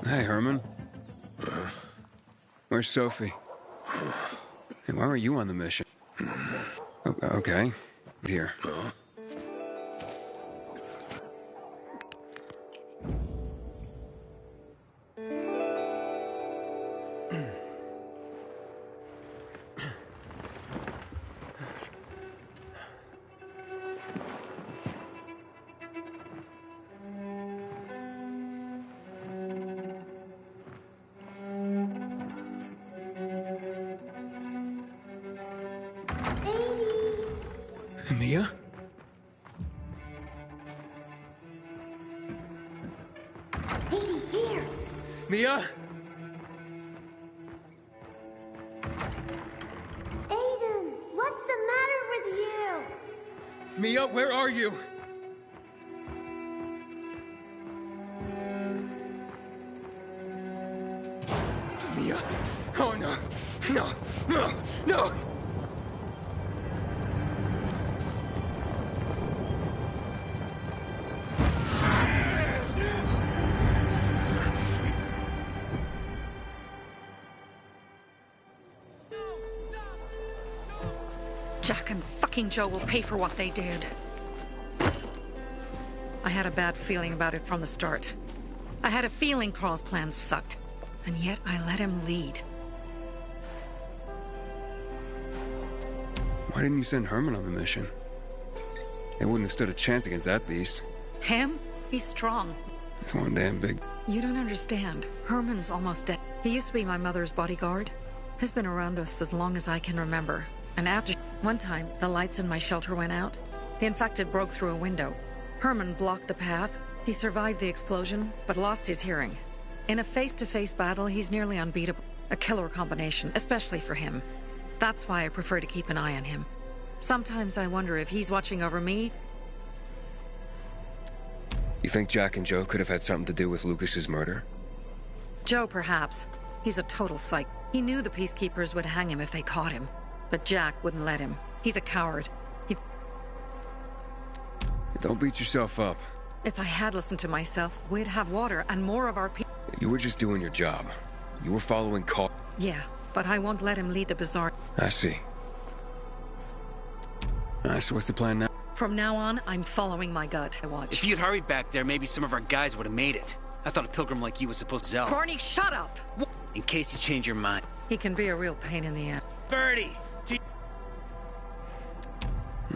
Hey, Herman. Where's Sophie? Hey, why were you on the mission? Okay. Here. Mia? Edie, here! Mia? Aiden, what's the matter with you? Mia, where are you? Mia? Oh, no. No. No. No. Jack and fucking Joe will pay for what they did. I had a bad feeling about it from the start. I had a feeling Carl's plan sucked, and yet I let him lead. Why didn't you send Herman on the mission? They wouldn't have stood a chance against that beast. Him? He's strong. He's one damn big... You don't understand. Herman's almost dead. He used to be my mother's bodyguard. He's been around us as long as I can remember. And after... One time, the lights in my shelter went out. The infected broke through a window. Herman blocked the path. He survived the explosion, but lost his hearing. In a face-to-face battle, he's nearly unbeatable. A killer combination, especially for him. That's why I prefer to keep an eye on him. Sometimes I wonder if he's watching over me. You think Jack and Joe could have had something to do with Lucas's murder? Joe, perhaps. He's a total psych. He knew the Peacekeepers would hang him if they caught him. But Jack wouldn't let him. He's a coward. Don't beat yourself up. If I had listened to myself, we'd have water and more of our people. You were just doing your job. You were following Carl. Yeah, but I won't let him lead the bazaar. I see. So what's the plan now? From now on, I'm following my gut. I watch. If you'd hurried back there, maybe some of our guys would have made it. I thought a pilgrim like you was supposed to sell. Barney, shut up! In case you change your mind. He can be a real pain in the ass. Birdie!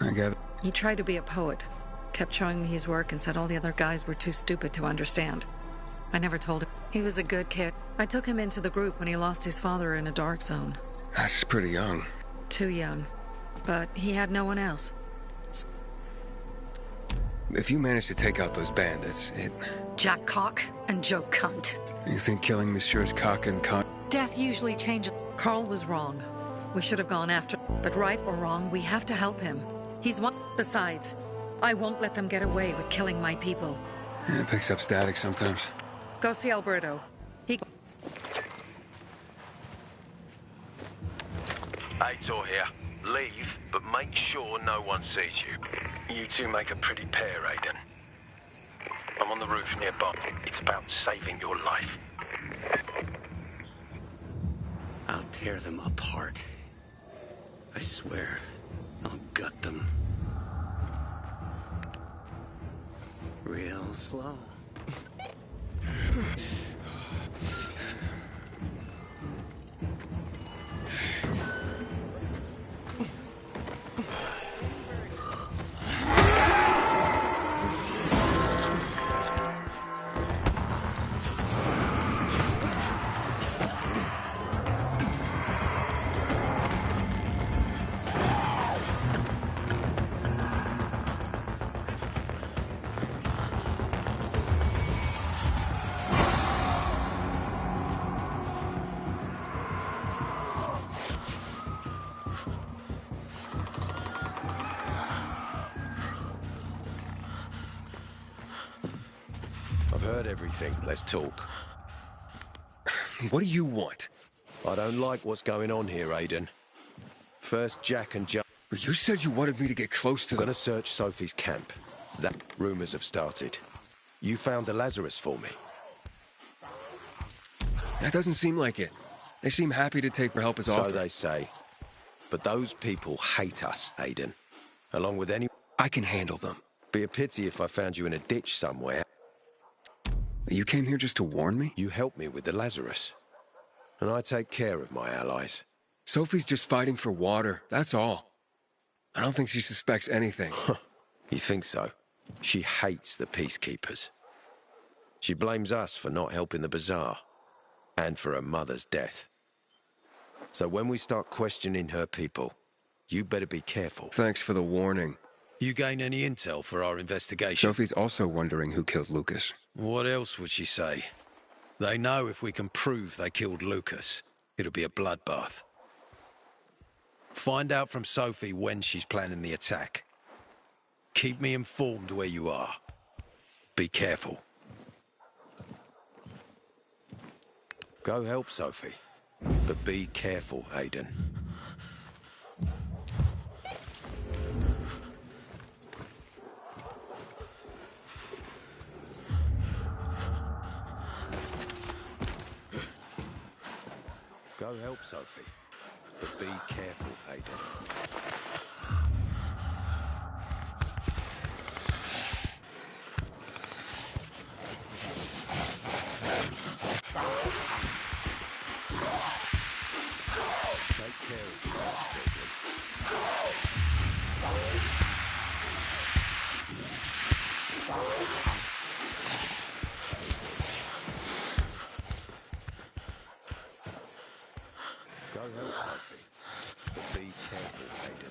I get it. He tried to be a poet. Kept showing me his work and said all the other guys were too stupid to understand. I never told him. He was a good kid. I took him into the group when he lost his father in a dark zone. That's pretty young. Too young. But he had no one else. If you manage to take out those bandits, Jack Cock and Joe Cunt. You think killing Messieurs Cock and Cunt? Death usually changes. Carl was wrong. We should have gone after. But right or wrong, we have to help him. He's one. Besides, I won't let them get away with killing my people. Yeah, it picks up static sometimes. Go see Alberto. Aitor here. Leave, but make sure no one sees you. You two make a pretty pair, Aiden. I'm on the roof nearby. It's about saving your life. I'll tear them apart. I swear, I'll gut them. Real slow. I've heard everything. Let's talk. What do you want? I don't like what's going on here, Aiden. First, Jack and Joe. You said you wanted me to get close to them. I'm gonna search Sophie's camp. That rumors have started. You found the Lazarus for me. That doesn't seem like it. They seem happy to take their help as offer. So they say. But those people hate us, Aiden. Along with any... I can handle them. Be a pity if I found you in a ditch somewhere. You came here just to warn me? You helped me with the Lazarus. And I take care of my allies. Sophie's just fighting for water, that's all. I don't think she suspects anything. You think so? She hates the peacekeepers. She blames us for not helping the bazaar. And for her mother's death. So when we start questioning her people, you better be careful. Thanks for the warning. You gain any intel for our investigation? Sophie's also wondering who killed Lucas. What else would she say? They know if we can prove they killed Lucas, it'll be a bloodbath. Find out from Sophie when she's planning the attack. Keep me informed where you are. Be careful. Go help Sophie. But be careful, Aiden. Go help Sophie. But be careful, Aiden. Go help Sophie, but be careful, Aiden.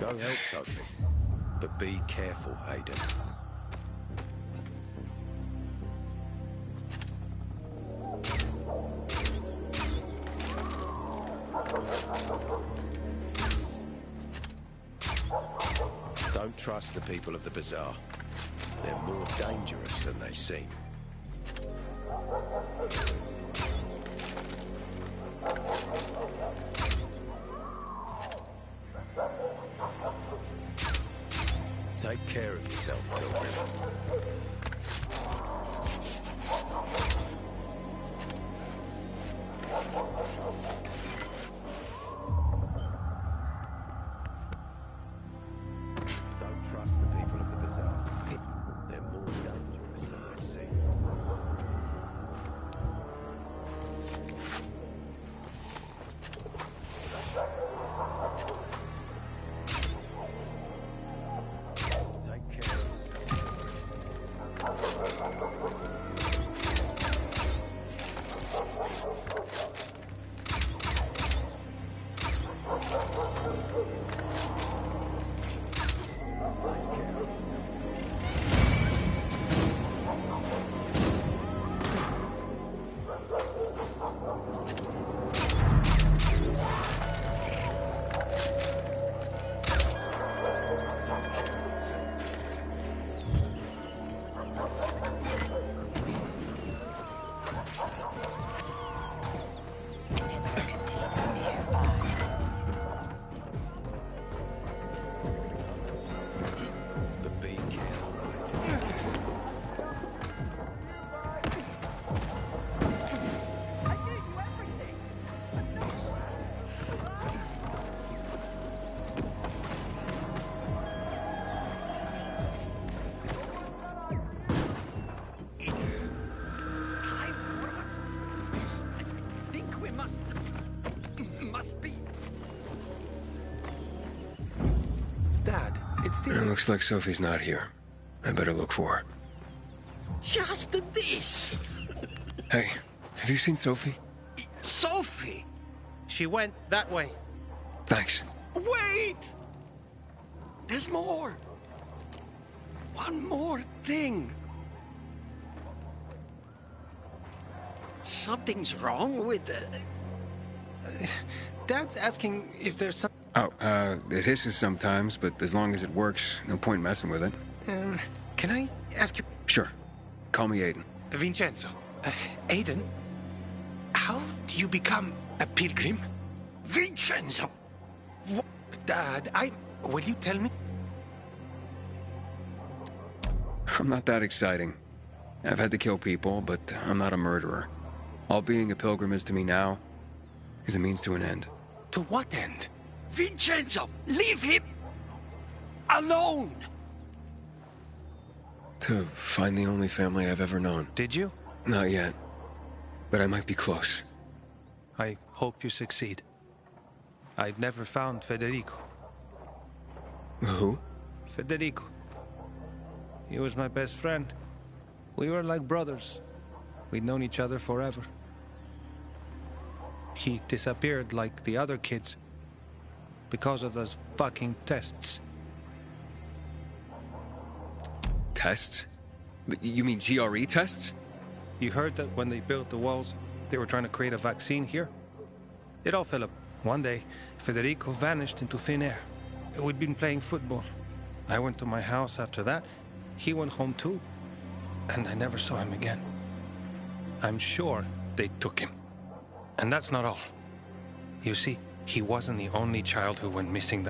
Go help Sophie, but be careful, Aiden. Don't trust the people of the bazaar. They're more dangerous than they seem. Take care of yourself, Pilgrim. Don't trust the people of the bazaar. They're more dangerous than they seem. Take care of It looks like Sophie's not here. I better look for her. Just this. Hey, have you seen Sophie? Sophie! She went that way. Thanks. Wait! There's more. One more thing. Something's wrong with the... Dad's asking if there's some... Oh, it hisses sometimes, but as long as it works, no point messing with it. Can I ask you... Sure. Call me Aiden. Vincenzo. Aiden? How do you become a pilgrim? Vincenzo! What? Dad, will you tell me? I'm not that exciting. I've had to kill people, but I'm not a murderer. All being a pilgrim is to me now is a means to an end. To what end? Vincenzo, leave him alone! To find the only family I've ever known. Did you? Not yet. But I might be close. I hope you succeed. I've never found Federico. Who? Federico. He was my best friend. We were like brothers. We'd known each other forever. He disappeared like the other kids because of those fucking tests. Tests? You mean GRE tests? You heard that when they built the walls, they were trying to create a vaccine here? It all fell up. One day, Federico vanished into thin air. We'd been playing football. I went to my house after that. He went home too. And I never saw him again. I'm sure they took him. And that's not all. You see, he wasn't the only child who went missing.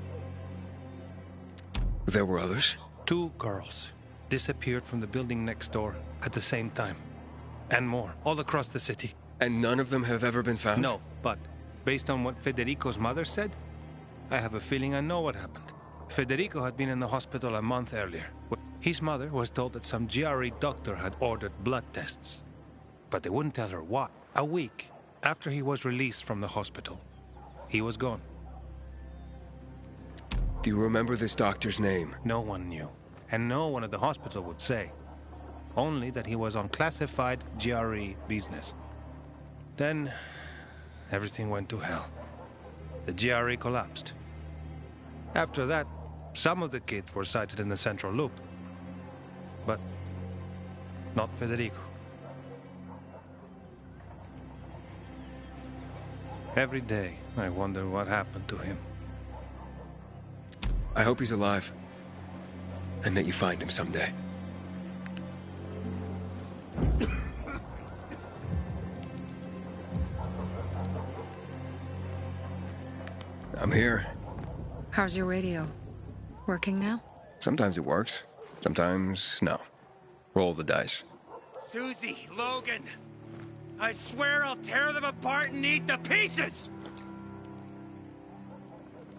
There were others? 2 girls disappeared from the building next door at the same time. And more, all across the city. And none of them have ever been found? No, but based on what Federico's mother said, I have a feeling I know what happened. Federico had been in the hospital a month earlier. His mother was told that some GRE doctor had ordered blood tests. But they wouldn't tell her why. A week after he was released from the hospital, he was gone. Do you remember this doctor's name? No one knew. And no one at the hospital would say. Only that he was on classified GRE business. Then, everything went to hell. The GRE collapsed. After that, some of the kids were sighted in the central loop. But not Federico. Every day, I wonder what happened to him. I hope he's alive. And that you find him someday. I'm here. How's your radio? Working now? Sometimes it works. Sometimes, no. Roll the dice. Susie, Logan, I swear I'll tear them apart and eat the pieces!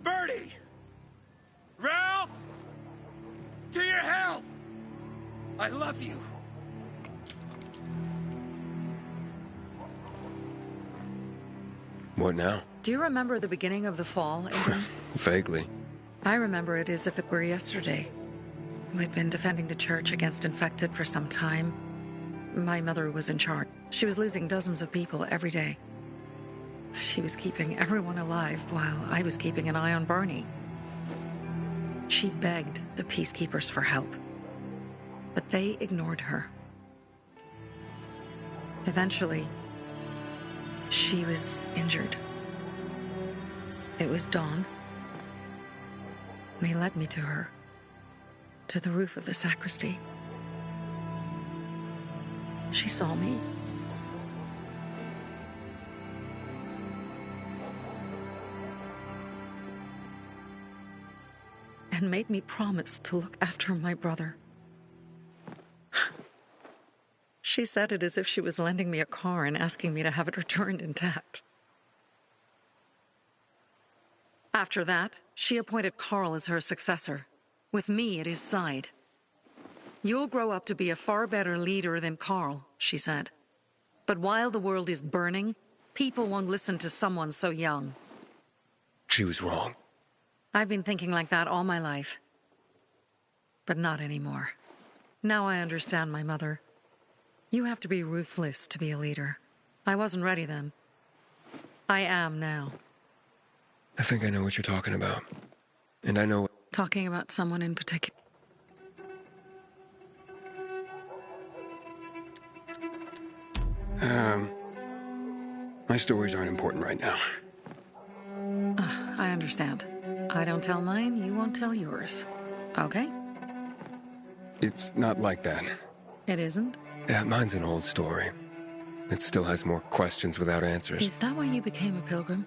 Bertie! Ralph! To your health! I love you. What now? Do you remember the beginning of the fall, Aiden? Vaguely. I remember it as if it were yesterday. We'd been defending the church against infected for some time. My mother was in charge. She was losing dozens of people every day. She was keeping everyone alive while I was keeping an eye on Barney. She begged the peacekeepers for help, but they ignored her. Eventually, she was injured. It was dawn. They led me to her, to the roof of the sacristy. She saw me. And made me promise to look after my brother. She said it as if she was lending me a car and asking me to have it returned intact. After that, she appointed Carl as her successor, with me at his side. You'll grow up to be a far better leader than Carl, she said. But while the world is burning, people won't listen to someone so young. She was wrong. I've been thinking like that all my life. But not anymore. Now I understand my mother. You have to be ruthless to be a leader. I wasn't ready then. I am now. I think I know what you're talking about. And I know... Talking about someone in particular. My stories aren't important right now. I understand. I don't tell mine, you won't tell yours. Okay? It's not like that. It isn't? Yeah, mine's an old story. It still has more questions without answers. Is that why you became a pilgrim?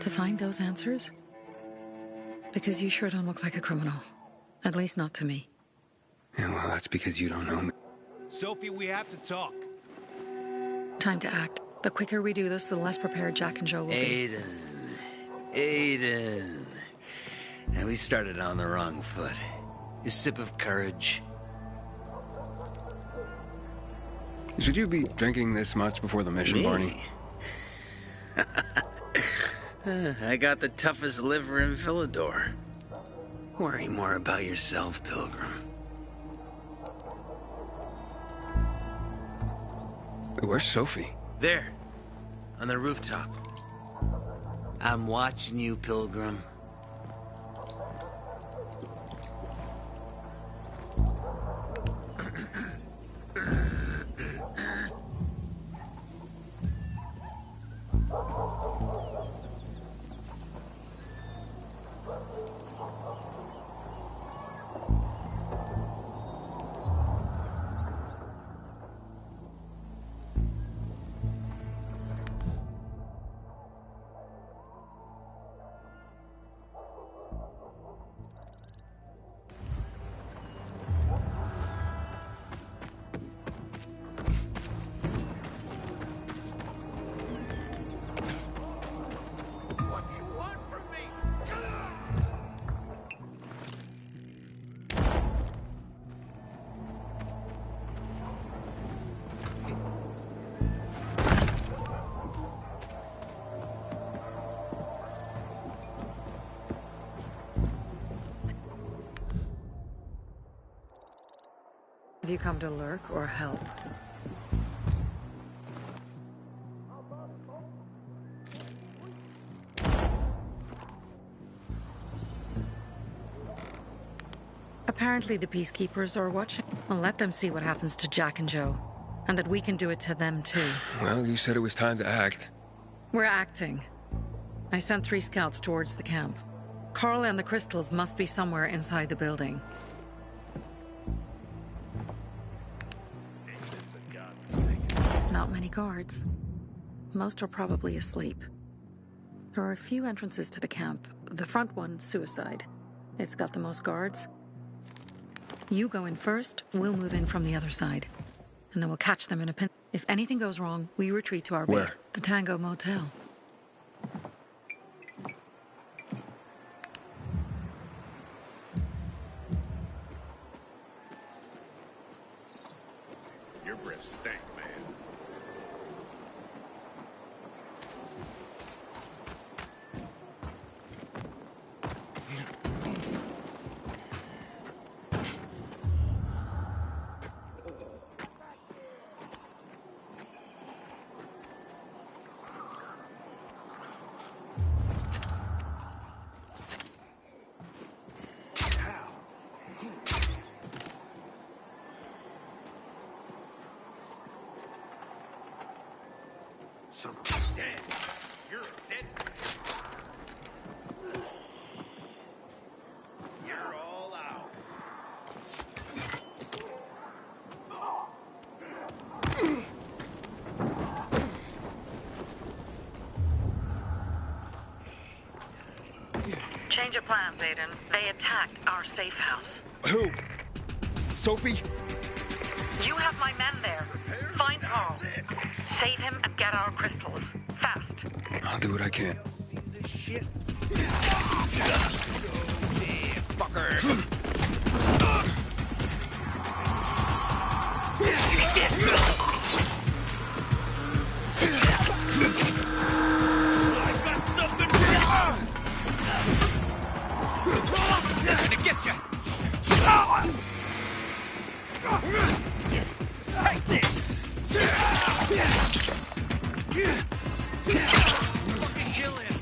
To find those answers? Because you sure don't look like a criminal. At least not to me. Yeah, well, that's because you don't know me. Sophie, we have to talk. Time to act. The quicker we do this, the less prepared Jack and Joe will be. Aiden. And we started on the wrong foot. A sip of courage. Should you be drinking this much before the mission, Me? Barney? I got the toughest liver in Philidor. Worry more about yourself, Pilgrim. Where's Sophie? There, on the rooftop. I'm watching you, Pilgrim. Have you come to lurk or help? Apparently the peacekeepers are watching. Well, let them see what happens to Jack and Joe. And that we can do it to them too. Well, you said it was time to act. We're acting. I sent 3 scouts towards the camp. Carl and the crystals must be somewhere inside the building. Not many guards. Most are probably asleep. There are a few entrances to the camp. The front one, suicide. It's got the most guards. You go in first, we'll move in from the other side. And then we'll catch them in a pin. If anything goes wrong, we retreat to our base. Where? The Tango Motel. Your breath stank, man. Dead. You're dead. You're all out. Change of plans, Aiden. They attacked our safe house. Who? Sophie? You have my men there. Find Carl. Save him and get our crystals. Fast. I'll do what I can. Shit. Fucker. They're gonna get you. Take this. Fucking kill him.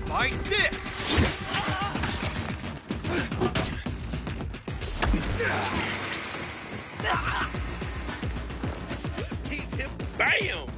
Like this! Bam!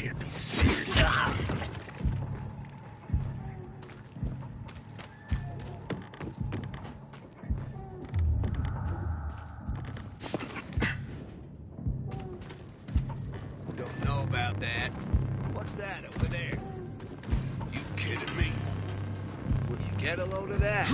can't be serious. Don't know about that. What's that over there? You kidding me? Will you get a load of that?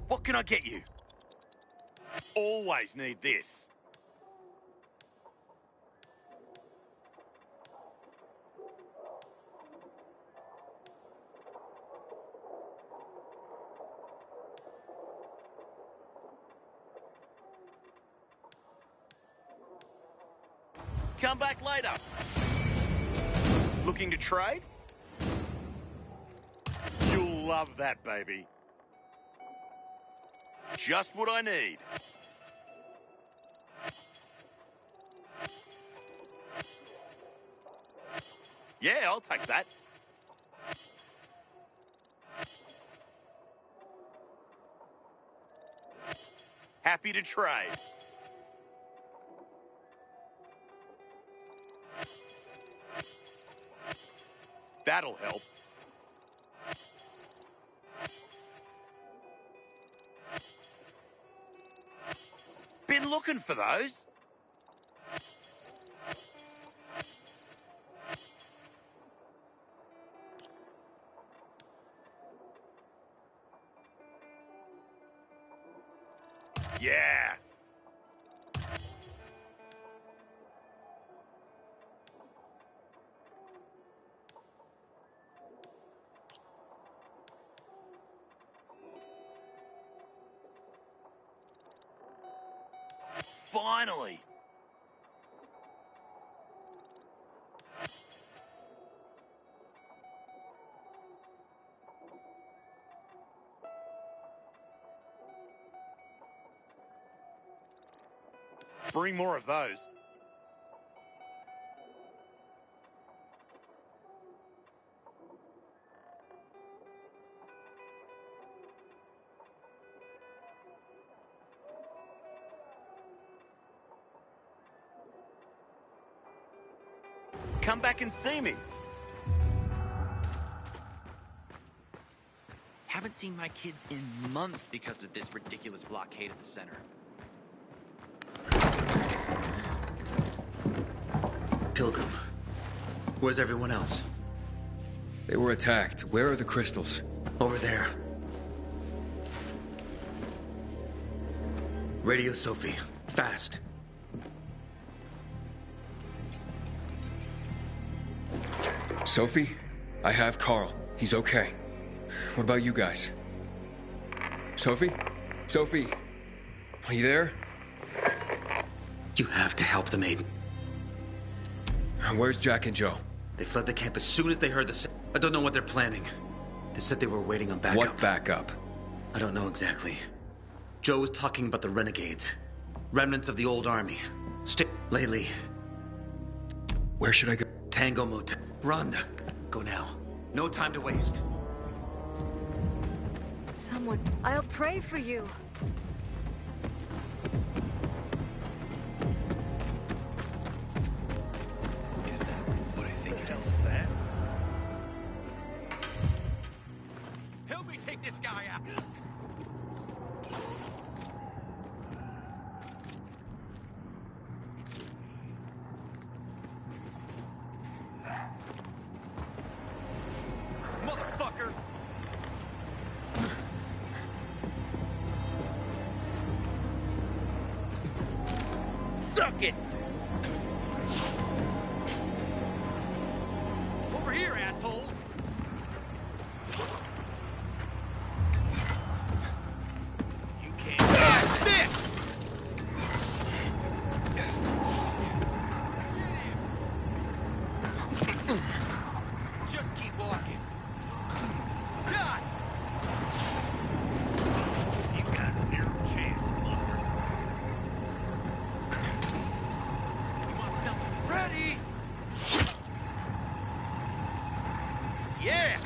What can I get you? Always need this. Come back later. Looking to trade? You'll love that, baby. Just what I need. Yeah, I'll take that. Happy to trade. That'll help. Been looking for those. Yeah. Finally. Bring more of those. come back and see me. Haven't seen my kids in months because of this ridiculous blockade at the center. Pilgrim, where's everyone else? They were attacked. Where are the crystals? Over there. Radio Sophie. Fast. Sophie? I have Carl. He's okay. What about you guys? Sophie? Sophie? Are you there? You have to help the maiden. Where's Jack and Joe? They fled the camp as soon as they heard the... I don't know what they're planning. They said they were waiting on backup. What backup? I don't know exactly. Joe was talking about the renegades. Remnants of the old army. Lately. Where should I go? Tango Motel. Run. Go now. No time to waste. Someone, I'll pray for you. Is that what I think it is? That? Help me take this guy out. Motherfucker! Suck it! Over here, asshole! You can't... Ah, shit! Just keep walking. Die! You got zero chance, lover. You want something ready? Yeah!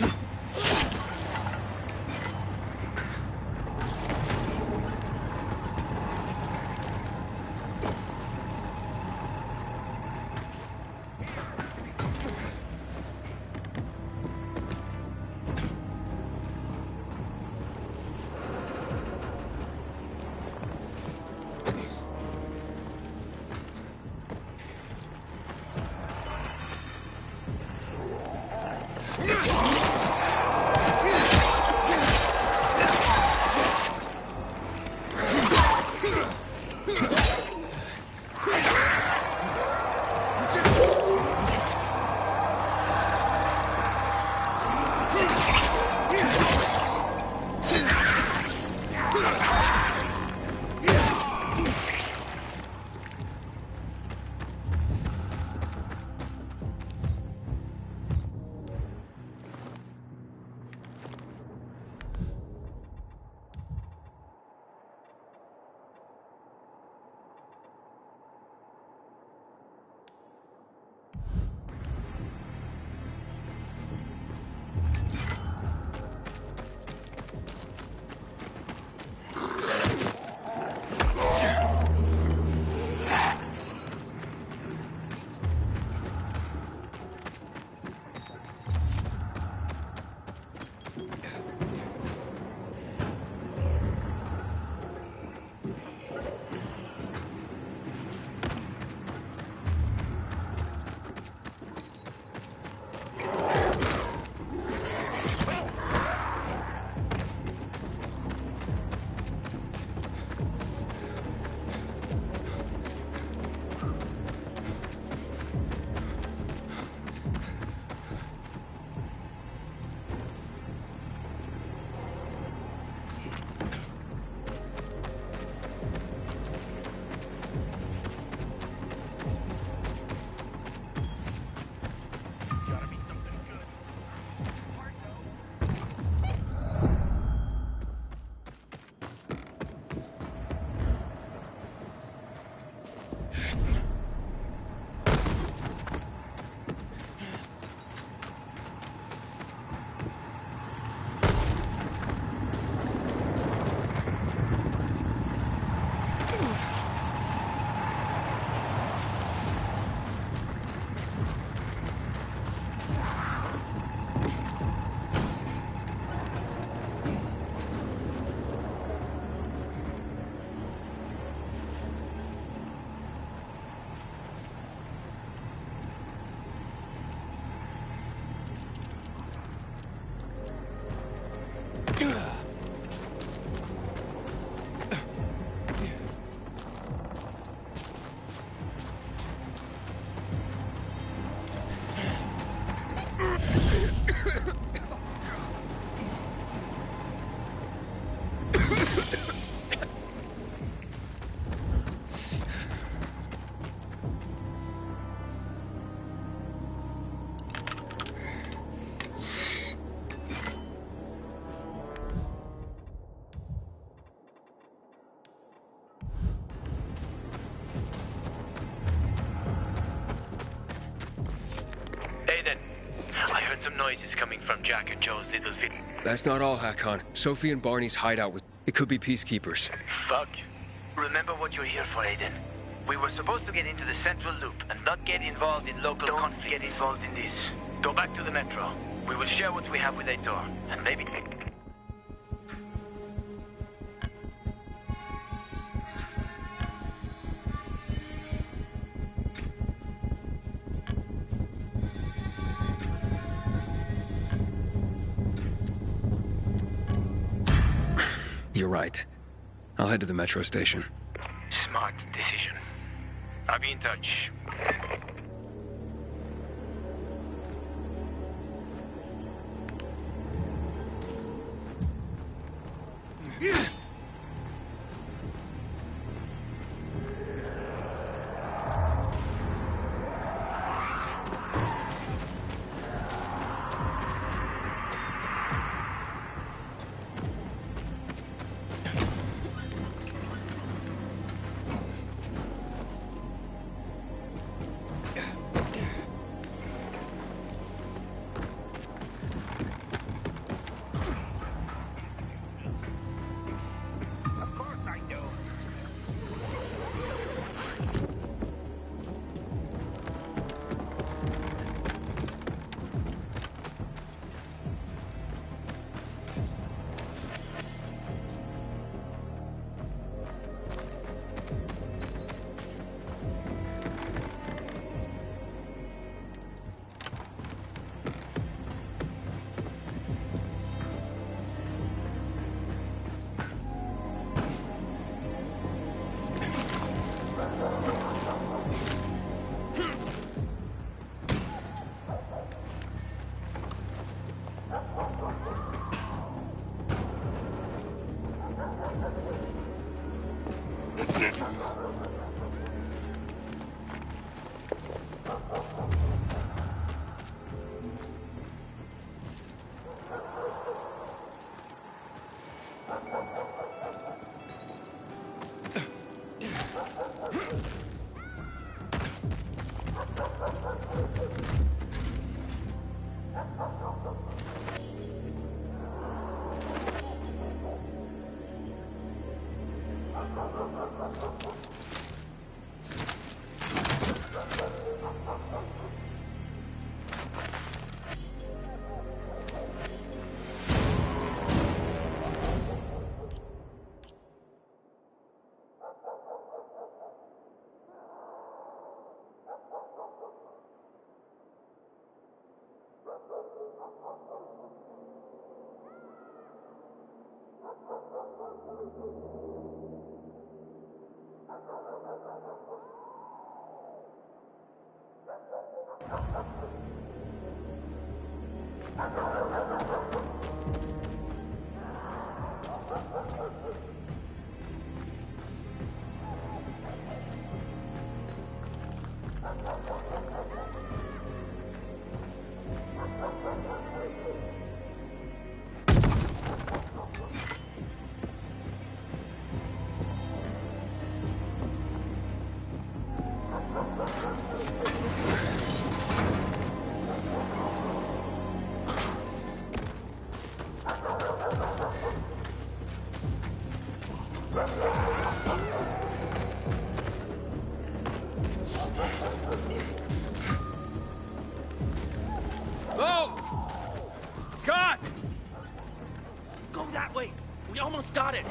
noises coming from Jack and Joe's little village. That's not all, Hakon. Sophie and Barney's hideout was... It could be peacekeepers. Fuck. Remember what you're here for, Aiden. We were supposed to get into the central loop and not get involved in local conflict. Don't get involved in this. Go back to the metro. We will share what we have with Aitor, and maybe... You're right. I'll head to the metro station. Smart decision. I'll be in touch. Got it!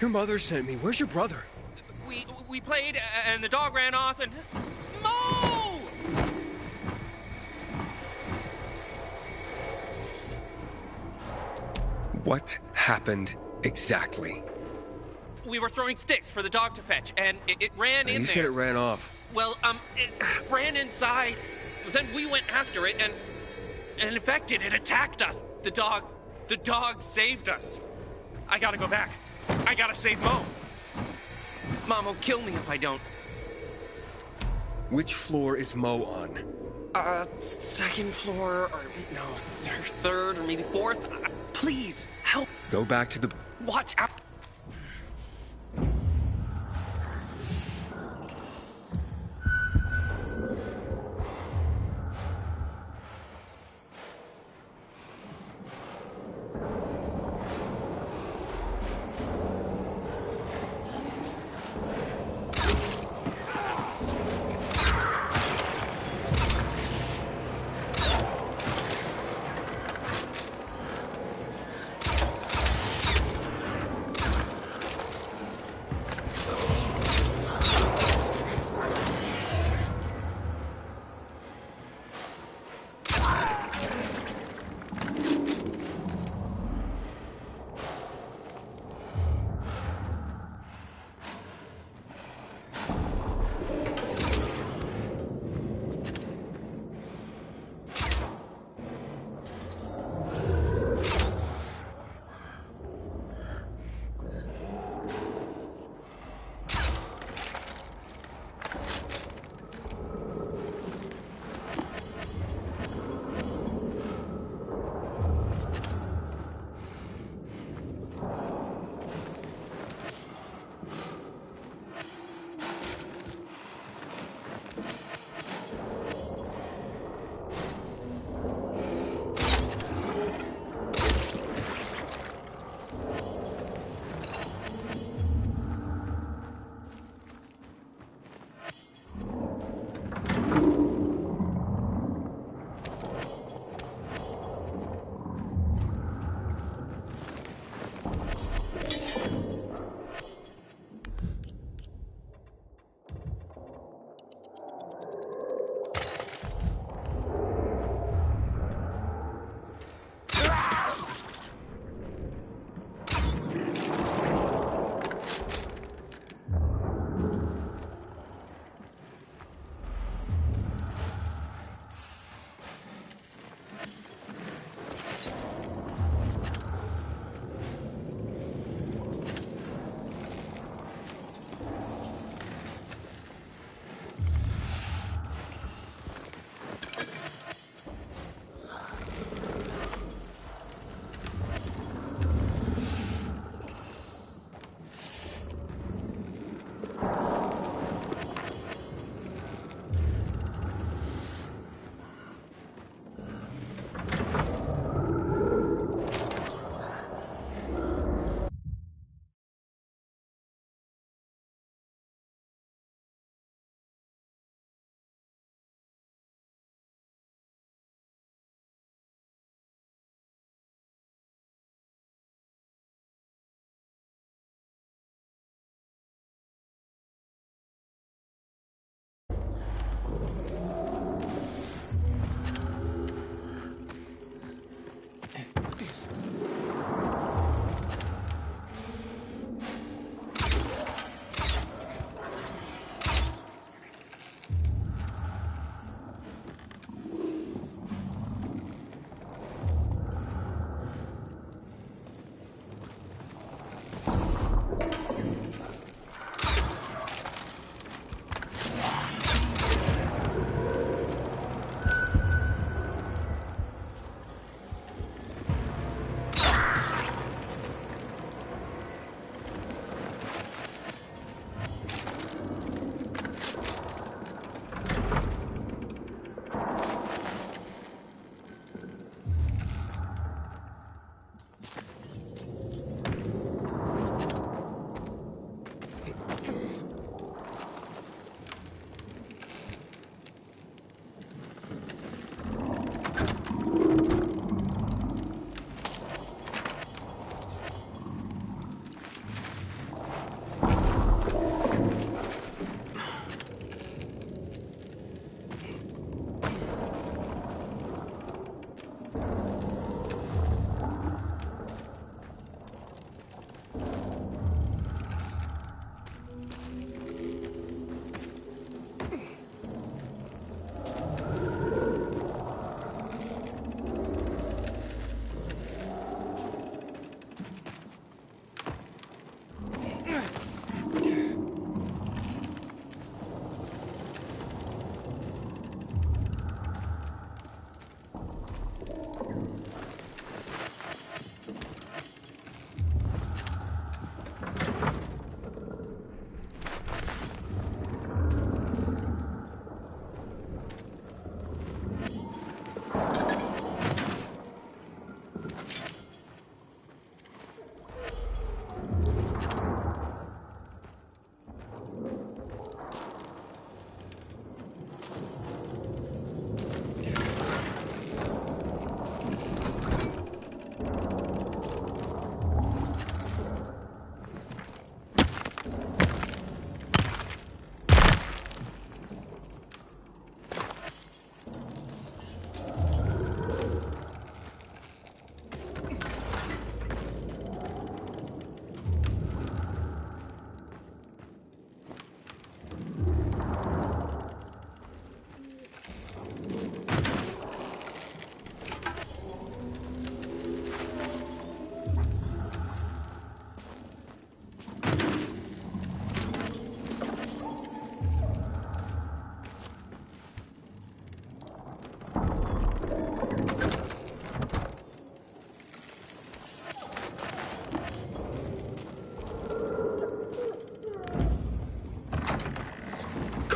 Your mother sent me. Where's your brother? We played, and the dog ran off, and... Mo! What happened exactly? we were throwing sticks for the dog to fetch, and it ran in You there. said it ran off. Well, it ran inside. Then we went after it, and infected, it attacked us. The dog saved us. I gotta go back. I gotta save Mo. Mom will kill me if I don't. Which floor is Mo on? Second floor, or no, third, or maybe fourth. Please, help. Go back to the... Watch out.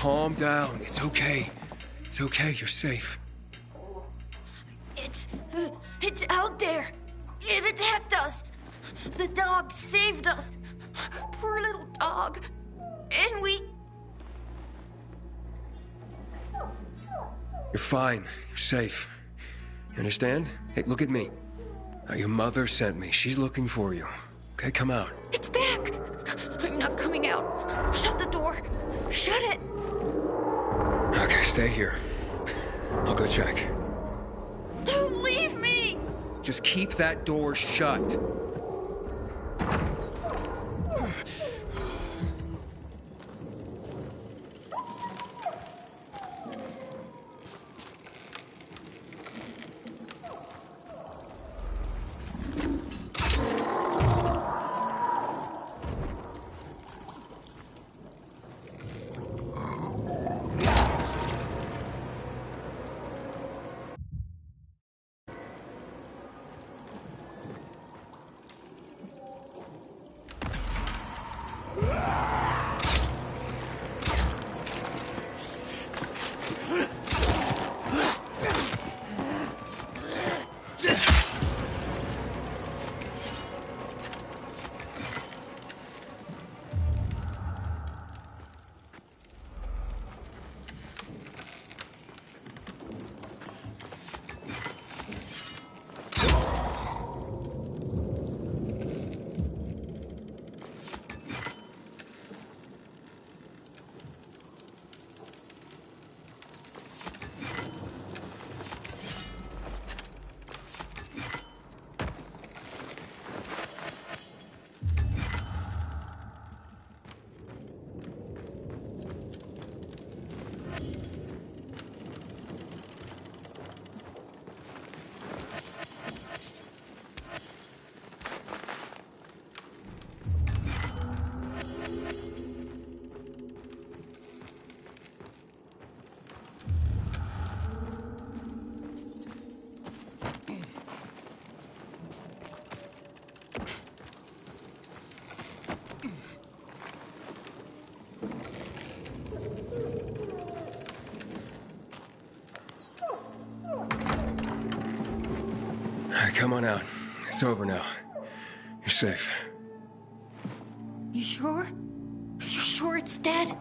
calm down. It's okay. It's okay, you're safe. It's out there. It attacked us. The dog saved us. Poor little dog. And we... You're fine. You're safe. You understand? Hey, look at me. Your mother sent me. She's looking for you. Okay, come out. It's back. I'm not coming out. Shut the door. Shut it. Okay, stay here. I'll go check. Don't leave me. Just keep that door shut. Come on out. It's over now. You're safe. You sure? Are you sure it's dead?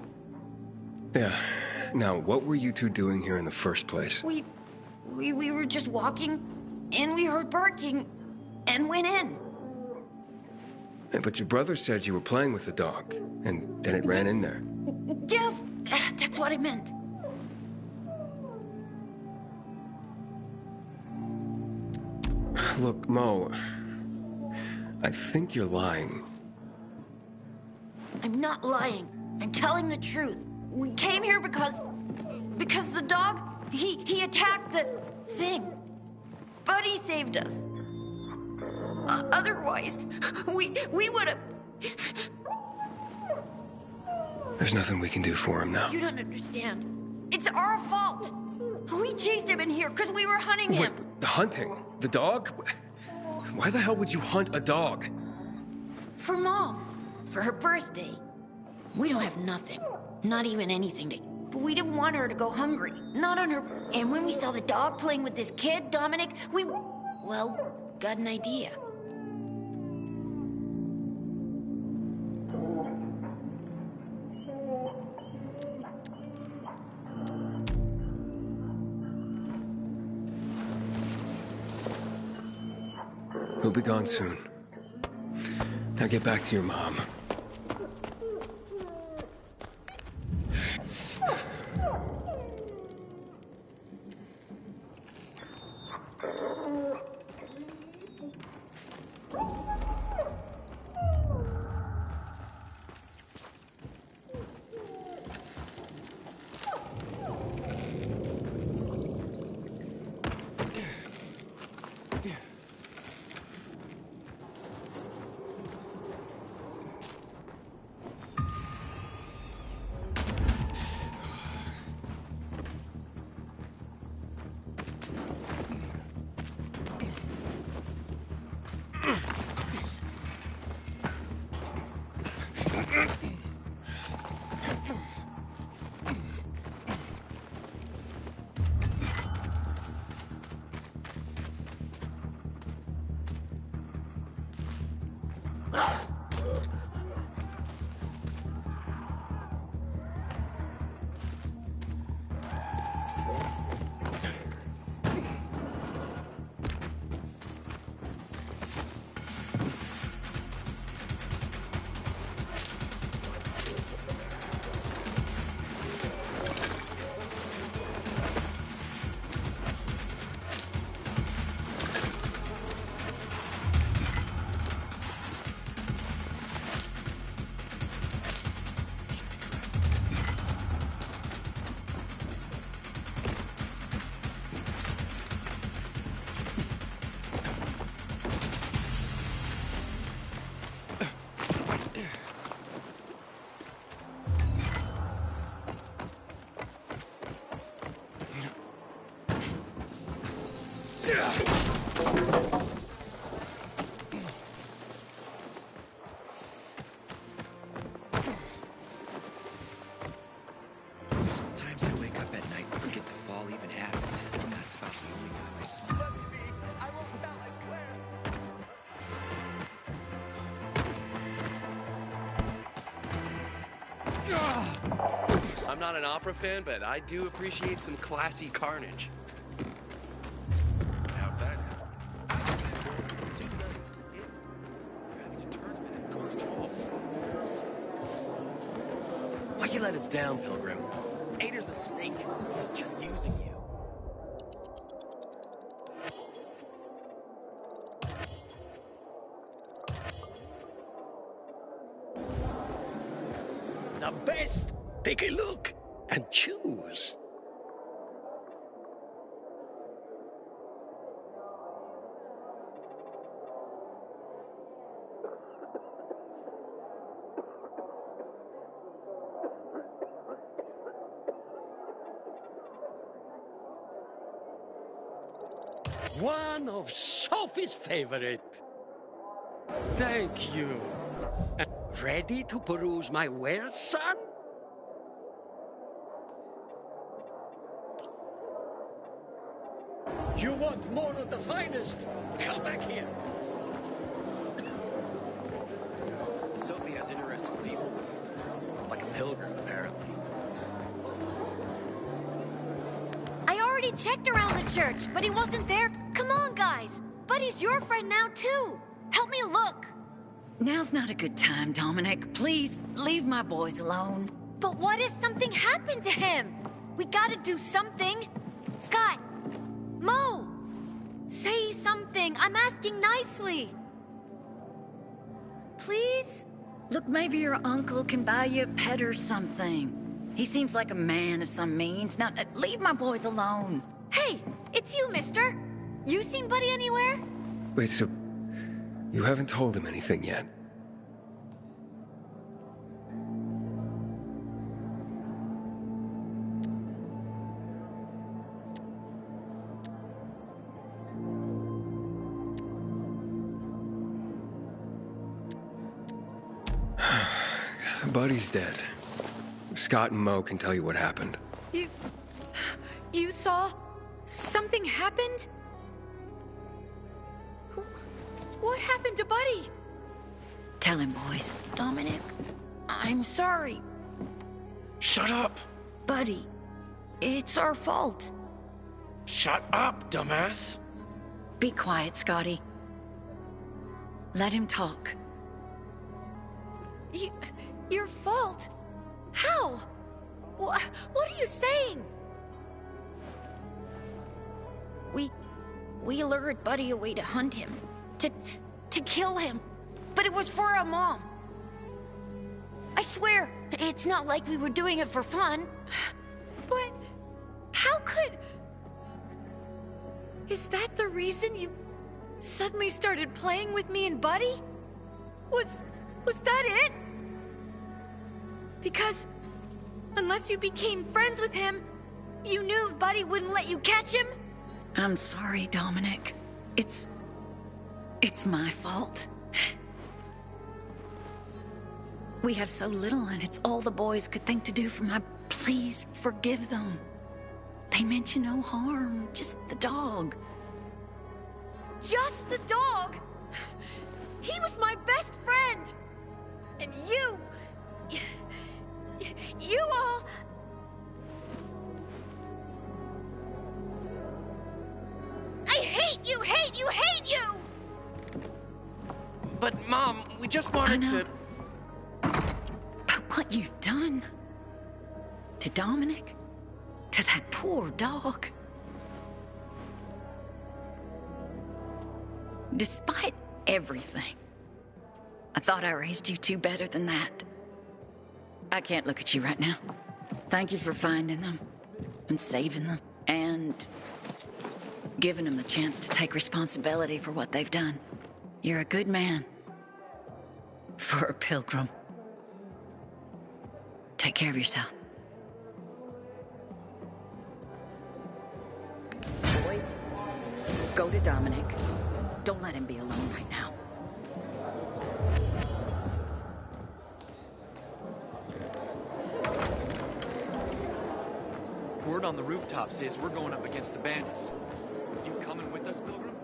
Yeah. Now, what were you two doing here in the first place? We were just walking, and we heard barking, and went in. But your brother said you were playing with the dog, and then it ran in there. Yes, that's what I meant. Look, Mo, I think you're lying. I'm not lying. I'm telling the truth. We came here because the dog, he attacked the thing. Buddy saved us. Otherwise, we would have... There's nothing we can do for him now. You don't understand. It's our fault. We chased him in here because we were hunting him. Wait, hunting? The dog? Why the hell would you hunt a dog? For Mom. For her birthday. We don't have nothing. Not even anything to... But we didn't want her to go hungry. Not on her... And when we saw the dog playing with this kid, Dominic, we... Well, got an idea. He'll be gone soon. Now get back to your mom. Sometimes I wake up at night and forget the fall even happened. And that's about the only time I smile. I won't sound like Claire. I'm not an opera fan, but I do appreciate some classy carnage. How'd that Why you let us down, Pilgrim? Ader's a snake. He's just using you. The best. Take a look and choose. One of Sophie's favorite. Thank you. Ready to peruse my wares, son? You want more of the finest? Come back here. Sophie has interesting people. Like a pilgrim, apparently. I already checked around the church, but he wasn't there. Come on, guys. Buddy's your friend now, too. Help me look. Now's not a good time, Dominic. Please, leave my boys alone. But what if something happened to him? We gotta do something. Scott, Mo, say something. I'm asking nicely. Please? Look, maybe your uncle can buy you a pet or something. He seems like a man of some means. Now, leave my boys alone. Hey, it's you, mister. You seen Buddy anywhere? Wait, so you haven't told him anything yet? Buddy's dead. Scott and Mo can tell you what happened. You saw something happened? What happened to Buddy? Tell him, boys. Dominic, I'm sorry. Shut up! Buddy, it's our fault. Shut up, dumbass! Be quiet, Scotty. Let him talk. Your fault? How? What are you saying? We lured Buddy away to hunt him. To kill him. But it was for our mom. I swear, it's not like we were doing it for fun. But how could... Is that the reason you suddenly started playing with me and Buddy? Was that it? Because unless you became friends with him, you knew Buddy wouldn't let you catch him? I'm sorry, Dominic. It's my fault. We have so little, and it's all the boys could think to do for my... Please forgive them. They meant you no harm. Just the dog. Just the dog? He was my best friend! Mom, we just wanted to... But what you've done... to Dominic... to that poor dog... Despite everything, I thought I raised you two better than that. I can't look at you right now. Thank you for finding them, and saving them, and giving them the chance to take responsibility for what they've done. You're a good man. For a pilgrim. Take care of yourself. Boys, go to Dominic. Don't let him be alone right now. Word on the rooftops is we're going up against the bandits. You coming with us, Pilgrim?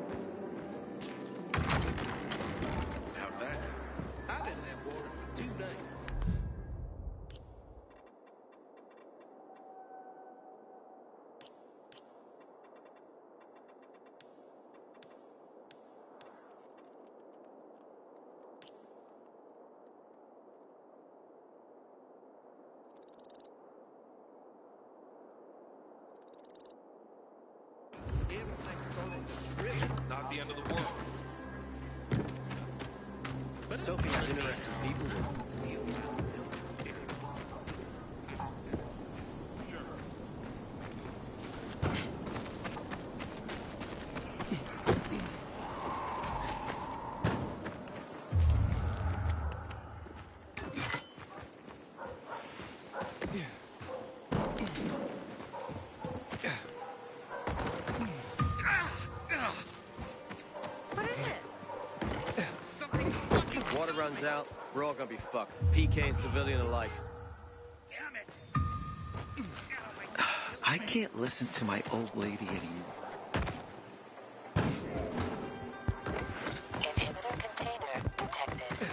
How's that? I've been in that water for 2 days. Not the end of the world. Sophie has interesting people. Water runs out, we're all gonna be fucked. PK and civilian alike. I can't listen to my old lady anymore. Inhibitor container detected.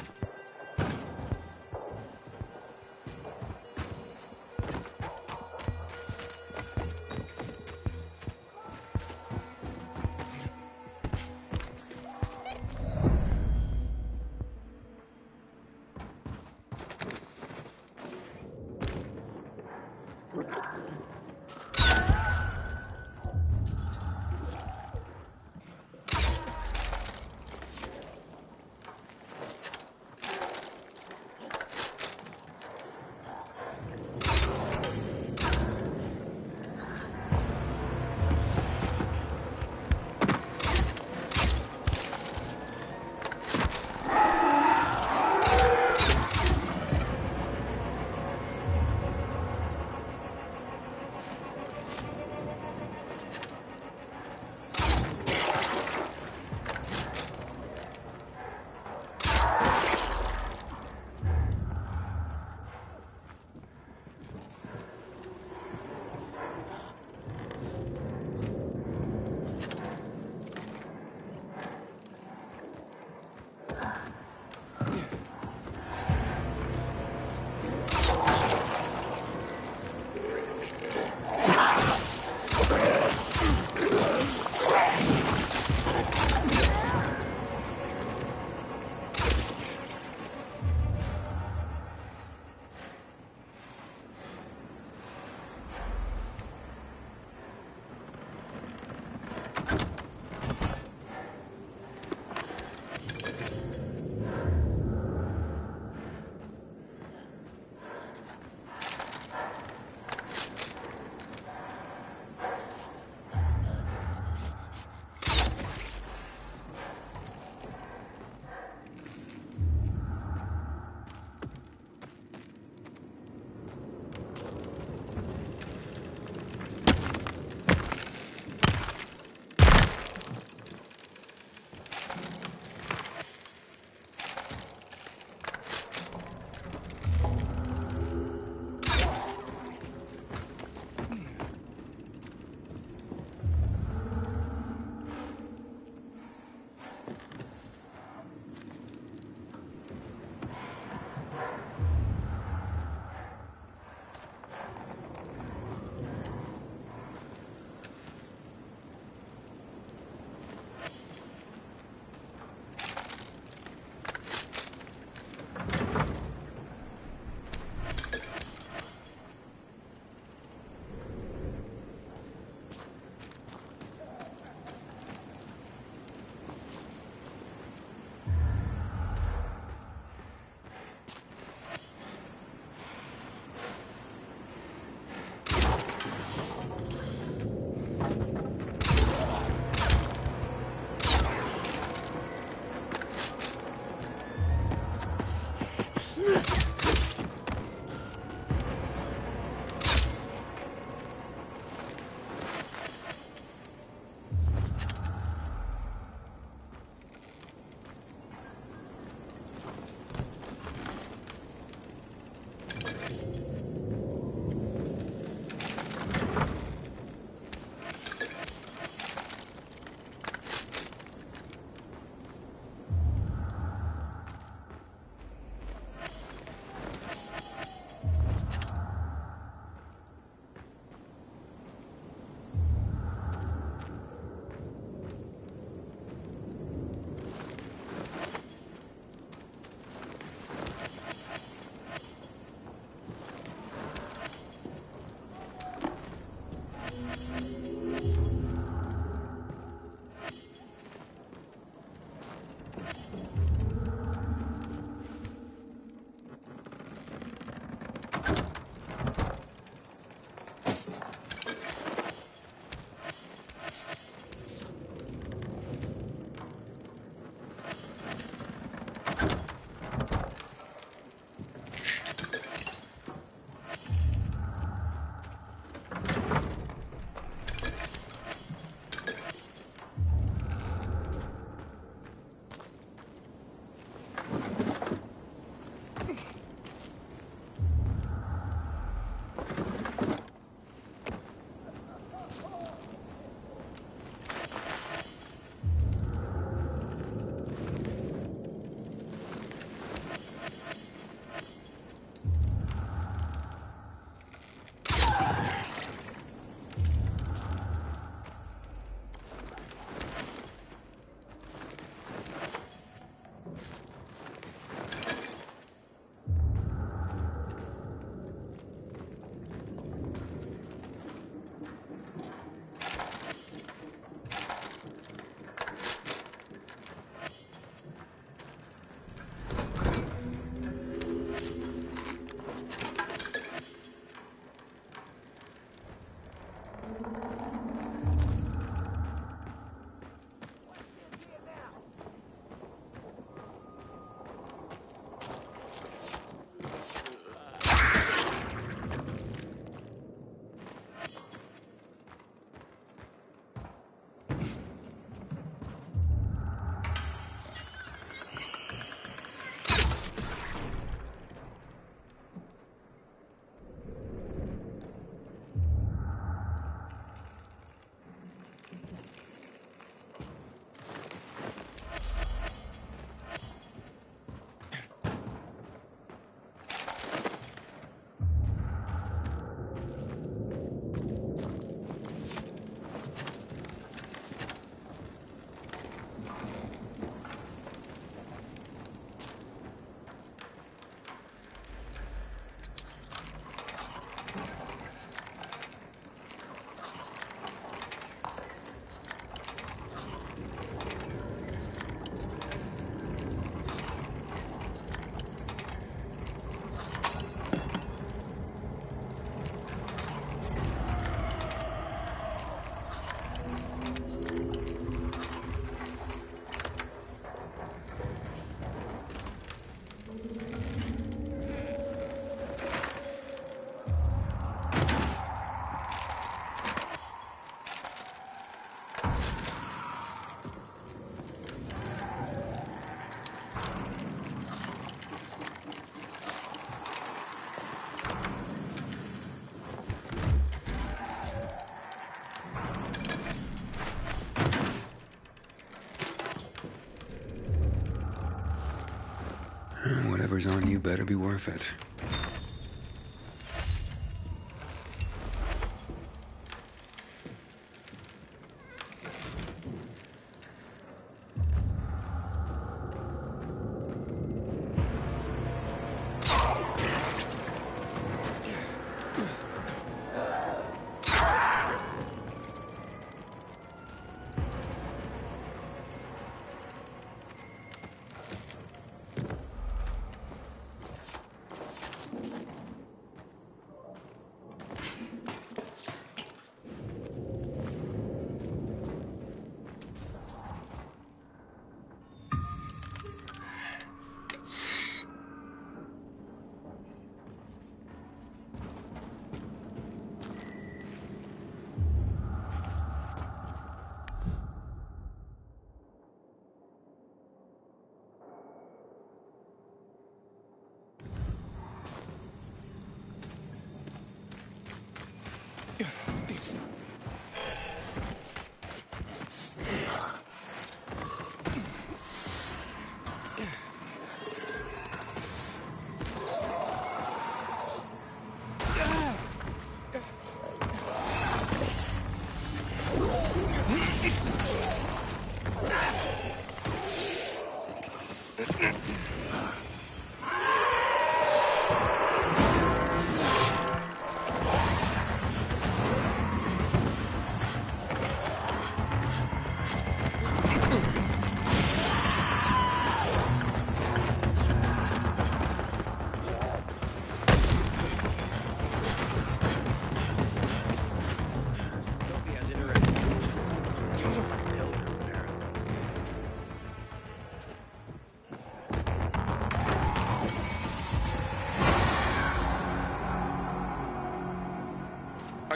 Whatever's on you better be worth it.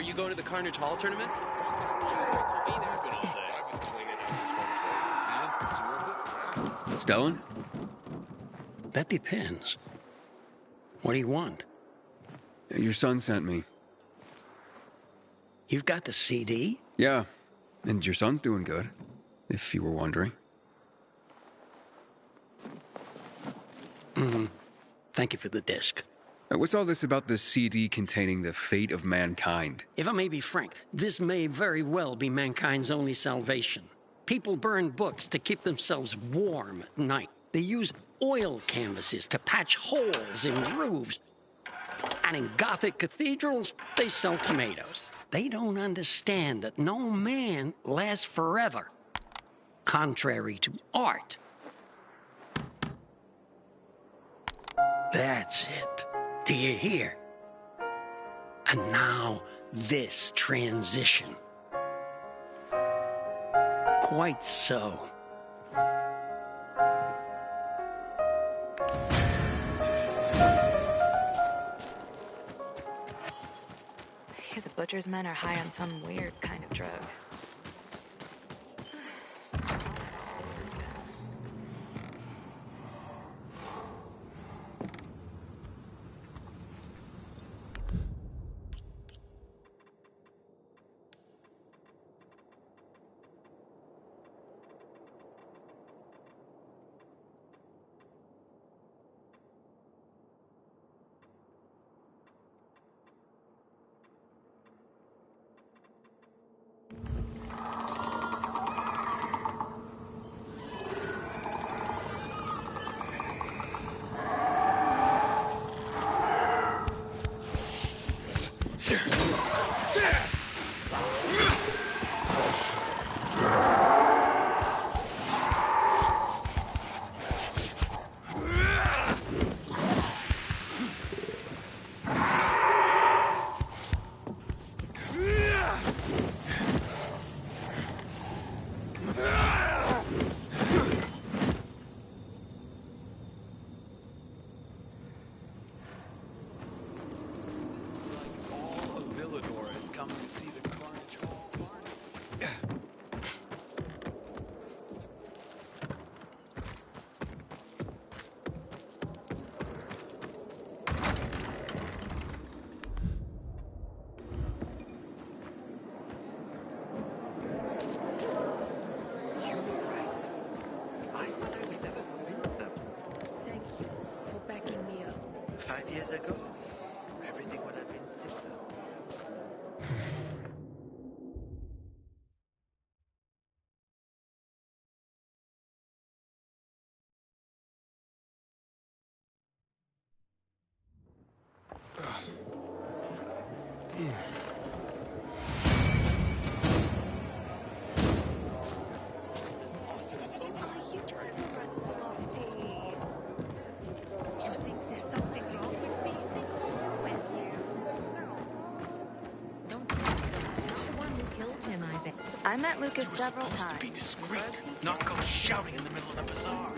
Are you going to the Carnage Hall tournament? Stellan? That depends. What do you want? Your son sent me. You've got the CD? Yeah, and your son's doing good, if you were wondering. Mm-hmm. Thank you for the disc. What's all this about the CD containing the fate of mankind? If I may be frank, this may very well be mankind's only salvation. People burn books to keep themselves warm at night. They use oil canvases to patch holes in roofs. And in Gothic cathedrals, they sell tomatoes. They don't understand that no man lasts forever, contrary to art. That's it. Do you hear? And now, this transition. Quite so. I hear the butcher's men are high on some weird kind of drug. 5 years ago, everything would have been simpler. I met Lucas several Supposed times. to be discreet, not go shouting in the middle of the bazaar.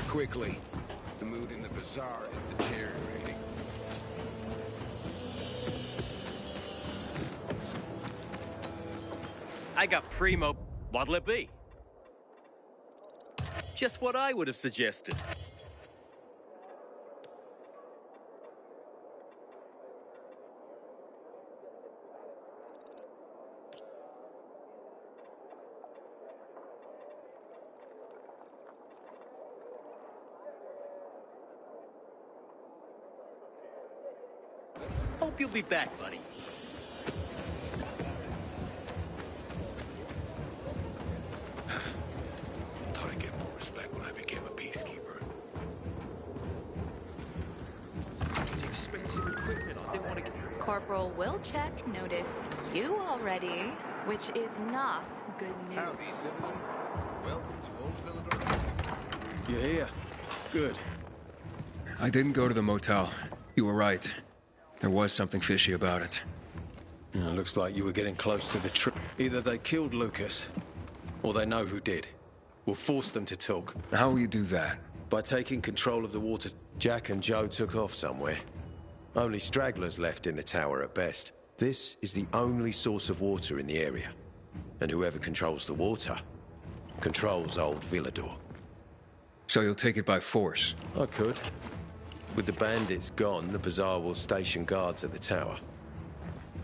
Quickly. The mood in the bazaar is deteriorating. I got primo. What'll it be? Just what I would have suggested. Hope you'll be back, buddy. Thought I'd get more respect when I became a peacekeeper. Expensive equipment. They want to. Corporal Wilczek noticed you already, which is not good news. Howdy, citizen. Welcome to Old Villador. You're here. Good. I didn't go to the motel. You were right. There was something fishy about it. Looks like you were getting close to the truth. Either they killed Lucas, or they know who did. We'll force them to talk. How will you do that? By taking control of the water. Jack and Joe took off somewhere. Only stragglers left in the tower at best. This is the only source of water in the area. And whoever controls the water, controls old Villador. So you'll take it by force? I could. With the bandits gone, the bazaar will station guards at the tower.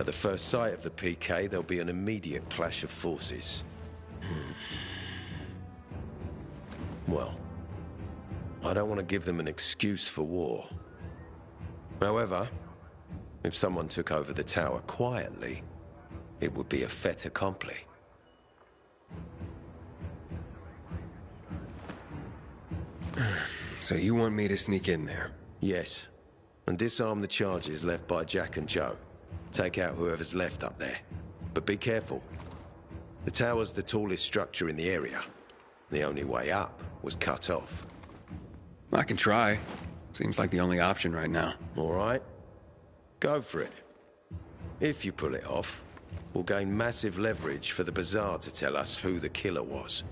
At the first sight of the PK, there'll be an immediate clash of forces. Well, I don't want to give them an excuse for war. However, if someone took over the tower quietly, it would be a fait accompli. So you want me to sneak in there? Yes, and disarm the charges left by Jack and Joe. Take out whoever's left up there. But be careful. The tower's the tallest structure in the area. The only way up was cut off. I can try. Seems like the only option right now. All right. Go for it. If you pull it off, we'll gain massive leverage for the Bazaar to tell us who the killer was.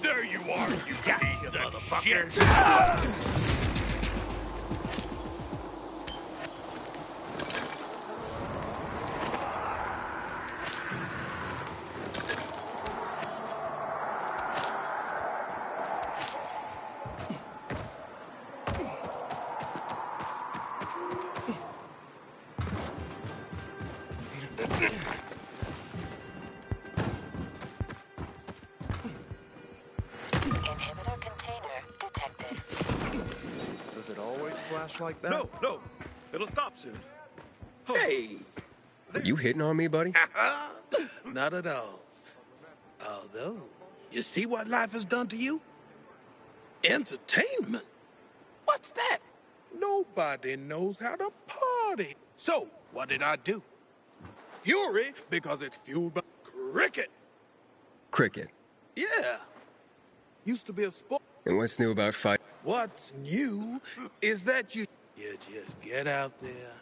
There you are, you piece of shit! Like that? No, it'll stop soon. Hey! Are you hitting on me, buddy? Not at all. Although, you see what life has done to you? Entertainment. What's that? Nobody knows how to party. So, what did I do? Fury, because it's fueled by cricket. Cricket. Yeah. Used to be a sport. And what's new about fight? What's new is that you just get out there.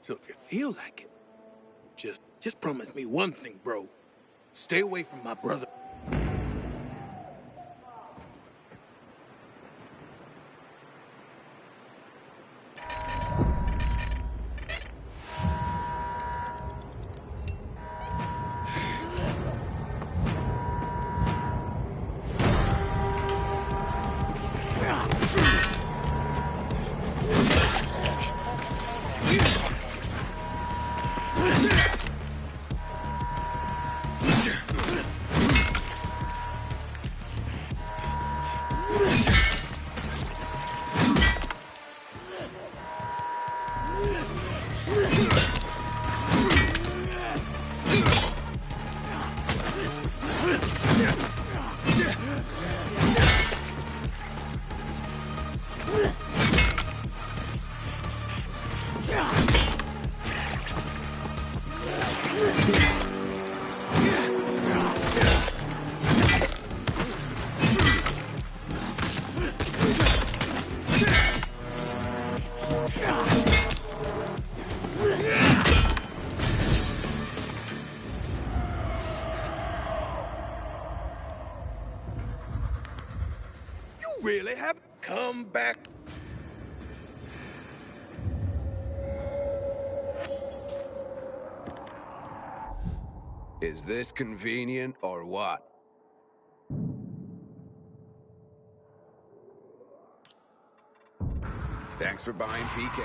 So if you feel like it, just promise me one thing, bro. Stay away from my brother. Really have come back. Is this convenient or what? Thanks for buying PK.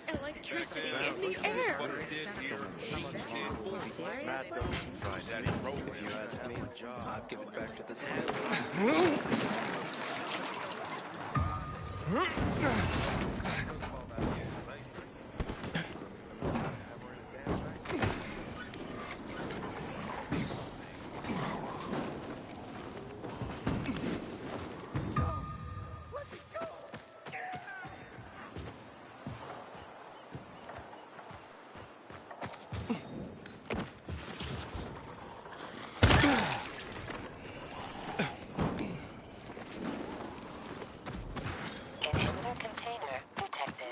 Electricity in the air. I'd give it back to the Inhibitor container detected.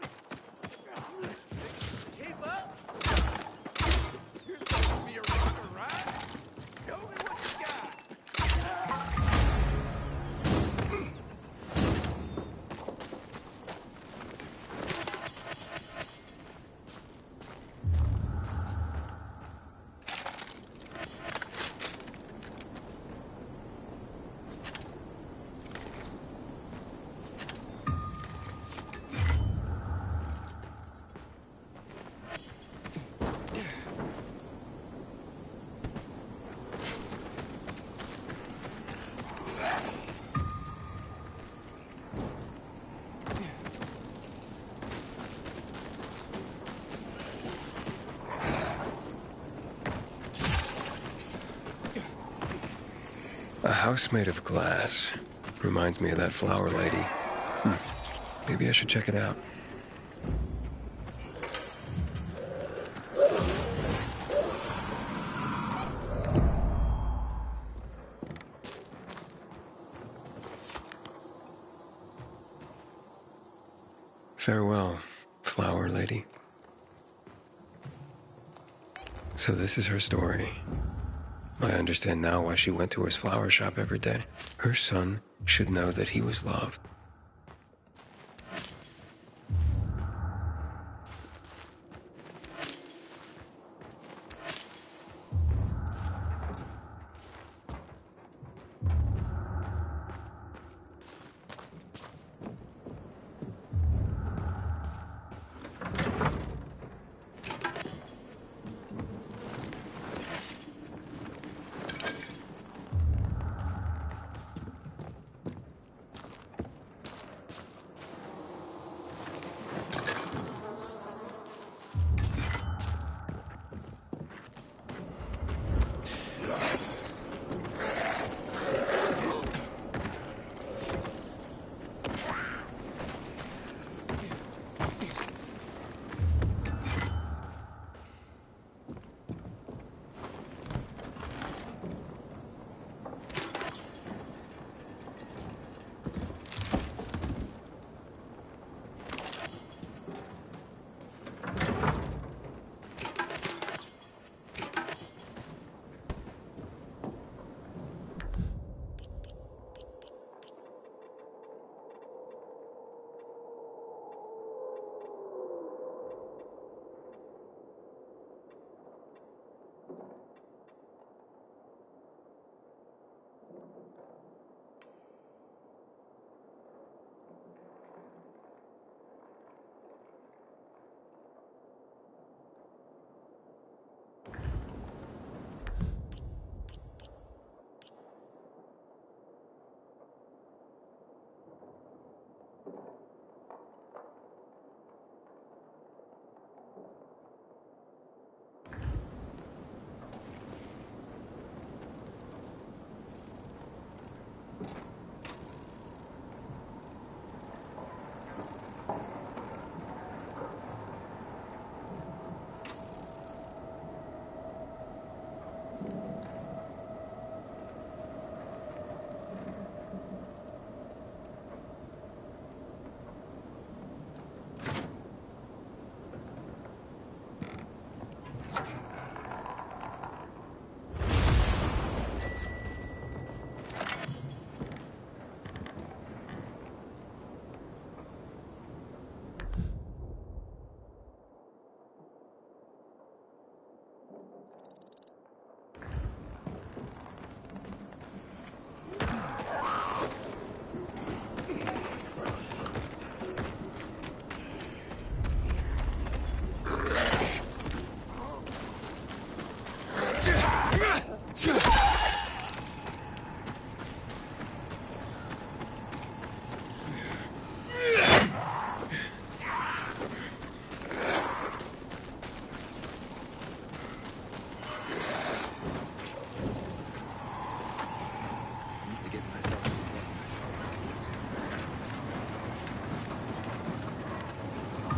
A house made of glass. Reminds me of that flower lady. Maybe I should check it out. Farewell, flower lady. So this is her story. I understand now why she went to his flower shop every day. Her son should know that he was loved.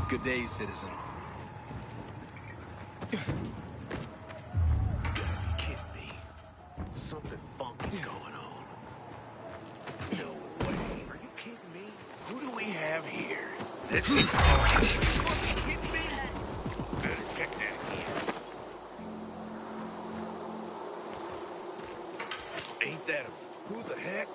Good day, citizen. You gotta be kidding me. Something funky's going on. No way. Are you kidding me? Who do we have here? This is... Are you fucking kidding me? Better check that here. Ain't that a... Who the heck?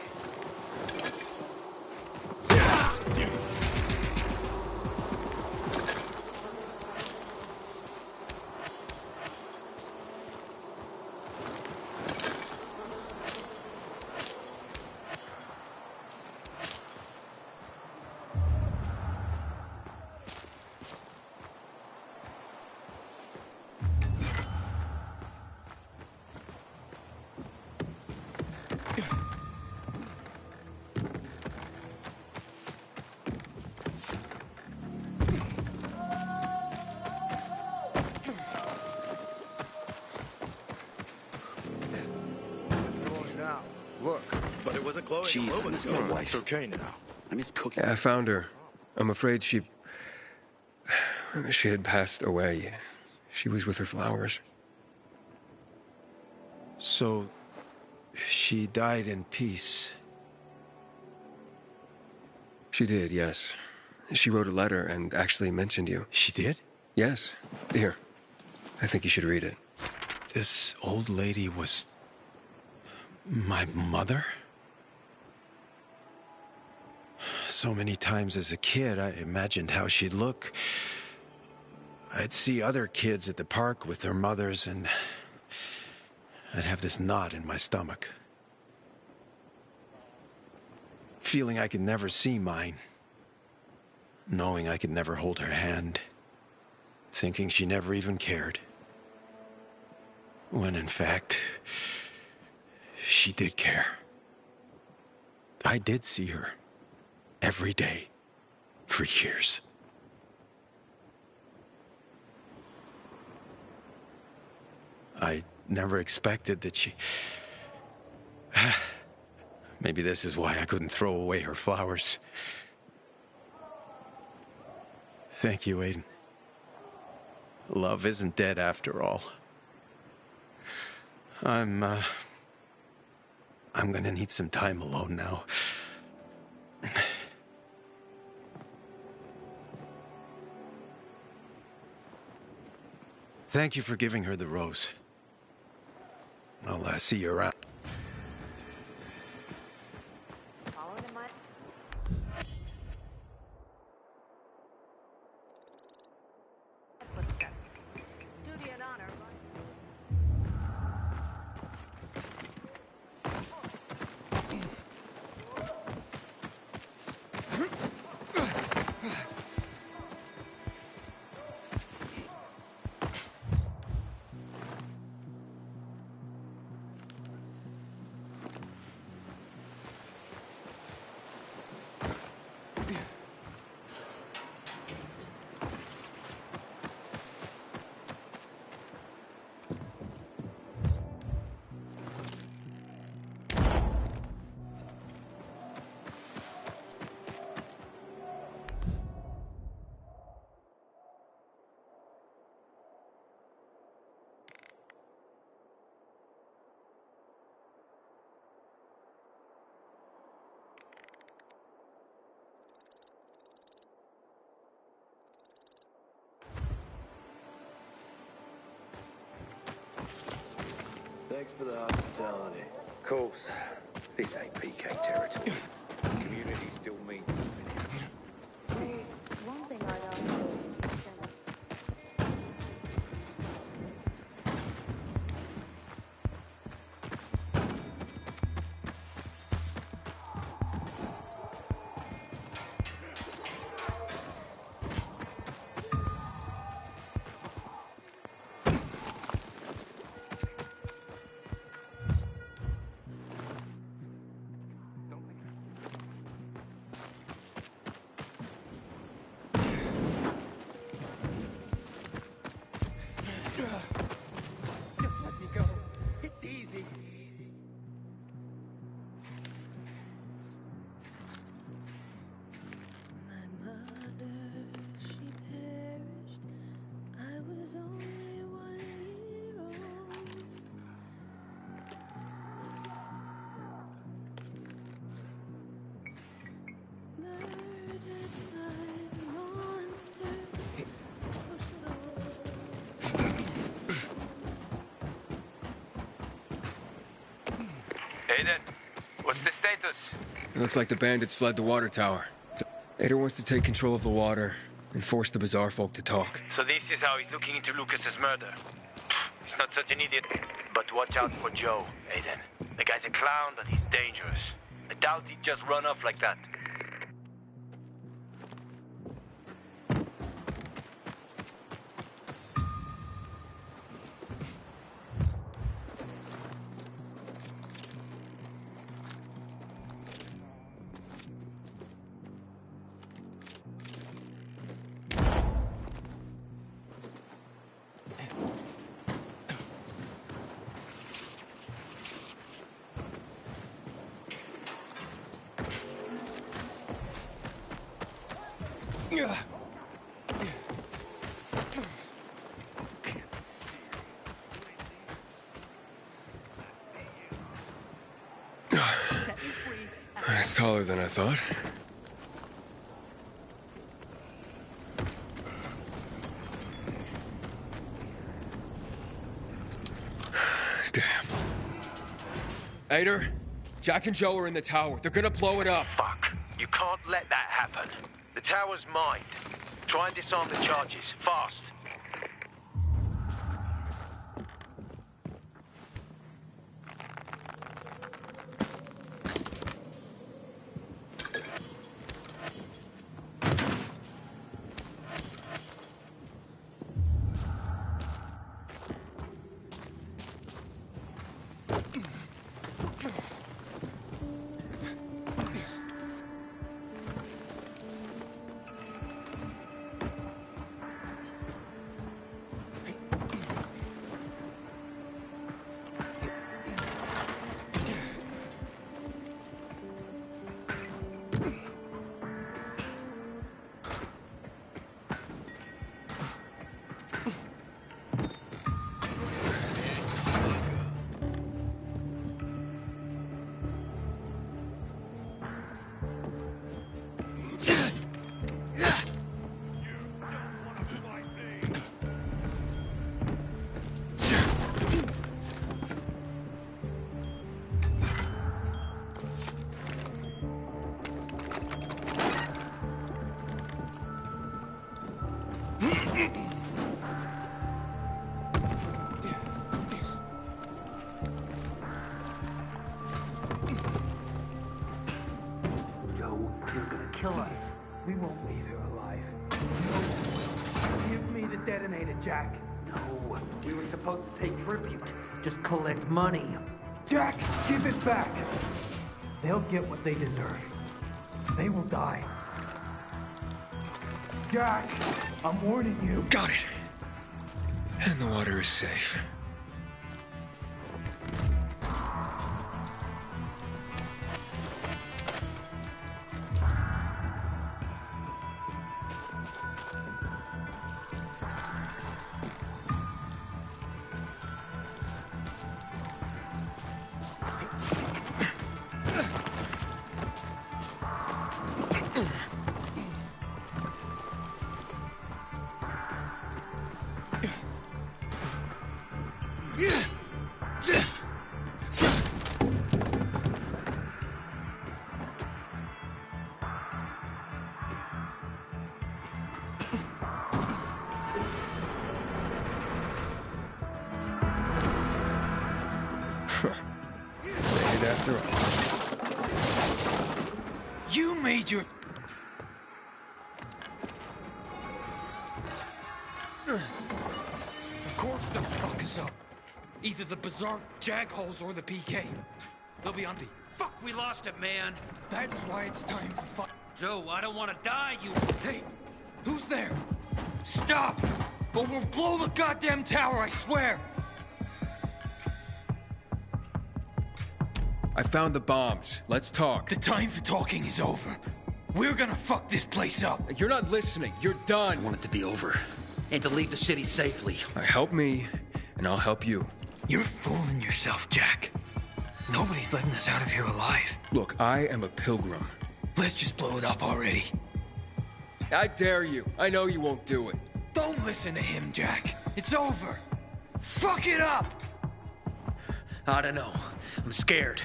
wasn't Chloe. Jeez, I miss my wife. It's okay now. I miss cooking. I found her. I'm afraid she had passed away. She was with her flowers. So, she died in peace. She did, yes. She wrote a letter and actually mentioned you. She did? Yes. Here. I think you should read it. This old lady was my mother? So many times as a kid, I imagined how she'd look. I'd see other kids at the park with their mothers, and I'd have this knot in my stomach. Feeling I could never see mine. Knowing I could never hold her hand. Thinking she never even cared. When in fact, she did care. I did see her. Every day. For years. I never expected that she... Maybe this is why I couldn't throw away her flowers. Thank you, Aiden. Love isn't dead after all. I'm gonna need some time alone now. Thank you for giving her the rose. I'll see you around. Thanks for the hospitality. Of course. This ain't PK territory. Community still means something. There's one thing I know. Aiden, what's the status? It looks like the bandits fled the water tower. Ada wants to take control of the water and force the Bazaar folk to talk. So this is how he's looking into Lucas's murder. He's not such an idiot. But watch out for Joe, Aiden. The guy's a clown, but he's dangerous. I doubt he'd just run off like that. It's taller than I thought. Damn. Ader, Jack and Joe are in the tower. They're gonna blow it up. Fuck. You can't let that happen. The tower's mined. Try and disarm the charges. Fast. Kill us. We won't leave here alive. No. Give me the detonator, Jack. No. We were supposed to pay tribute. Just collect money. Jack, give it back. They'll get what they deserve. They will die. Jack, I'm warning you. Got it. And the water is safe. Made it after all. You made your... Of course they'll fuck us up. Either the Berserk Jagholes or the PK. They'll be on the... Fuck, we lost it, man. That's why it's time for fun. Joe, I don't want to die, you... Hey, who's there? Stop! Or we'll blow the goddamn tower, I swear! I found the bombs. Let's talk. The time for talking is over. We're gonna fuck this place up. You're not listening. You're done. I want it to be over. And to leave the city safely. Help me, and I'll help you. You're fooling yourself, Jack. Nobody's letting us out of here alive. Look, I am a pilgrim. Let's just blow it up already. I dare you. I know you won't do it. Don't listen to him, Jack. It's over. Fuck it up! I don't know. I'm scared.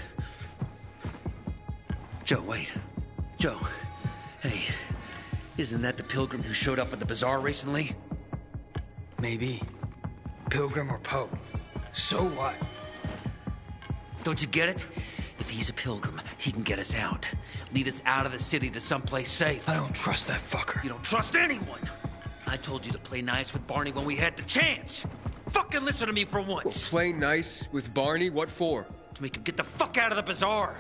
Joe, wait. Joe. Hey, isn't that the pilgrim who showed up at the bazaar recently? Maybe. Pilgrim or Pope. So what? Don't you get it? If he's a pilgrim, he can get us out. Lead us out of the city to someplace safe. I don't trust that fucker. You don't trust anyone. I told you to play nice with Barney when we had the chance. Fucking listen to me for once. Well, play nice with Barney? What for? To make him get the fuck out of the bazaar.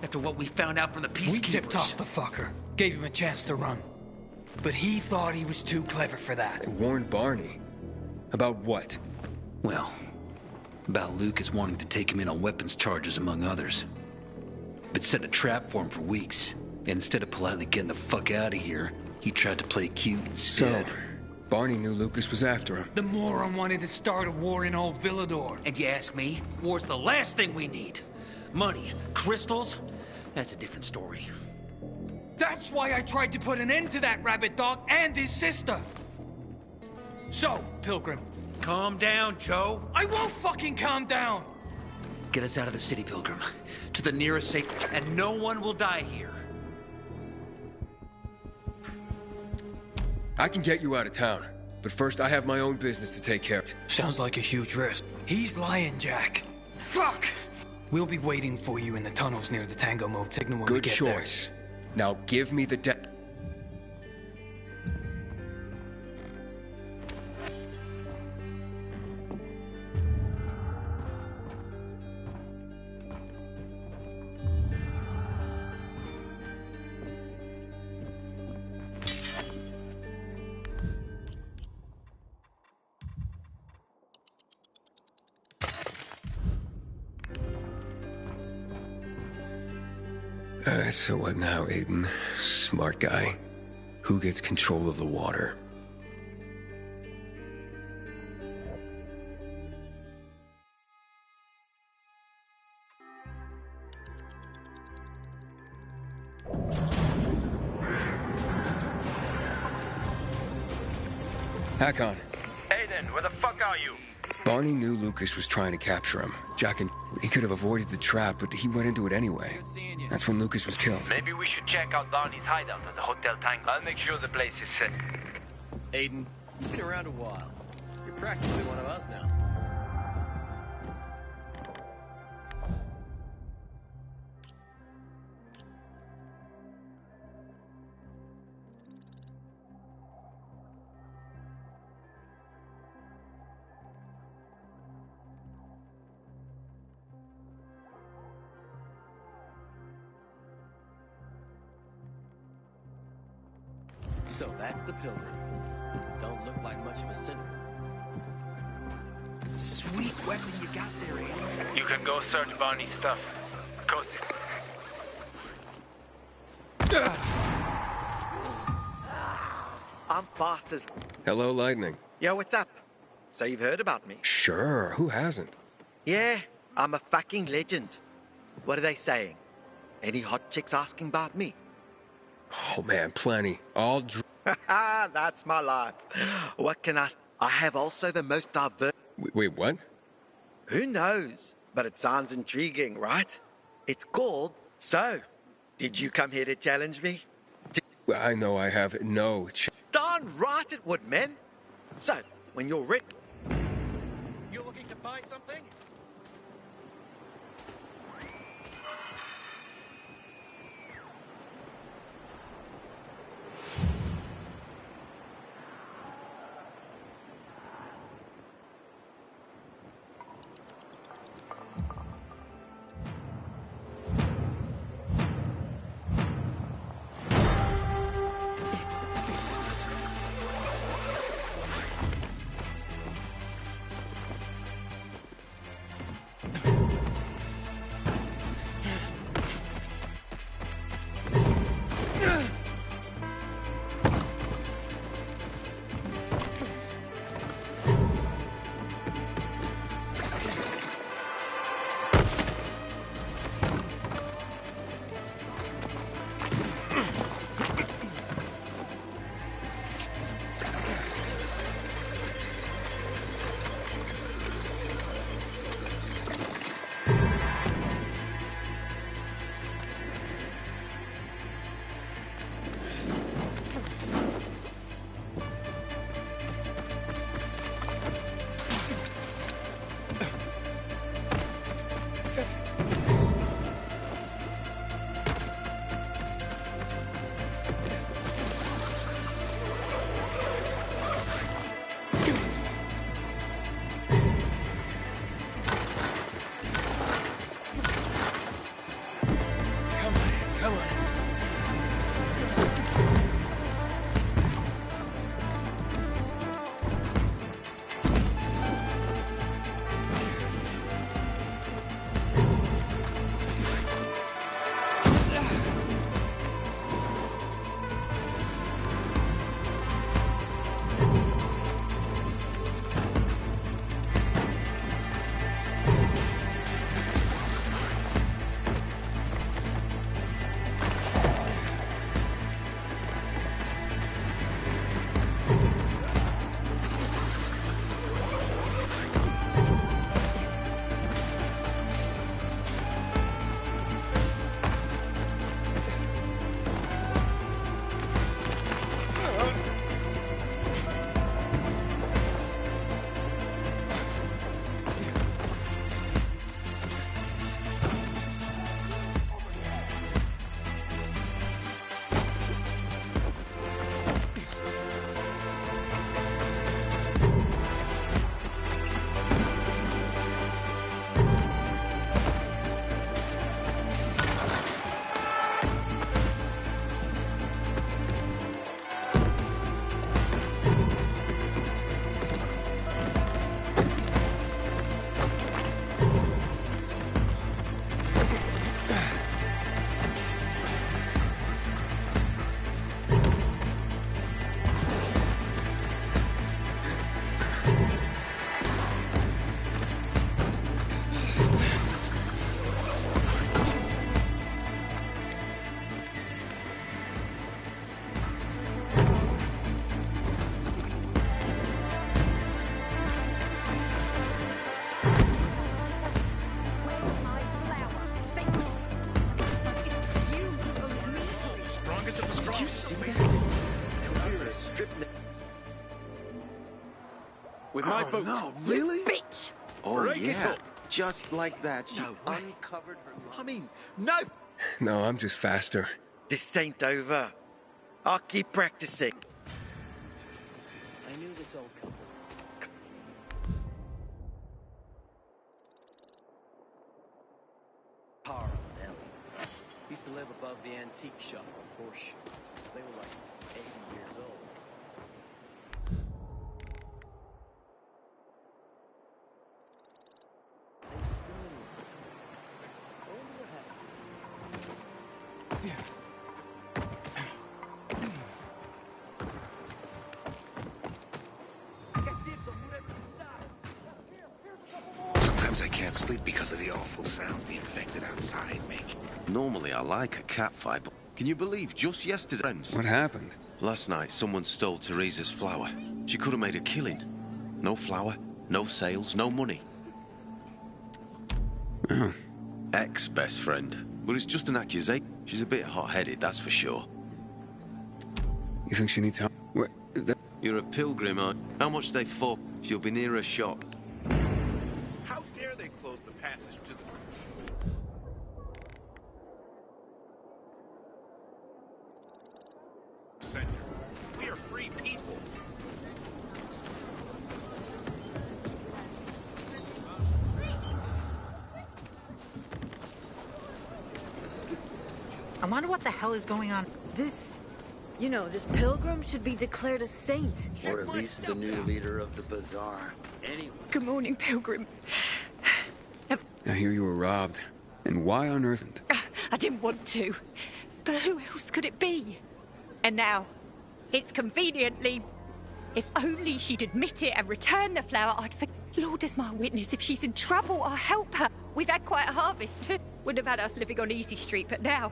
After what we found out from the peacekeepers. We tipped off the fucker. Gave him a chance to run. But he thought he was too clever for that. I warned Barney. About what? Well, about Lucas wanting to take him in on weapons charges, among others. Been setting a trap for him for weeks. And instead of politely getting the fuck out of here, He tried to play cute instead. So, Barney knew Lucas was after him. The moron wanted to start a war in old Villador. And you ask me, war's the last thing we need. Money, crystals, that's a different story. That's why I tried to put an end to that rabbit dog and his sister. So, Pilgrim. Calm down, Joe. I won't fucking calm down. Get us out of the city, Pilgrim. To the nearest safe, and no one will die here. I can get you out of town, but first I have my own business to take care of. Sounds like a huge risk. He's lying, Jack. Fuck! We'll be waiting for you in the tunnels near the Tango Mode signal when we Good get choice. Now give me the So what now, Aiden? Smart guy. Who gets control of the water? Hakon. Aiden, where the fuck are you? Barney knew Lucas was trying to capture him. Jack and he could have avoided the trap, but he went into it anyway. That's when Lucas was killed. Maybe we should check out Barney's hideout at the Hotel Tango. I'll make sure the place is safe. Aiden, you've been around a while. You're practically one of us now. So that's the Pilgrim. Don't look like much of a sinner. Sweet weapon you got there, Aiden. You can go search Barney's stuff. Coast I'm fast as... Hello, Lightning. Yo, what's up? So you've heard about me? Sure, who hasn't? Yeah, I'm a fucking legend. What are they saying? Any hot chicks asking about me? Oh man, plenty. All That's my life. What can I have also the most diverse... Wait, what? Who knows? But it sounds intriguing, right? It's called... So, did you come here to challenge me? Well, I know I have no Darn right it would, man. So, when you're ready... You looking to buy something? With my boots. No, really? Bitch! Oh, Break it yeah. up. Just like that, she No way. uncovered her life. I mean, no! No, I'm just faster. This ain't over. I'll keep practicing. I knew this old couple. Carl and Ellie used to live above the antique shop on Horseshoe. They were like 80 years old. Sometimes I can't sleep because of the awful sounds the infected outside make. Normally, I like a cat fight, but can you believe just yesterday, friends? What happened? Last night, someone stole Teresa's flower. She could have made a killing. No flower, no sales, no money. Oh. Ex-best friend. But it's just an accusation. She's a bit hot-headed, that's for sure. You think she needs help? What? You're a pilgrim, aren't you? How much they for? You'll be near a shop. How dare they close the passage to the... center. We are free people. I wonder what the hell is going on. This pilgrim should be declared a saint. Or at least the new leader of the bazaar. Anyway. Good morning, pilgrim. I hear you were robbed. And why on earth? I didn't want to. But who else could it be? And now, it's conveniently... If only she'd admit it and return the flower, I'd forget. Lord is my witness. If she's in trouble, I'll help her. We've had quite a harvest. Wouldn't have had us living on Easy Street, but now...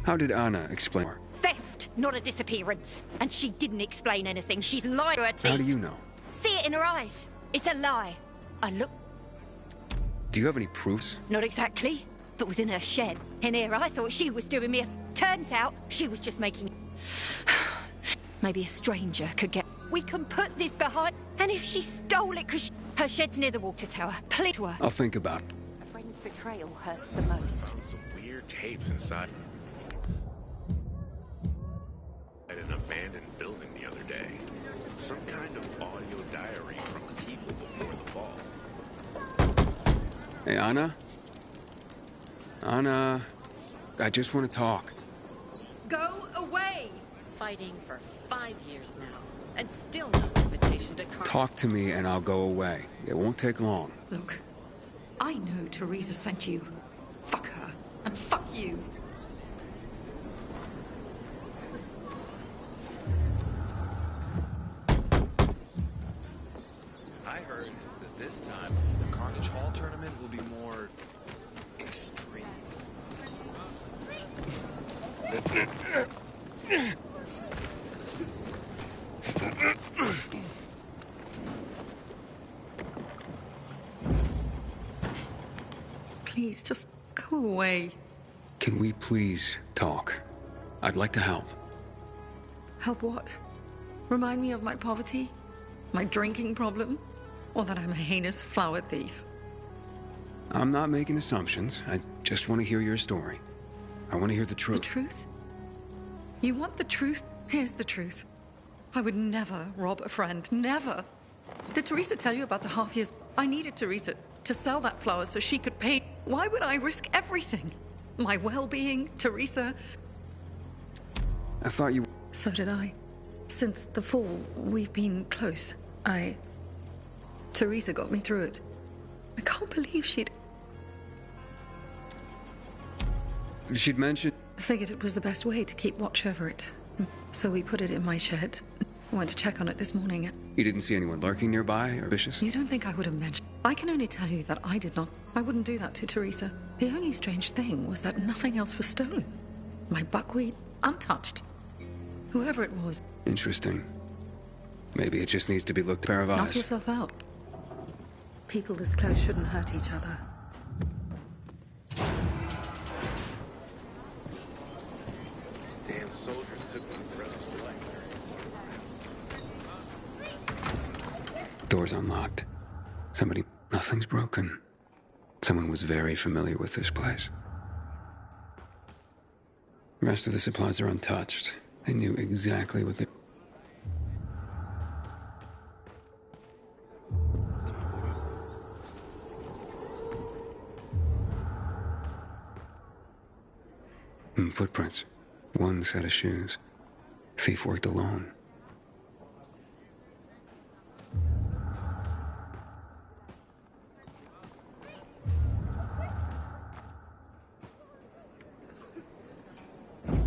How did Anna explain? Theft, not a disappearance. And she didn't explain anything. She's lying to her teeth. How do you know? See it in her eyes. It's a lie. I look... Do you have any proofs? Not exactly, but was in her shed. In here, I thought she was doing me a... Turns out, she was just making... Maybe a stranger could get... We can put this behind... And if she stole it because her shed's near the water tower, please to her. I'll think about it. A friend's betrayal hurts the most. Found some weird tapes inside an abandoned building the other day. Some kind of audio diary from people before the fall. Hey, Anna? Anna, I just want to talk. Go away! Fighting for 5 years now, and still no invitation to come. Talk to me and I'll go away. It won't take long. Look, I know Teresa sent you. Fuck her, and fuck you. I heard that this time the Carnage Hall tournament will be more extreme. Please, just go away. Can we please talk? I'd like to help. Help what? Remind me of my poverty? My drinking problem? Or that I'm a heinous flower thief? I'm not making assumptions. I just want to hear your story. I want to hear the truth. The truth? You want the truth? Here's the truth. I would never rob a friend. Never. Did Teresa tell you about the half years? I needed Teresa to sell that flower so she could pay. Why would I risk everything? My well-being, Teresa. I thought you... So did I. Since the fall, we've been close. Teresa got me through it. I can't believe she'd... She'd mentioned... Figured it was the best way to keep watch over it. So we put it in my shed. I went to check on it this morning. You didn't see anyone lurking nearby or vicious? You don't think I would have mentioned... I can only tell you that I did not. I wouldn't do that to Teresa. The only strange thing was that nothing else was stolen. My buckwheat, untouched. Whoever it was. Interesting. Maybe it just needs to be looked a pair of eyes. Knock yourself out. People this close shouldn't hurt each other. Damn soldiers took my brother's life. Door's unlocked. Somebody... Nothing's broken. Someone was very familiar with this place. The rest of the supplies are untouched. They knew exactly what they... Footprints. One set of shoes. Thief worked alone.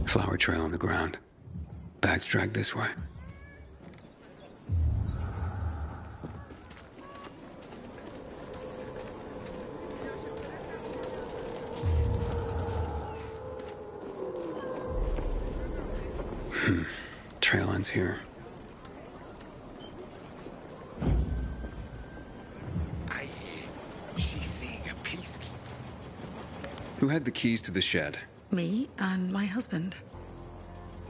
Flower trail on the ground. Bags dragged this way. Trail ends here. I hear she's seeing a peacekeeper. Who had the keys to the shed? Me and my husband.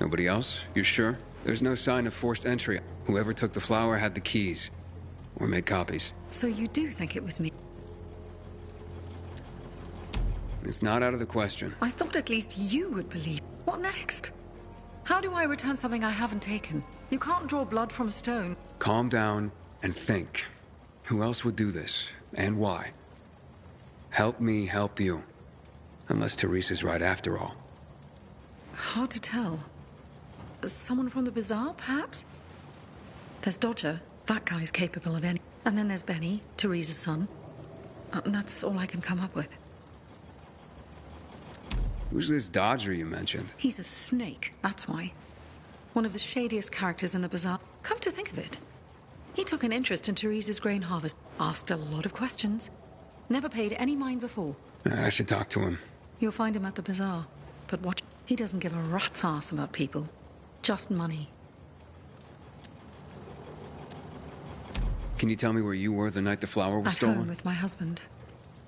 Nobody else? You sure? There's no sign of forced entry. Whoever took the flower had the keys. Or made copies. So you do think it was me? It's not out of the question. I thought at least you would believe. What next? How do I return something I haven't taken? You can't draw blood from a stone. Calm down and think. Who else would do this? And why? Help me help you. Unless Teresa's right after all. Hard to tell. Someone from the bazaar, perhaps? There's Dodger. That guy's capable of any... And then there's Benny, Teresa's son. And that's all I can come up with. Who's this Dodger you mentioned? He's a snake, that's why. One of the shadiest characters in the bazaar. Come to think of it. He took an interest in Teresa's grain harvest. Asked a lot of questions. Never paid any mind before. I should talk to him. You'll find him at the bazaar. But watch, he doesn't give a rat's ass about people. Just money. Can you tell me where you were the night the flower was At stolen? home with my husband.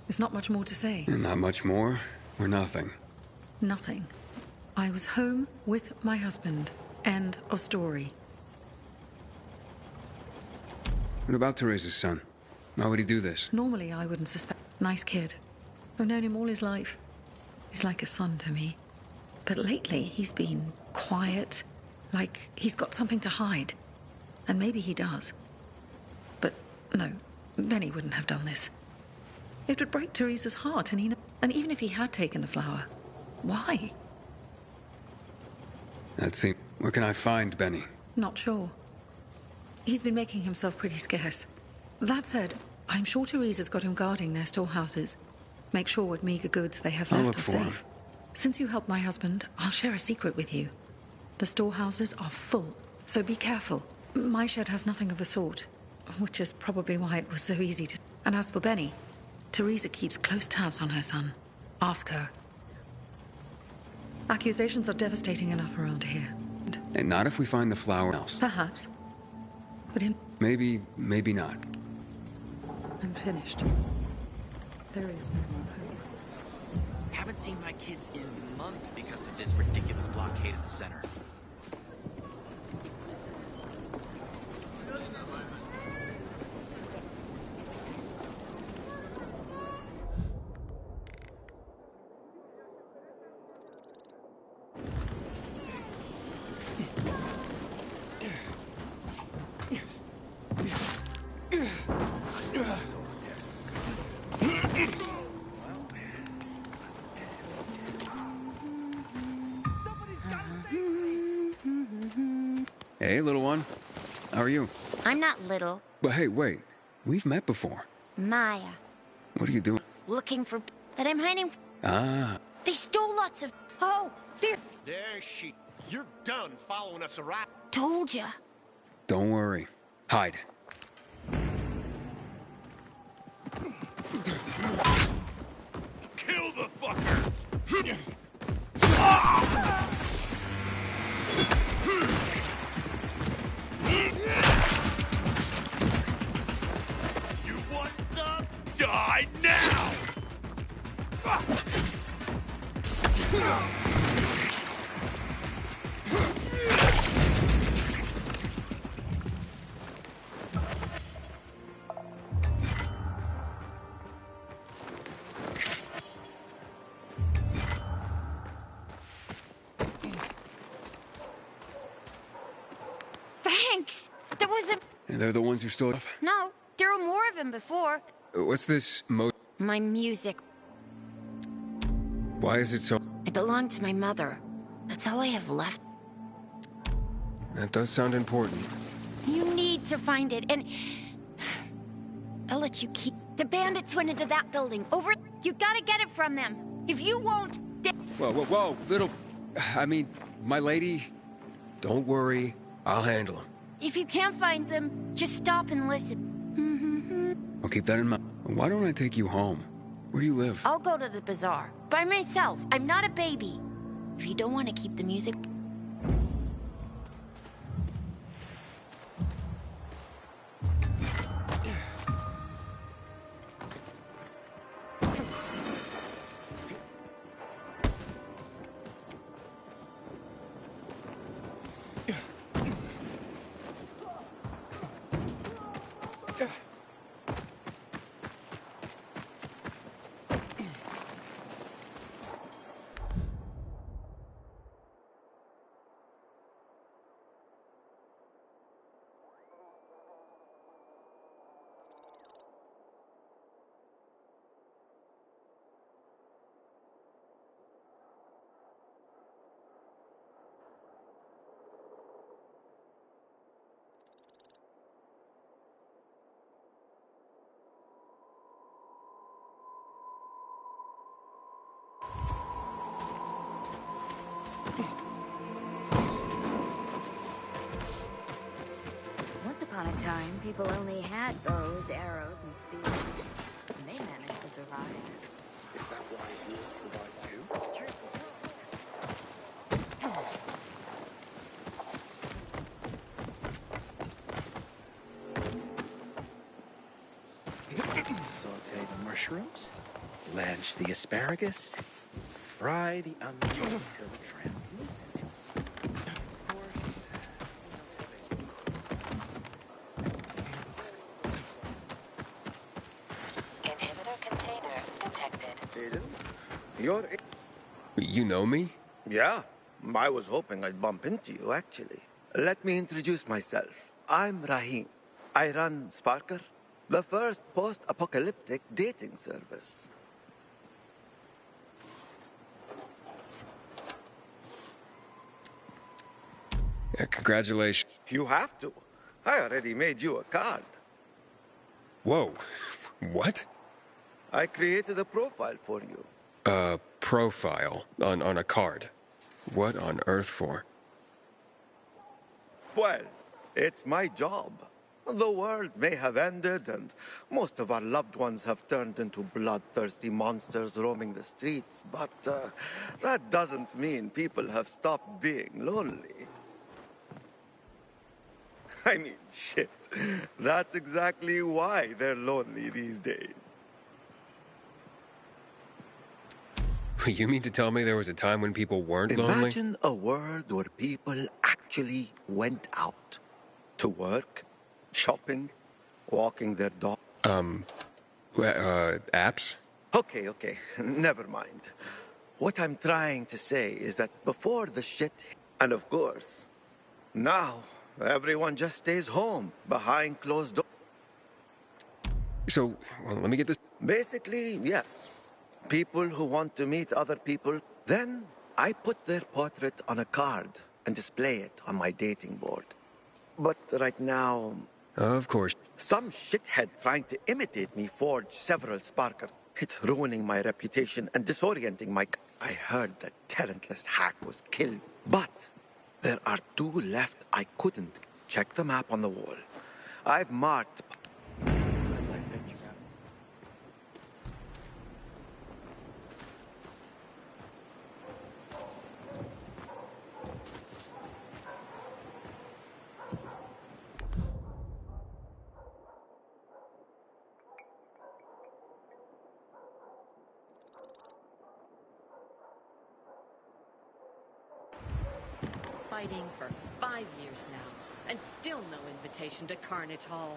There's not much more to say. And not much more, or nothing? Nothing. I was home with my husband. End of story. What about Teresa's son? Why would he do this? Normally I wouldn't suspect. Nice kid. I've known him all his life. He's like a son to me. But lately he's been quiet, like he's got something to hide. And maybe he does. But no, Benny wouldn't have done this. It would break Teresa's heart, and even if he had taken the flower, why? That seems... Where can I find Benny? Not sure. He's been making himself pretty scarce. That said, I'm sure Teresa's got him guarding their storehouses. Make sure what meager goods they have I'll left look are for safe. him. Since you helped my husband, I'll share a secret with you. The storehouses are full, so be careful. My shed has nothing of the sort, which is probably why it was so easy to... And as for Benny, Teresa keeps close tabs on her son. Ask her. Accusations are devastating enough around here. And not if we find the flower else. Perhaps. But in... Maybe not. I'm finished. There is no more hope. Haven't seen my kids in months because of this ridiculous blockade at the center. Hey, little one. How are you? I'm not little. But hey, wait. We've met before. Maya. What are you doing? Looking for... That I'm hiding... Ah, They stole lots of... Oh, they're... There she... You're done following us around. Told ya. Don't worry. Hide. Kill the fucker! You want some? Die now! Thanks. There was a... And they're the ones who stole it? No, there were more of them before. What's this My music. Why is it so... It belonged to my mother. That's all I have left. That does sound important. You need to find it, and... I'll let you keep... The bandits went into that building. Over... You gotta get it from them. If you won't... Whoa, little... I mean, my lady... Don't worry. I'll handle them. If you can't find them, just stop and listen. I'll keep that in mind. Why don't I take you home? Where do you live? I'll go to the bazaar. By myself. I'm not a baby. If you don't want to keep the music... Once upon a time, people only had bows, arrows, and spears. And they managed to survive. Is that why you survived too? True. Saute the mushrooms, blanch the asparagus, fry the onions until translucent. Inhibitor container detected. You're... You know me? Yeah, I was hoping I'd bump into you, actually. Let me introduce myself. I'm Rahim. I run Sparker, the first post-apocalyptic dating service. Yeah, congratulations. You have to. I already made you a card. Whoa. What? I created a profile for you. A profile on a card. What on earth for? Well, it's my job. The world may have ended, and most of our loved ones have turned into bloodthirsty monsters roaming the streets, but that doesn't mean people have stopped being lonely. I mean, shit. That's exactly why they're lonely these days. You mean to tell me there was a time when people weren't lonely? Imagine a world where people actually went out to work, shopping, walking their dog. Apps? Okay, never mind. What I'm trying to say is that before the shit, and of course, now everyone just stays home behind closed doors. So, well, let me get this. Basically, yes. People who want to meet other people, then I put their portrait on a card and display it on my dating board. But right now... Of course. Some shithead trying to imitate me forged several Sparker. It's ruining my reputation and disorienting my... I heard that talentless hack was killed, but there are 2 left I couldn't. Check the map on the wall. I've marked... Fighting for 5 years now, and still no invitation to Carnage Hall.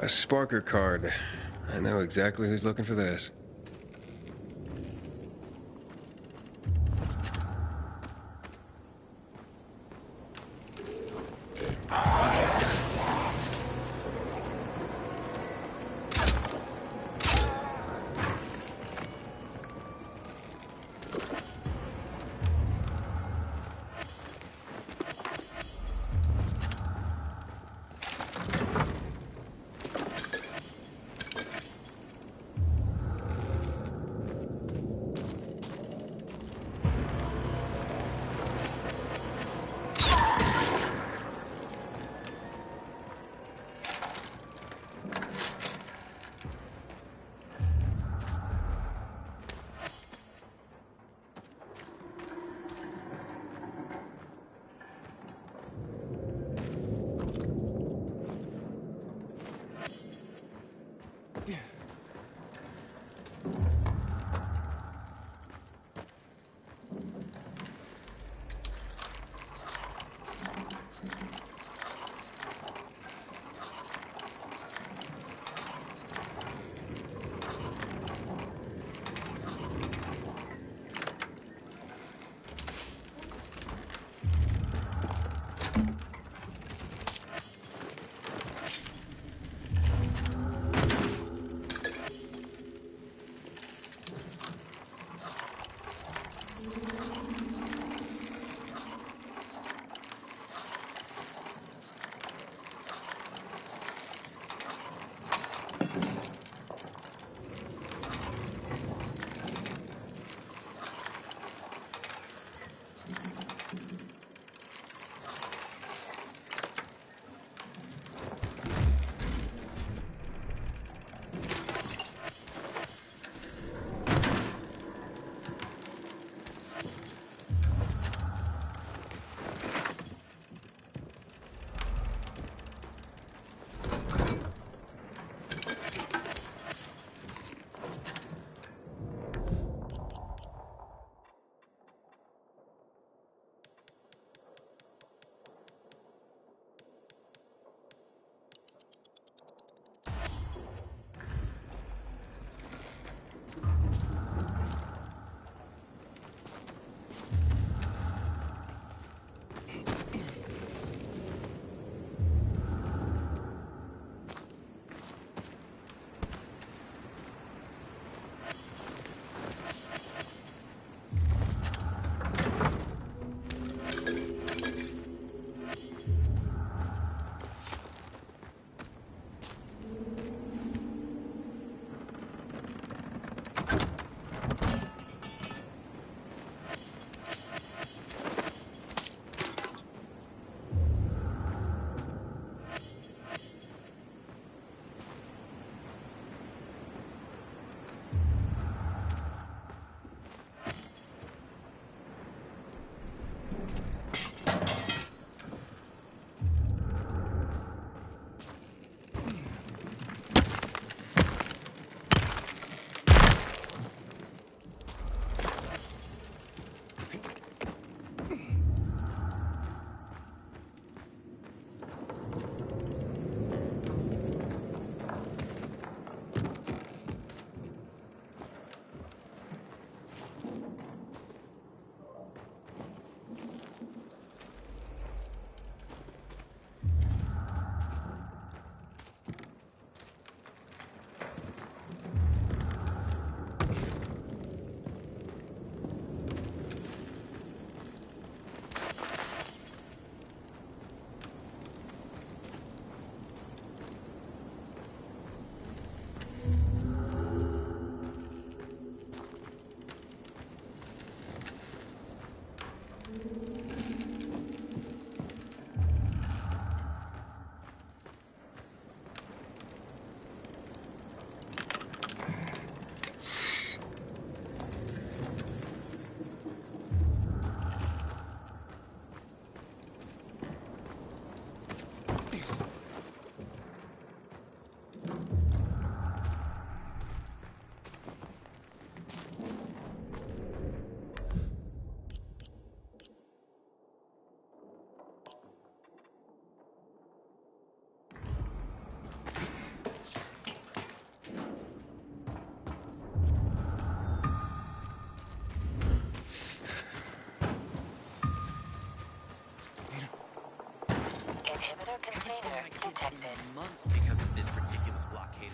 A Sparker card. I know exactly who's looking for this. detected. Months because of this ridiculous blockade.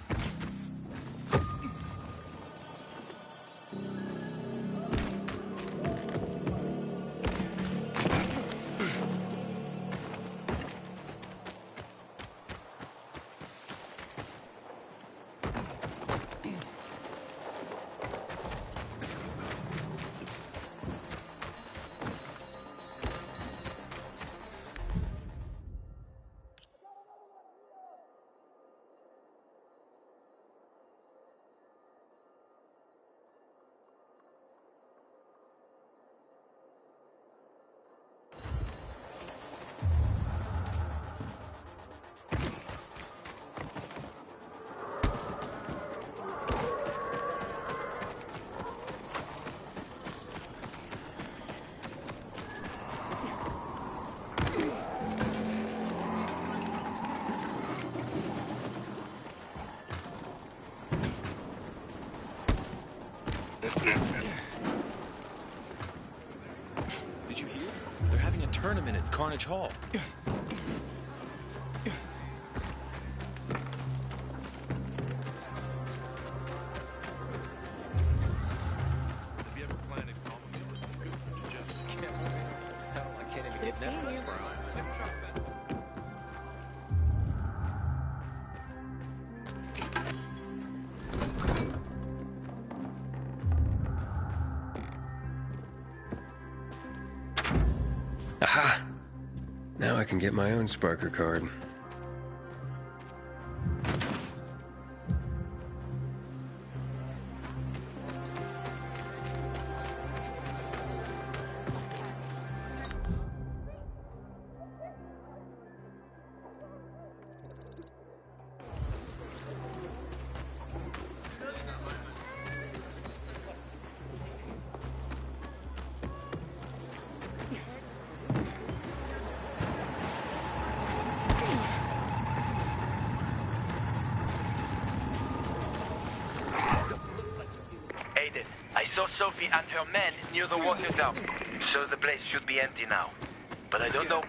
Did you hear? They're having a tournament at Carnage Hall. Aha! Now I can get my own Sparker card. I saw Sophie and her men near the water tower, so the place should be empty now. But I don't know.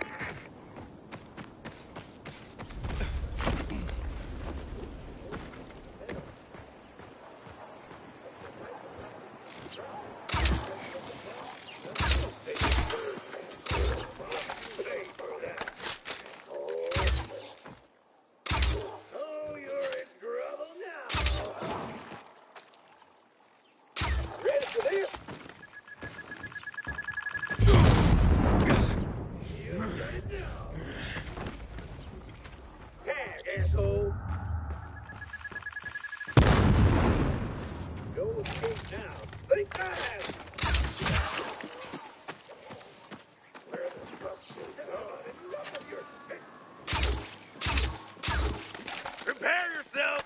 Prepare yourself!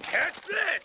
Catch this!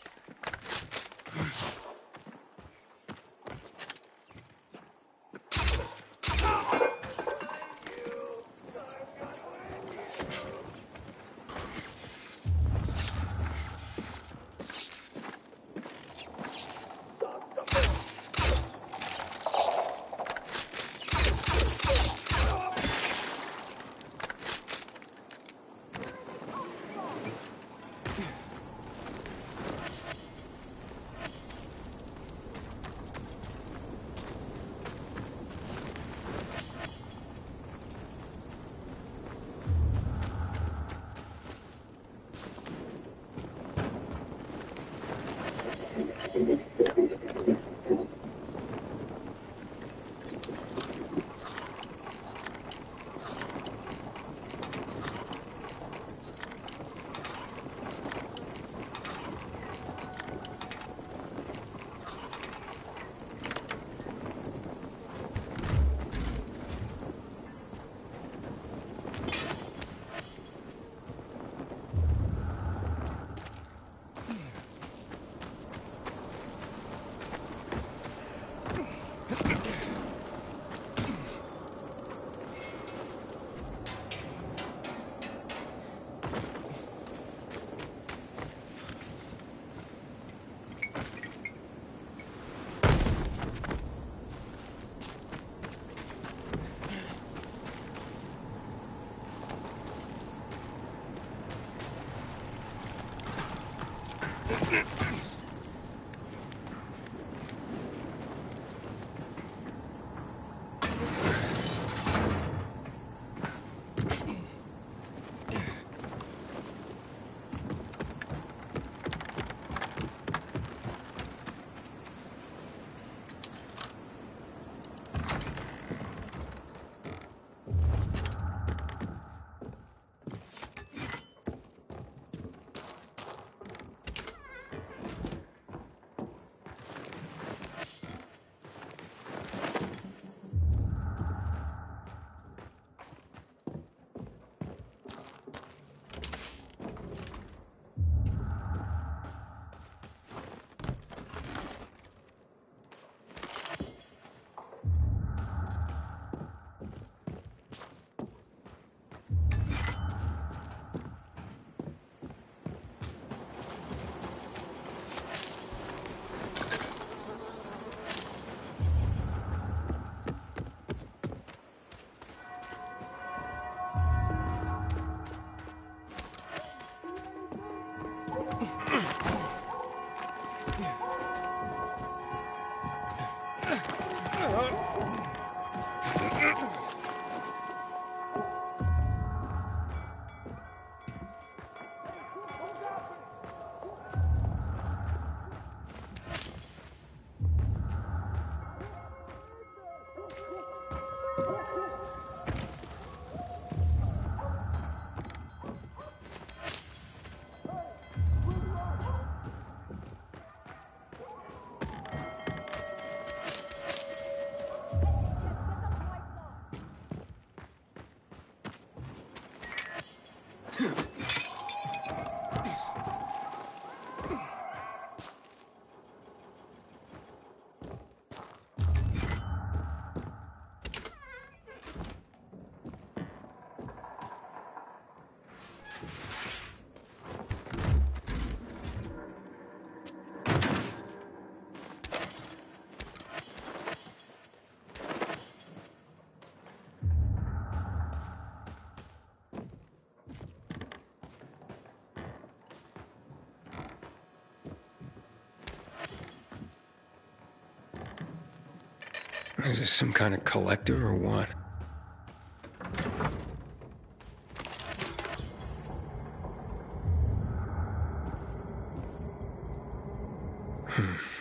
Is this some kind of collector or what?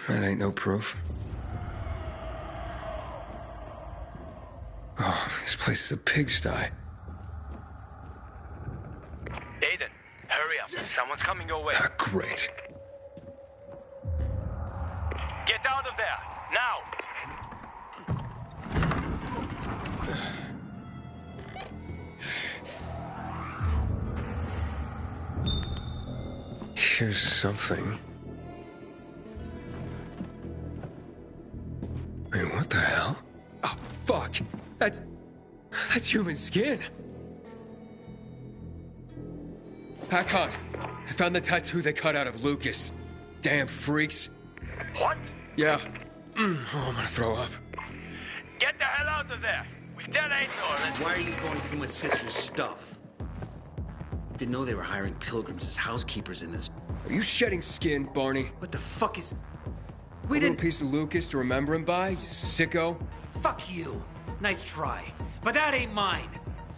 That ain't no proof. Oh, this place is a pigsty. Aiden, hurry up. Someone's coming your way. Ah, great. Get out of there, now! Here's something. Wait, what the hell? Oh, fuck! That's human skin! Hakon! I found the tattoo they cut out of Lucas. Damn freaks. What? Yeah. Oh, I'm gonna throw up. Get the hell out of there! With that ain't Why are you going through my sister's stuff? Didn't know they were hiring pilgrims as housekeepers in this. Are you shedding skin, Barney? What the fuck is... A little piece of Lucas to remember him by, you sicko? Fuck you. Nice try. But that ain't mine.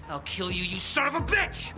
I'll kill you, you son of a bitch!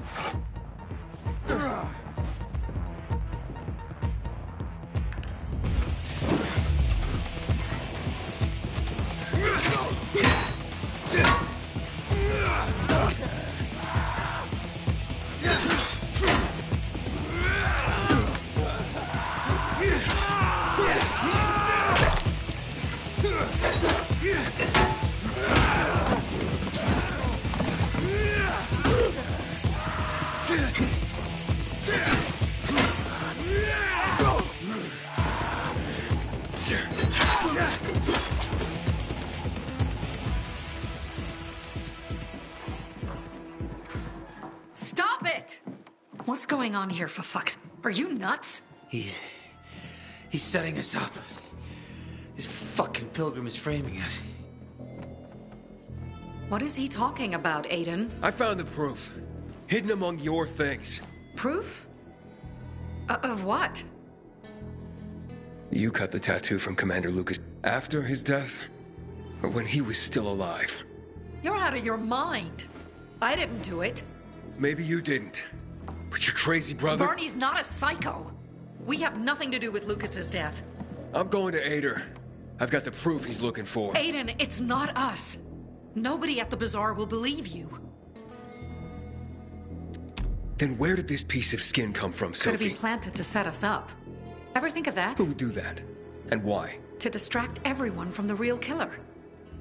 Stop it! What's going on here, for fuck's... Are you nuts? He's setting us up. This fucking pilgrim is framing us. What is he talking about, Aiden? I found the proof. Hidden among your things. Proof? Of what? You cut the tattoo from Commander Lucas after his death? Or when he was still alive? You're out of your mind. I didn't do it. Maybe you didn't. But your crazy brother... Barney's not a psycho. We have nothing to do with Lucas's death. I'm going to Ader. I've got the proof he's looking for. Aiden, it's not us. Nobody at the bazaar will believe you. Then where did this piece of skin come from, Sophie? Could it be planted to set us up? Ever think of that? Who would do that? And why? To distract everyone from the real killer.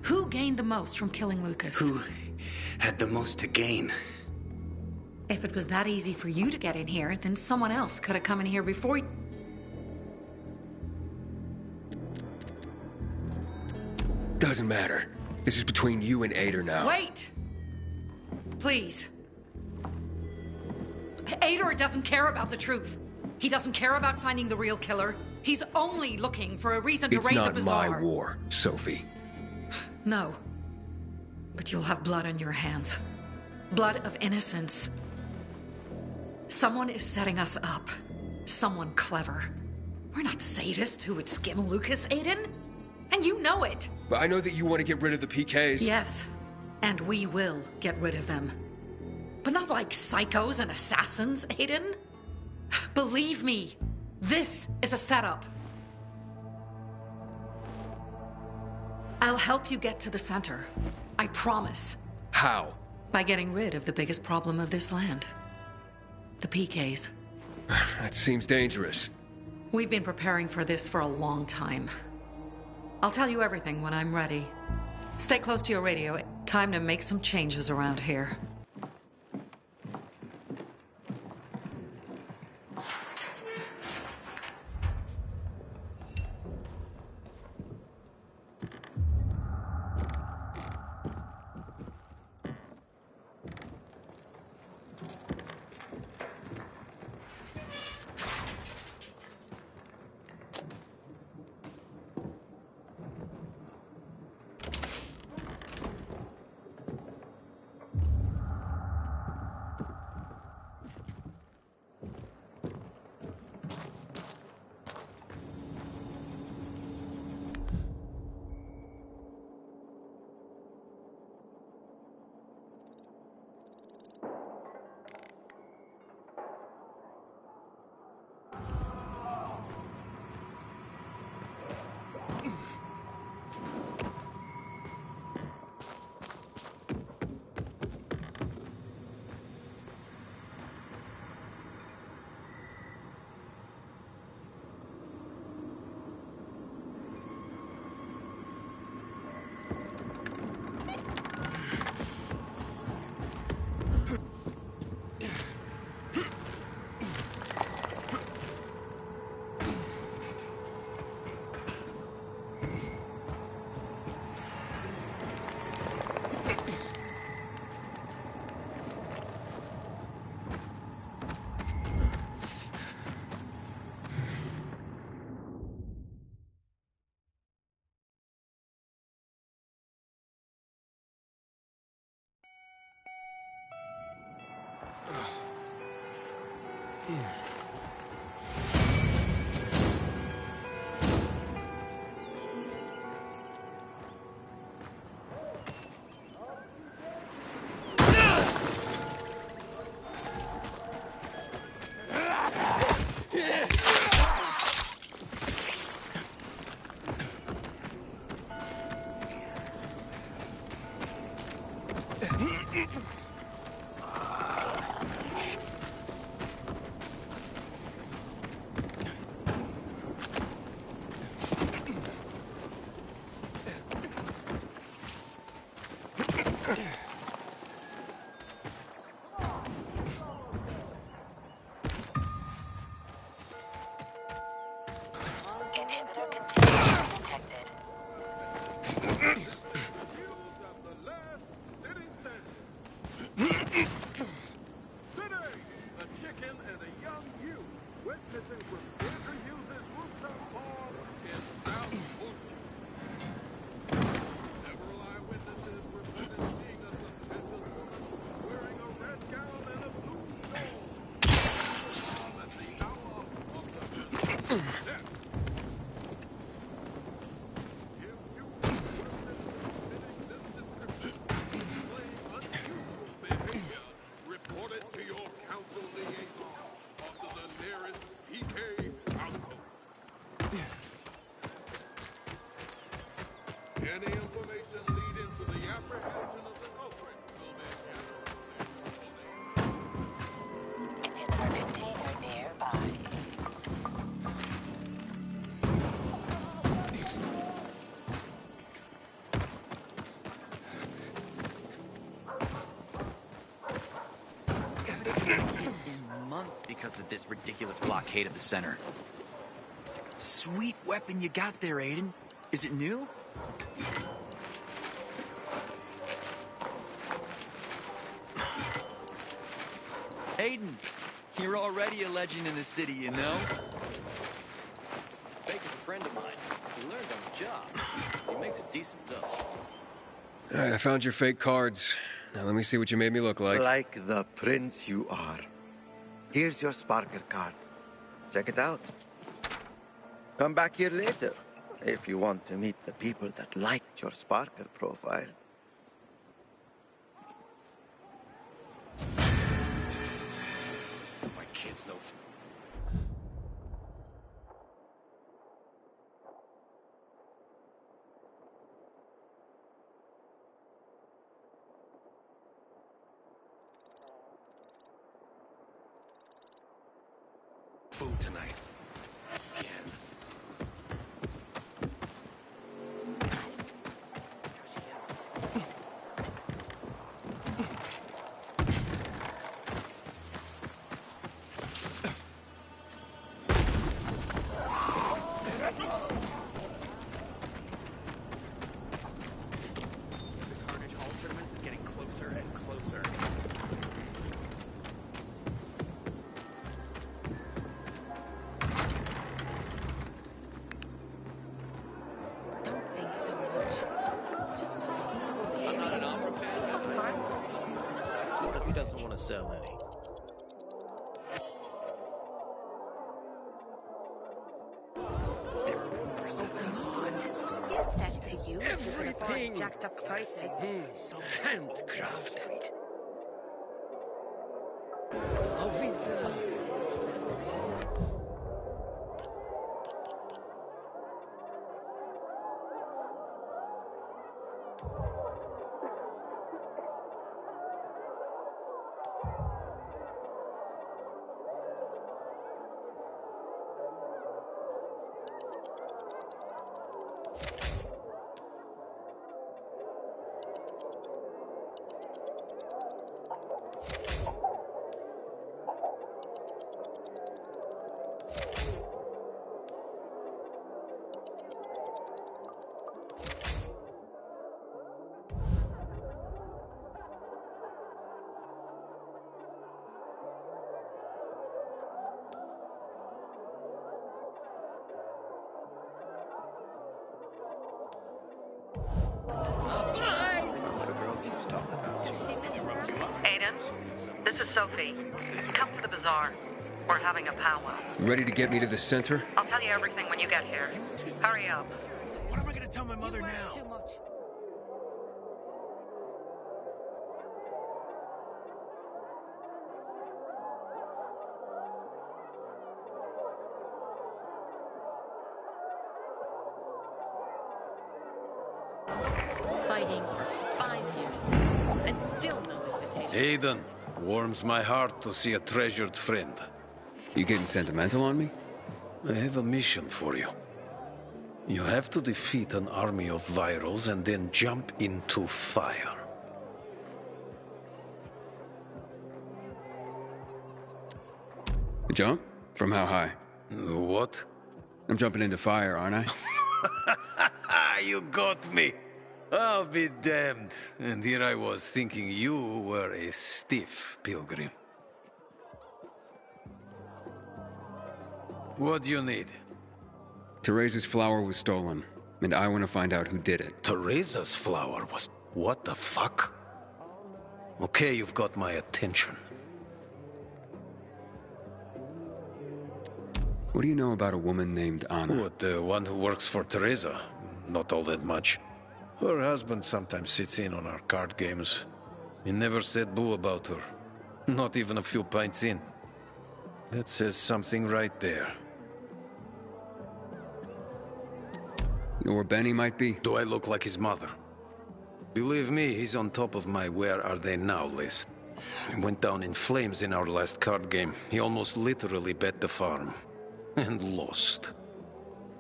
Who gained the most from killing Lucas? Who had the most to gain? If it was that easy for you to get in here, then someone else could have come in here before you. Doesn't matter. This is between you and Ader now. Wait! Please. Ader doesn't care about the truth. He doesn't care about finding the real killer. He's only looking for a reason to raid the bazaar. It's not my war, Sophie. No. But you'll have blood on your hands. Blood of innocence. Someone is setting us up. Someone clever. We're not sadists who would skim Lucas, Aiden. And you know it. But I know that you want to get rid of the PKs. Yes. And we will get rid of them. But not like psychos and assassins, Aiden. Believe me, this is a setup. I'll help you get to the center. I promise. How? By getting rid of the biggest problem of this land. The PKs. That seems dangerous. We've been preparing for this for a long time. I'll tell you everything when I'm ready. Stay close to your radio. Time to make some changes around here. Any information leading to the apprehension of the culprit will be handled. Inhibitor container nearby. Months because of this ridiculous blockade of the center. Sweet weapon you got there, Aiden. Is it new? Aiden, you're already a legend in the city, you know? Baker's a friend of mine. He learned on the job. He makes a decent dough. All right, I found your fake cards. Now let me see what you made me look like. Like the prince you are. Here's your Sparker card. Check it out. Come back here later if you want to meet the people that liked your Sparker profile. My kid's no... Food tonight. Again. Sell any. Here's said to you if you can afford jacked up prices. Handcrafted. Auf Wiedersehen. Aiden, this is Sophie. Come to the bazaar. We're having a powwow. Ready to get me to the center? I'll tell you everything when you get here. Hurry up. What am I gonna tell my mother now? Fighting for 5 years now, and still no invitation. Aiden, warms my heart to see a treasured friend. You getting sentimental on me? I have a mission for you. You have to defeat an army of virals and then jump into fire. Jump? From how high? What? I'm jumping into fire, aren't I? You got me. I'll be damned. And here I was thinking you were a stiff pilgrim. What do you need? Teresa's flower was stolen, and I want to find out who did it. Teresa's flower was... What the fuck? Okay, you've got my attention. What do you know about a woman named Anna? What, the one who works for Teresa? Not all that much. Her husband sometimes sits in on our card games. He never said boo about her. Not even a few pints in. That says something right there. You know where Benny might be? Do I look like his mother? Believe me, he's on top of my where are they now list. He went down in flames in our last card game. He almost literally bet the farm. And lost.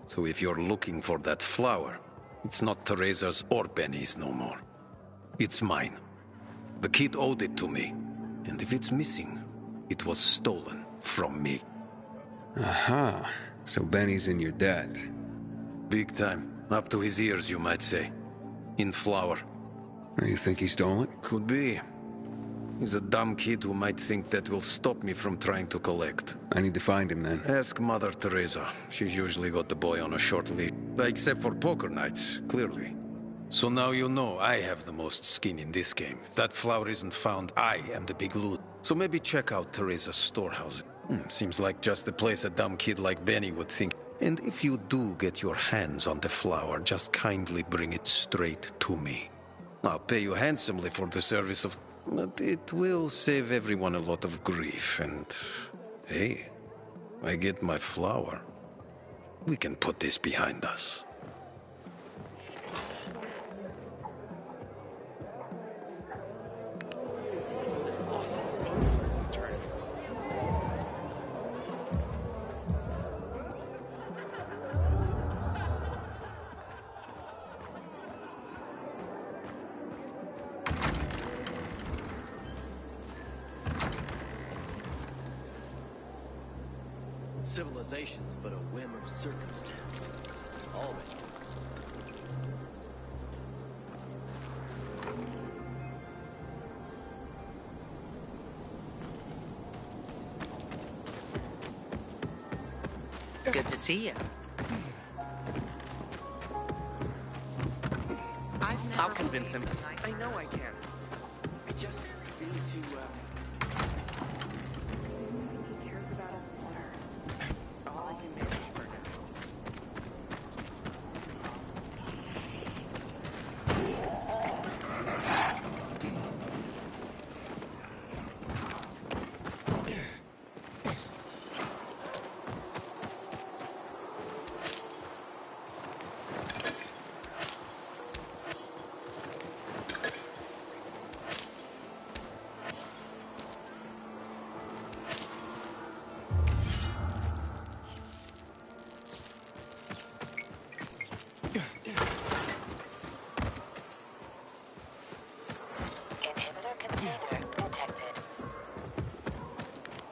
So if you're looking for that flower, it's not Teresa's or Benny's no more. It's mine. The kid owed it to me. And if it's missing, it was stolen from me. Aha. So Benny's in your debt. Big time. Up to his ears, you might say. In flour. You think he stole it? Could be. He's a dumb kid who might think that will stop me from trying to collect. I need to find him then. Ask Mother Teresa. She's usually got the boy on a short leash. Except for poker nights, clearly. So now you know I have the most skin in this game. If that flower isn't found, I am the big loot. So maybe check out Teresa's storehouse. Seems like just the place a dumb kid like Benny would think. And if you do get your hands on the flower, just kindly bring it straight to me. I'll pay you handsomely for the service of... But it will save everyone a lot of grief, and... Hey, I get my flower. We can put this behind us. Civilization's but a whim of circumstance. Always. Good to see you. I'll convince him. I know I can. I just need to, He cares about his water. All I can manage for now.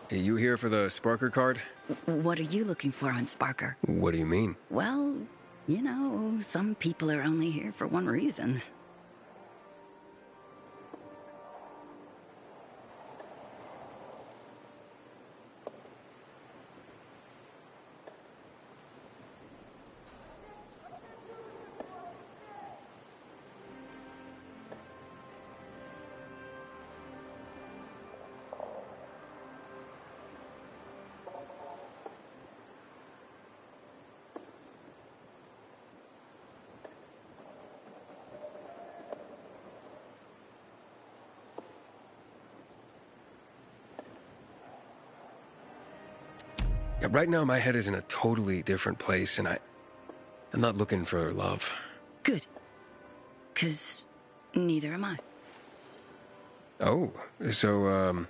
Hey, you here for the Sparker card? What are you looking for on Sparker? What do you mean? Well, you know, some people are only here for one reason. Yeah, right now my head is in a totally different place, and I'm not looking for love. Good. 'Cause neither am I. Oh, so,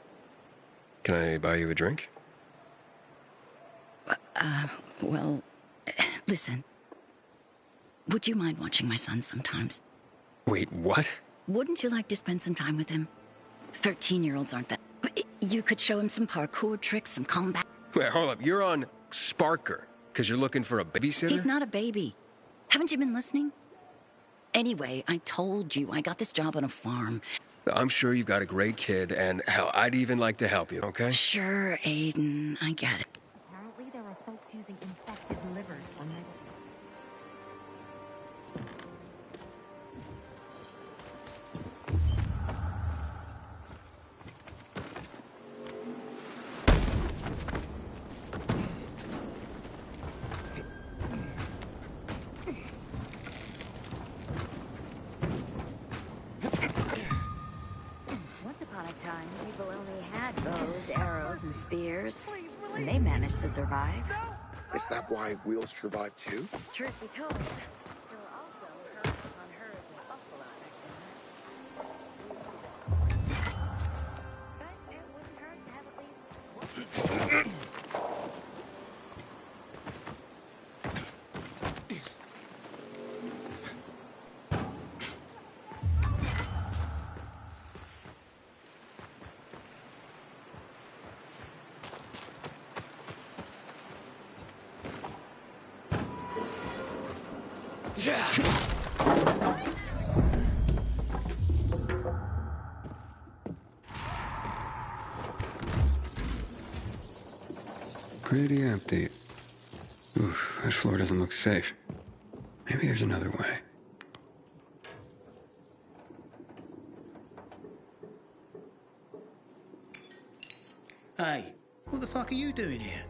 can I buy you a drink? Well, listen. Would you mind watching my son sometimes? Wait, what? Wouldn't you like to spend some time with him? 13-year-olds aren't that... You could show him some parkour tricks, some combat... Wait, hold up. You're on Sparker because you're looking for a babysitter? He's not a baby. Haven't you been listening? Anyway, I told you I got this job on a farm. I'm sure you've got a great kid, and hell, I'd even like to help you, okay? Sure, Aiden. I get it. Apparently there are folks using infected livers for medicine. People only had bows, arrows, and spears, and they managed to survive. Is that why we'll survive too? Truth be told, the Pretty empty. Oof, that floor doesn't look safe. Maybe there's another way. Hey, what the fuck are you doing here?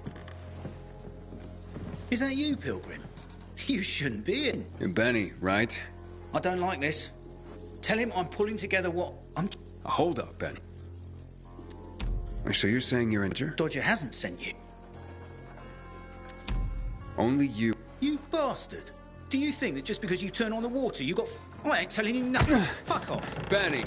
Is that you, Pilgrim? You shouldn't be in. You're Benny, right? I don't like this. Tell him I'm pulling together what I'm... Hold up, Benny. So you're saying you're injured? Dodger hasn't sent you. Only you. You bastard. Do you think that just because you turn on the water, you got... I ain't telling you nothing. Fuck off. Benny.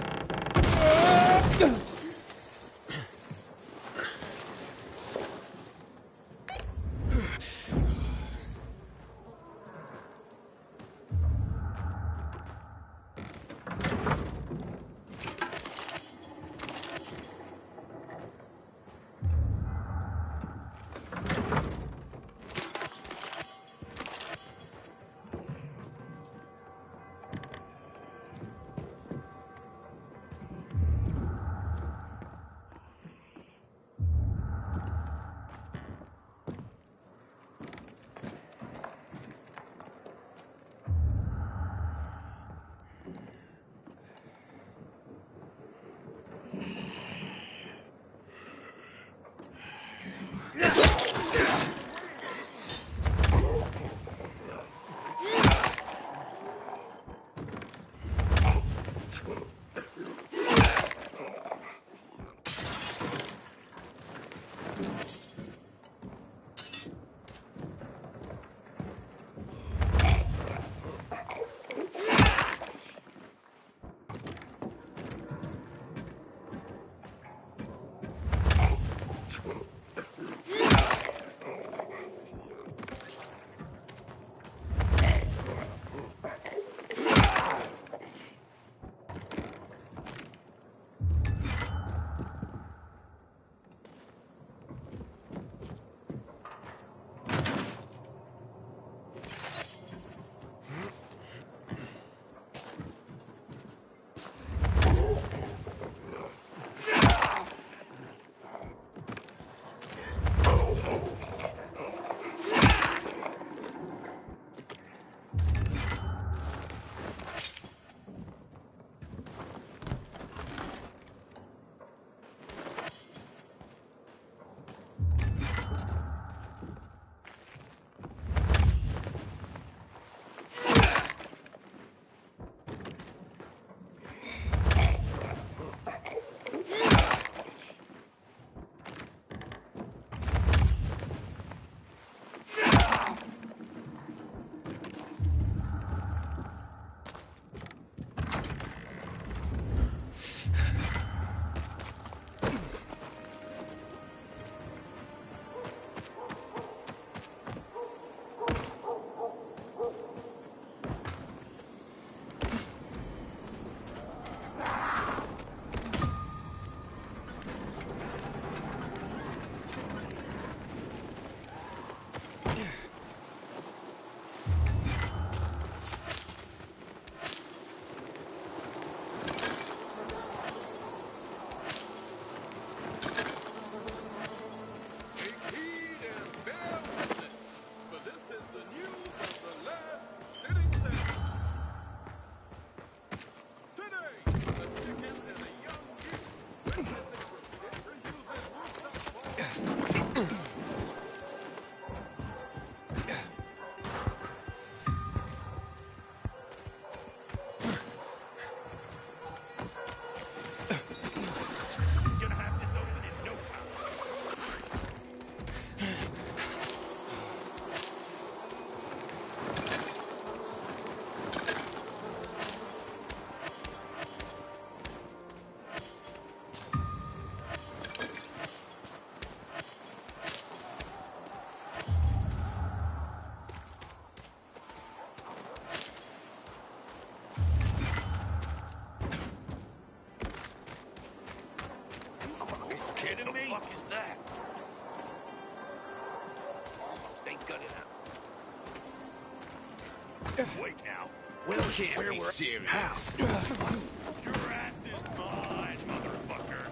Wait now. Well, can't be serious. How? Your ass is mine, motherfucker.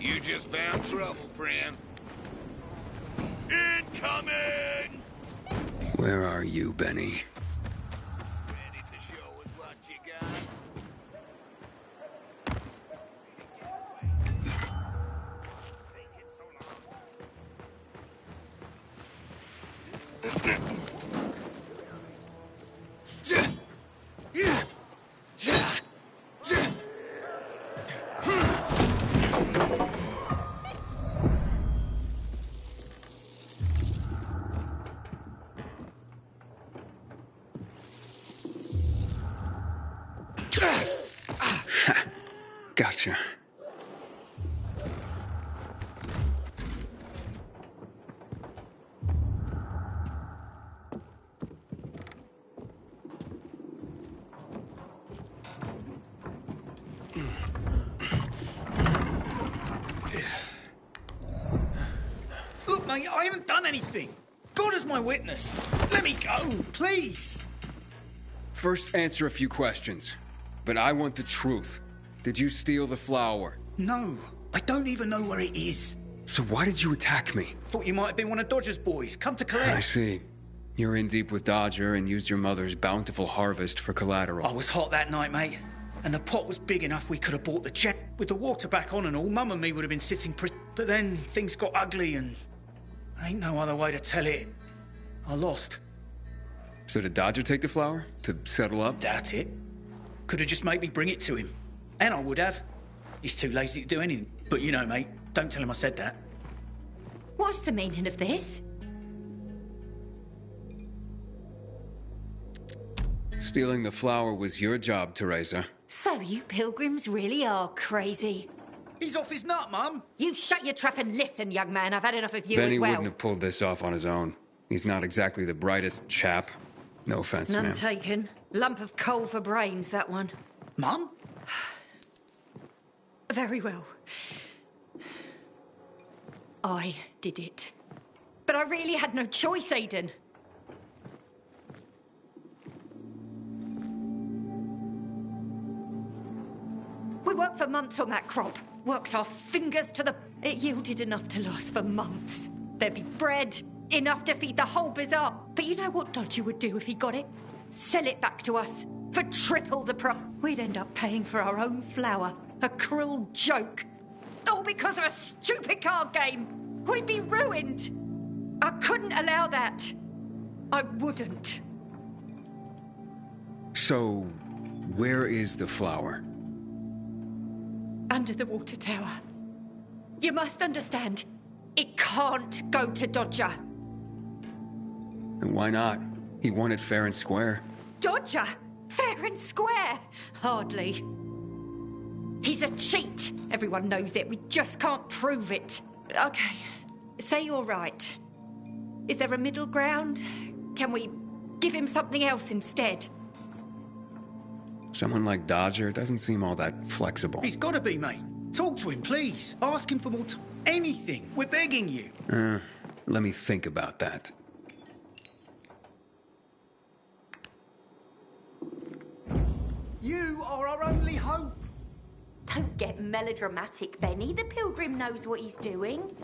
You just found trouble, friend. Incoming! Where are you, Benny? Ready to show us what you got? Gotcha. Look, mate, I haven't done anything. God is my witness. Let me go, please. First, answer a few questions. But I want the truth. Did you steal the flower? No, I don't even know where it is. So why did you attack me? Thought you might have been one of Dodger's boys. Come to collect. I see. You're in deep with Dodger and used your mother's bountiful harvest for collateral. I was hot that night, mate. And the pot was big enough we could have bought the jet. With the water back on and all, Mum and me would have been sitting pretty. But then things got ugly and... ain't no other way to tell it. I lost. So did Dodger take the flower? To settle up? Doubt it. Could have just made me bring it to him. And I would have. He's too lazy to do anything. But you know, mate, don't tell him I said that. What's the meaning of this? Stealing the flower was your job, Teresa. So you pilgrims really are crazy. He's off his nut, Mum. You shut your trap and listen, young man. I've had enough of you Benny as well. wouldn't have pulled this off on his own. He's not exactly the brightest chap. No offense, None ma'am. taken. Lump of coal for brains, that one. Mum? Very well. I did it. But I really had no choice, Aiden. We worked for months on that crop. Worked our fingers to the... It yielded enough to last for months. There'd be bread, enough to feed the whole bazaar. But you know what Dodger would do if he got it? Sell it back to us for triple the price. We'd end up paying for our own flour. A cruel joke. All because of a stupid card game. We'd be ruined. I couldn't allow that. I wouldn't. So, where is the flower? Under the water tower. You must understand, it can't go to Dodger. And why not? He won it fair and square. Dodger? Fair and square? Hardly. He's a cheat. Everyone knows it. We just can't prove it. Okay, say you're right. Is there a middle ground? Can we give him something else instead? Someone like Dodger doesn't seem all that flexible. He's got to be, mate. Talk to him, please. Ask him for more time. Anything. We're begging you. Let me think about that. You are our only hope. Don't get melodramatic, Benny. The pilgrim knows what he's doing.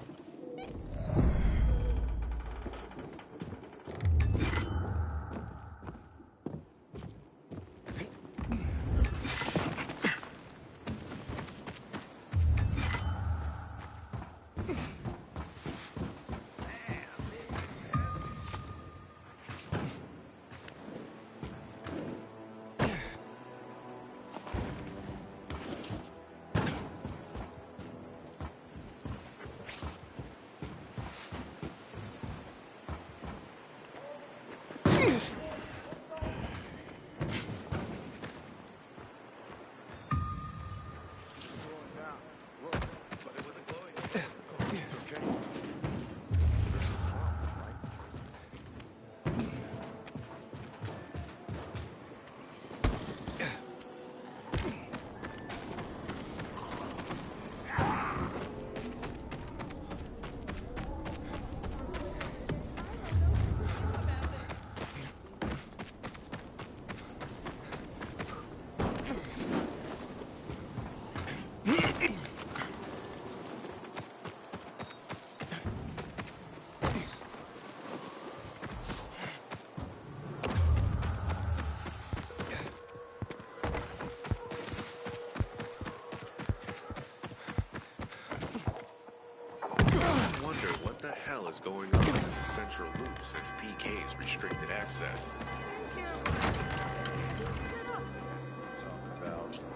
going on in the central loop since PK's restricted access.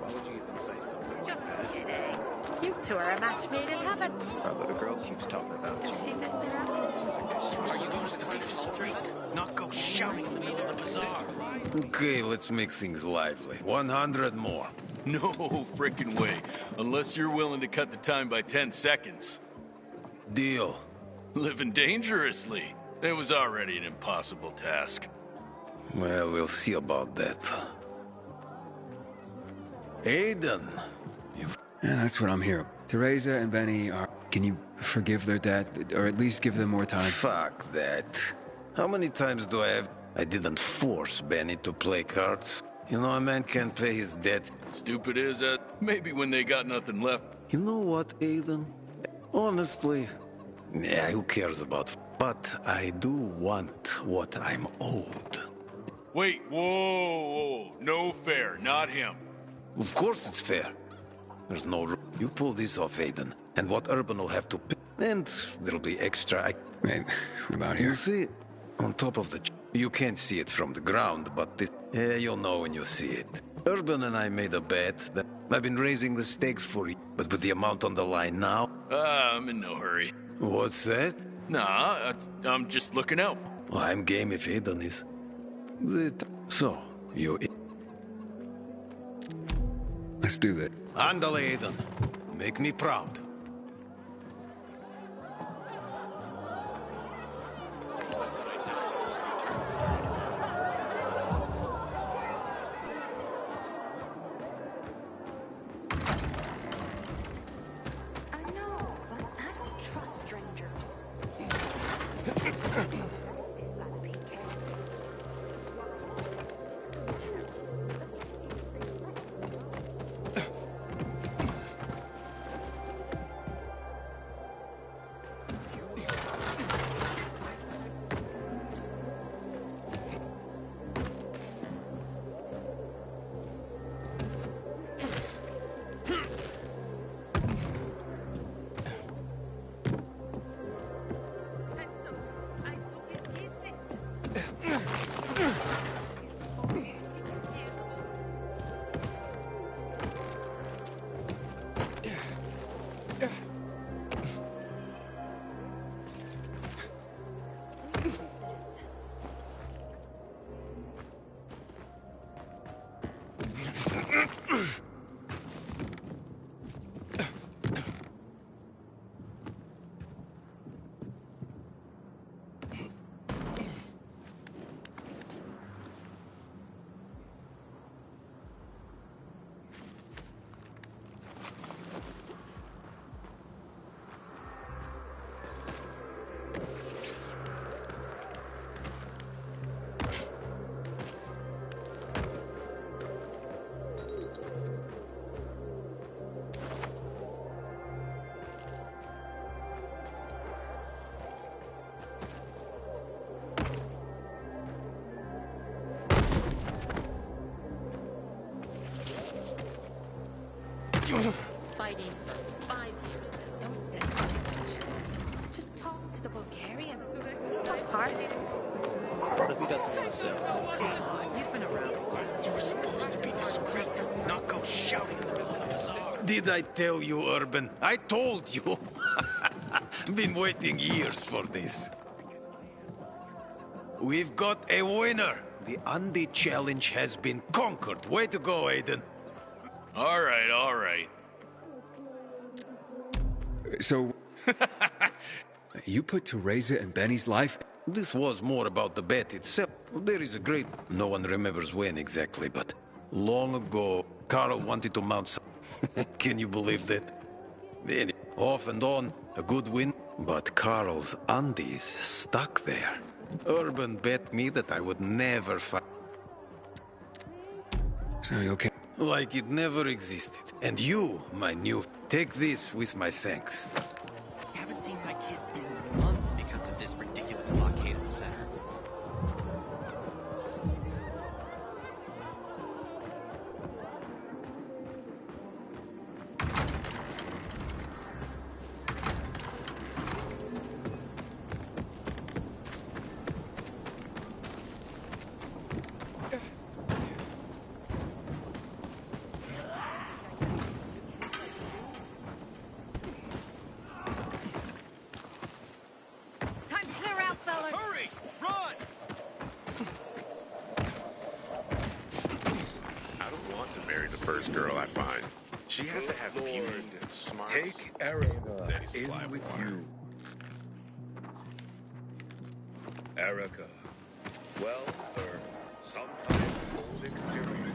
Why would you even say something like that? Kidding. You two are a match made in heaven. Our little girl keeps talking about you. Does she miss her? Are you supposed to be discreet, not go shouting in the middle of the bazaar? Okay, let's make things lively. 100 more. No frickin' way. Unless you're willing to cut the time by 10 seconds. Deal. Living dangerously. It was already an impossible task. Well, we'll see about that. Aiden! Yeah, that's what I'm here. Teresa and Benny are... Can you forgive their debt? Or at least give them more time? Fuck that. How many times do I have... I didn't force Benny to play cards. You know, a man can't pay his debt. Stupid is that? Maybe when they got nothing left. You know what, Aiden? Honestly, yeah, who cares about... But I do want what I'm owed. Wait, whoa. No fair, not him. Of course it's fair. There's no... You pull this off, Aiden, and what Urban will have to pay. And there'll be extra... Wait, what about here? You see, on top of the... You can't see it from the ground, but this... Yeah, you'll know when you see it. Urban and I made a bet that I've been raising the stakes for you, but with the amount on the line now... I'm in no hurry. What's that? Nah, I'm just looking out. Well, I'm game if Aiden is. So, you... Let's do that. Andale, Aiden. Make me proud. Fighting for 5 years now. Don't think much. Just talk to the Bulgarian. Tough parts. What if he doesn't want to sell? You've been around. You were supposed to be discreet, not go shouting in the middle of the bazaar. Did I tell you, Urban? I told you. Been waiting years for this. We've got a winner. The Andy challenge has been conquered. Way to go, Aiden. All right. So... you put Teresa and Benny's life... This was more about the bet itself. There is a great... No one remembers when exactly, but... Long ago, Carl wanted to mount some... Can you believe that? Anyway, off and on, a good win. But Carl's undies stuck there. Urban bet me that I would never find... So you okay? Like it never existed. And you, my new... Take this with my thanks. Haven't seen my kids in months because of this ridiculous blockade of the center. first girl I find. She has to have beauty and smarts. Take Erica in with you. Erica. Well, or sometimes old experience.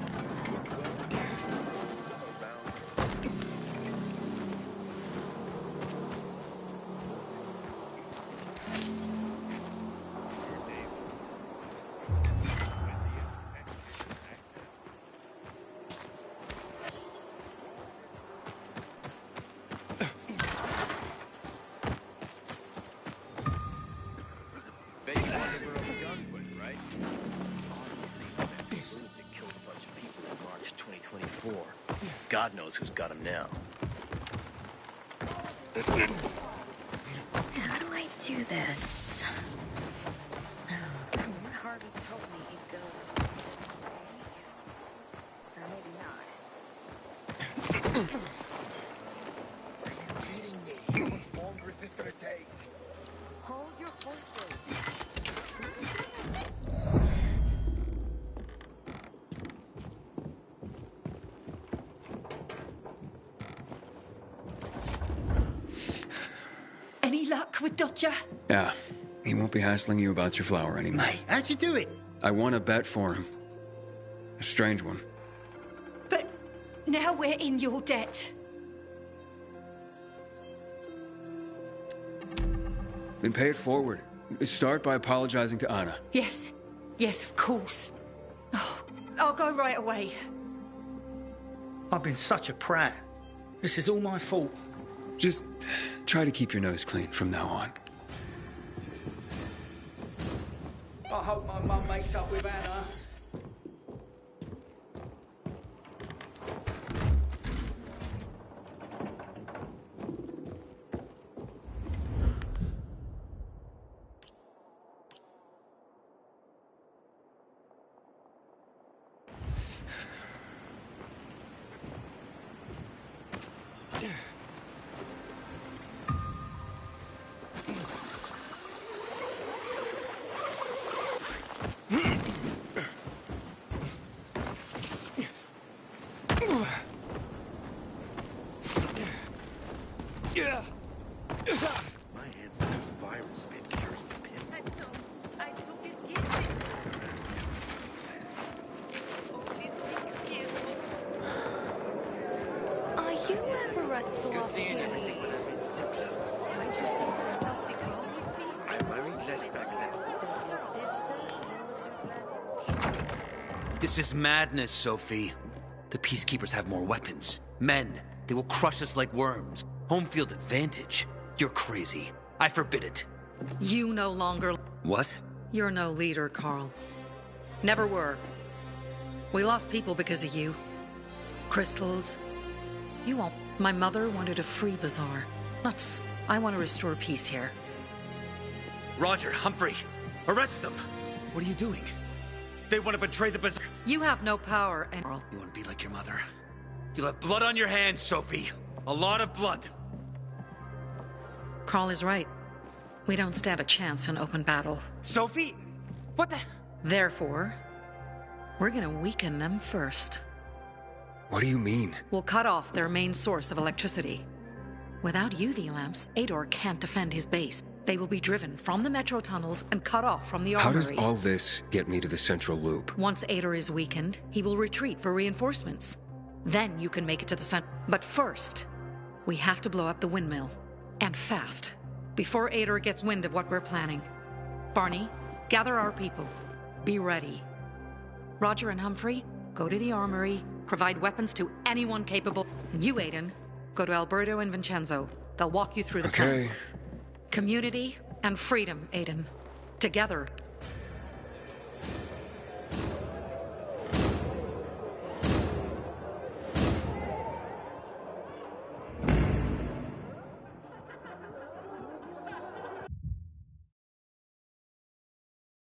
God knows who's got him now. How do I do this? Harvey told me it goes. Or maybe not. Are you kidding me? How much longer is this gonna take? Hold your horses. Any luck with Dodger? Yeah, he won't be hassling you about your flower anymore. Mate, how'd you do it? I won a bet for him. A strange one. But now we're in your debt. Then pay it forward. Start by apologizing to Anna. Yes. Yes, of course. Oh, I'll go right away. I've been such a prat. This is all my fault. Just try to keep your nose clean from now on. I hope my mum makes up with Anna. My ancestors' virus spit cures for pin. Are you ever a Good seeing everything would have been simpler. Why'd you say there's something wrong with me? I worried less back then. This is madness, Sophie. The Peacekeepers have more weapons. Men. They will crush us like worms. Home field advantage. You're crazy. I forbid it. You no longer... What? You're no leader, Carl. Never were. We lost people because of you. Crystals. You won't... My mother wanted a free bazaar. I want to restore peace here. Roger, Humphrey. Arrest them. What are you doing? They want to betray the bazaar. You have no power, and... You want to be like your mother? You'll have blood on your hands, Sophie. A lot of blood. Carl is right. We don't stand a chance in open battle. Sophie? What the... Therefore, we're gonna weaken them first. What do you mean? We'll cut off their main source of electricity. Without UV lamps, Ador can't defend his base. They will be driven from the metro tunnels and cut off from the armory. How does all this get me to the central loop? Once Ador is weakened, he will retreat for reinforcements. Then you can make it to the center. But first, we have to blow up the windmill. And fast. Before Ador gets wind of what we're planning. Barney, gather our people. Be ready. Roger and Humphrey, go to the armory. Provide weapons to anyone capable. And you, Aiden, go to Alberto and Vincenzo. They'll walk you through the plan. Community and freedom, Aiden. Together,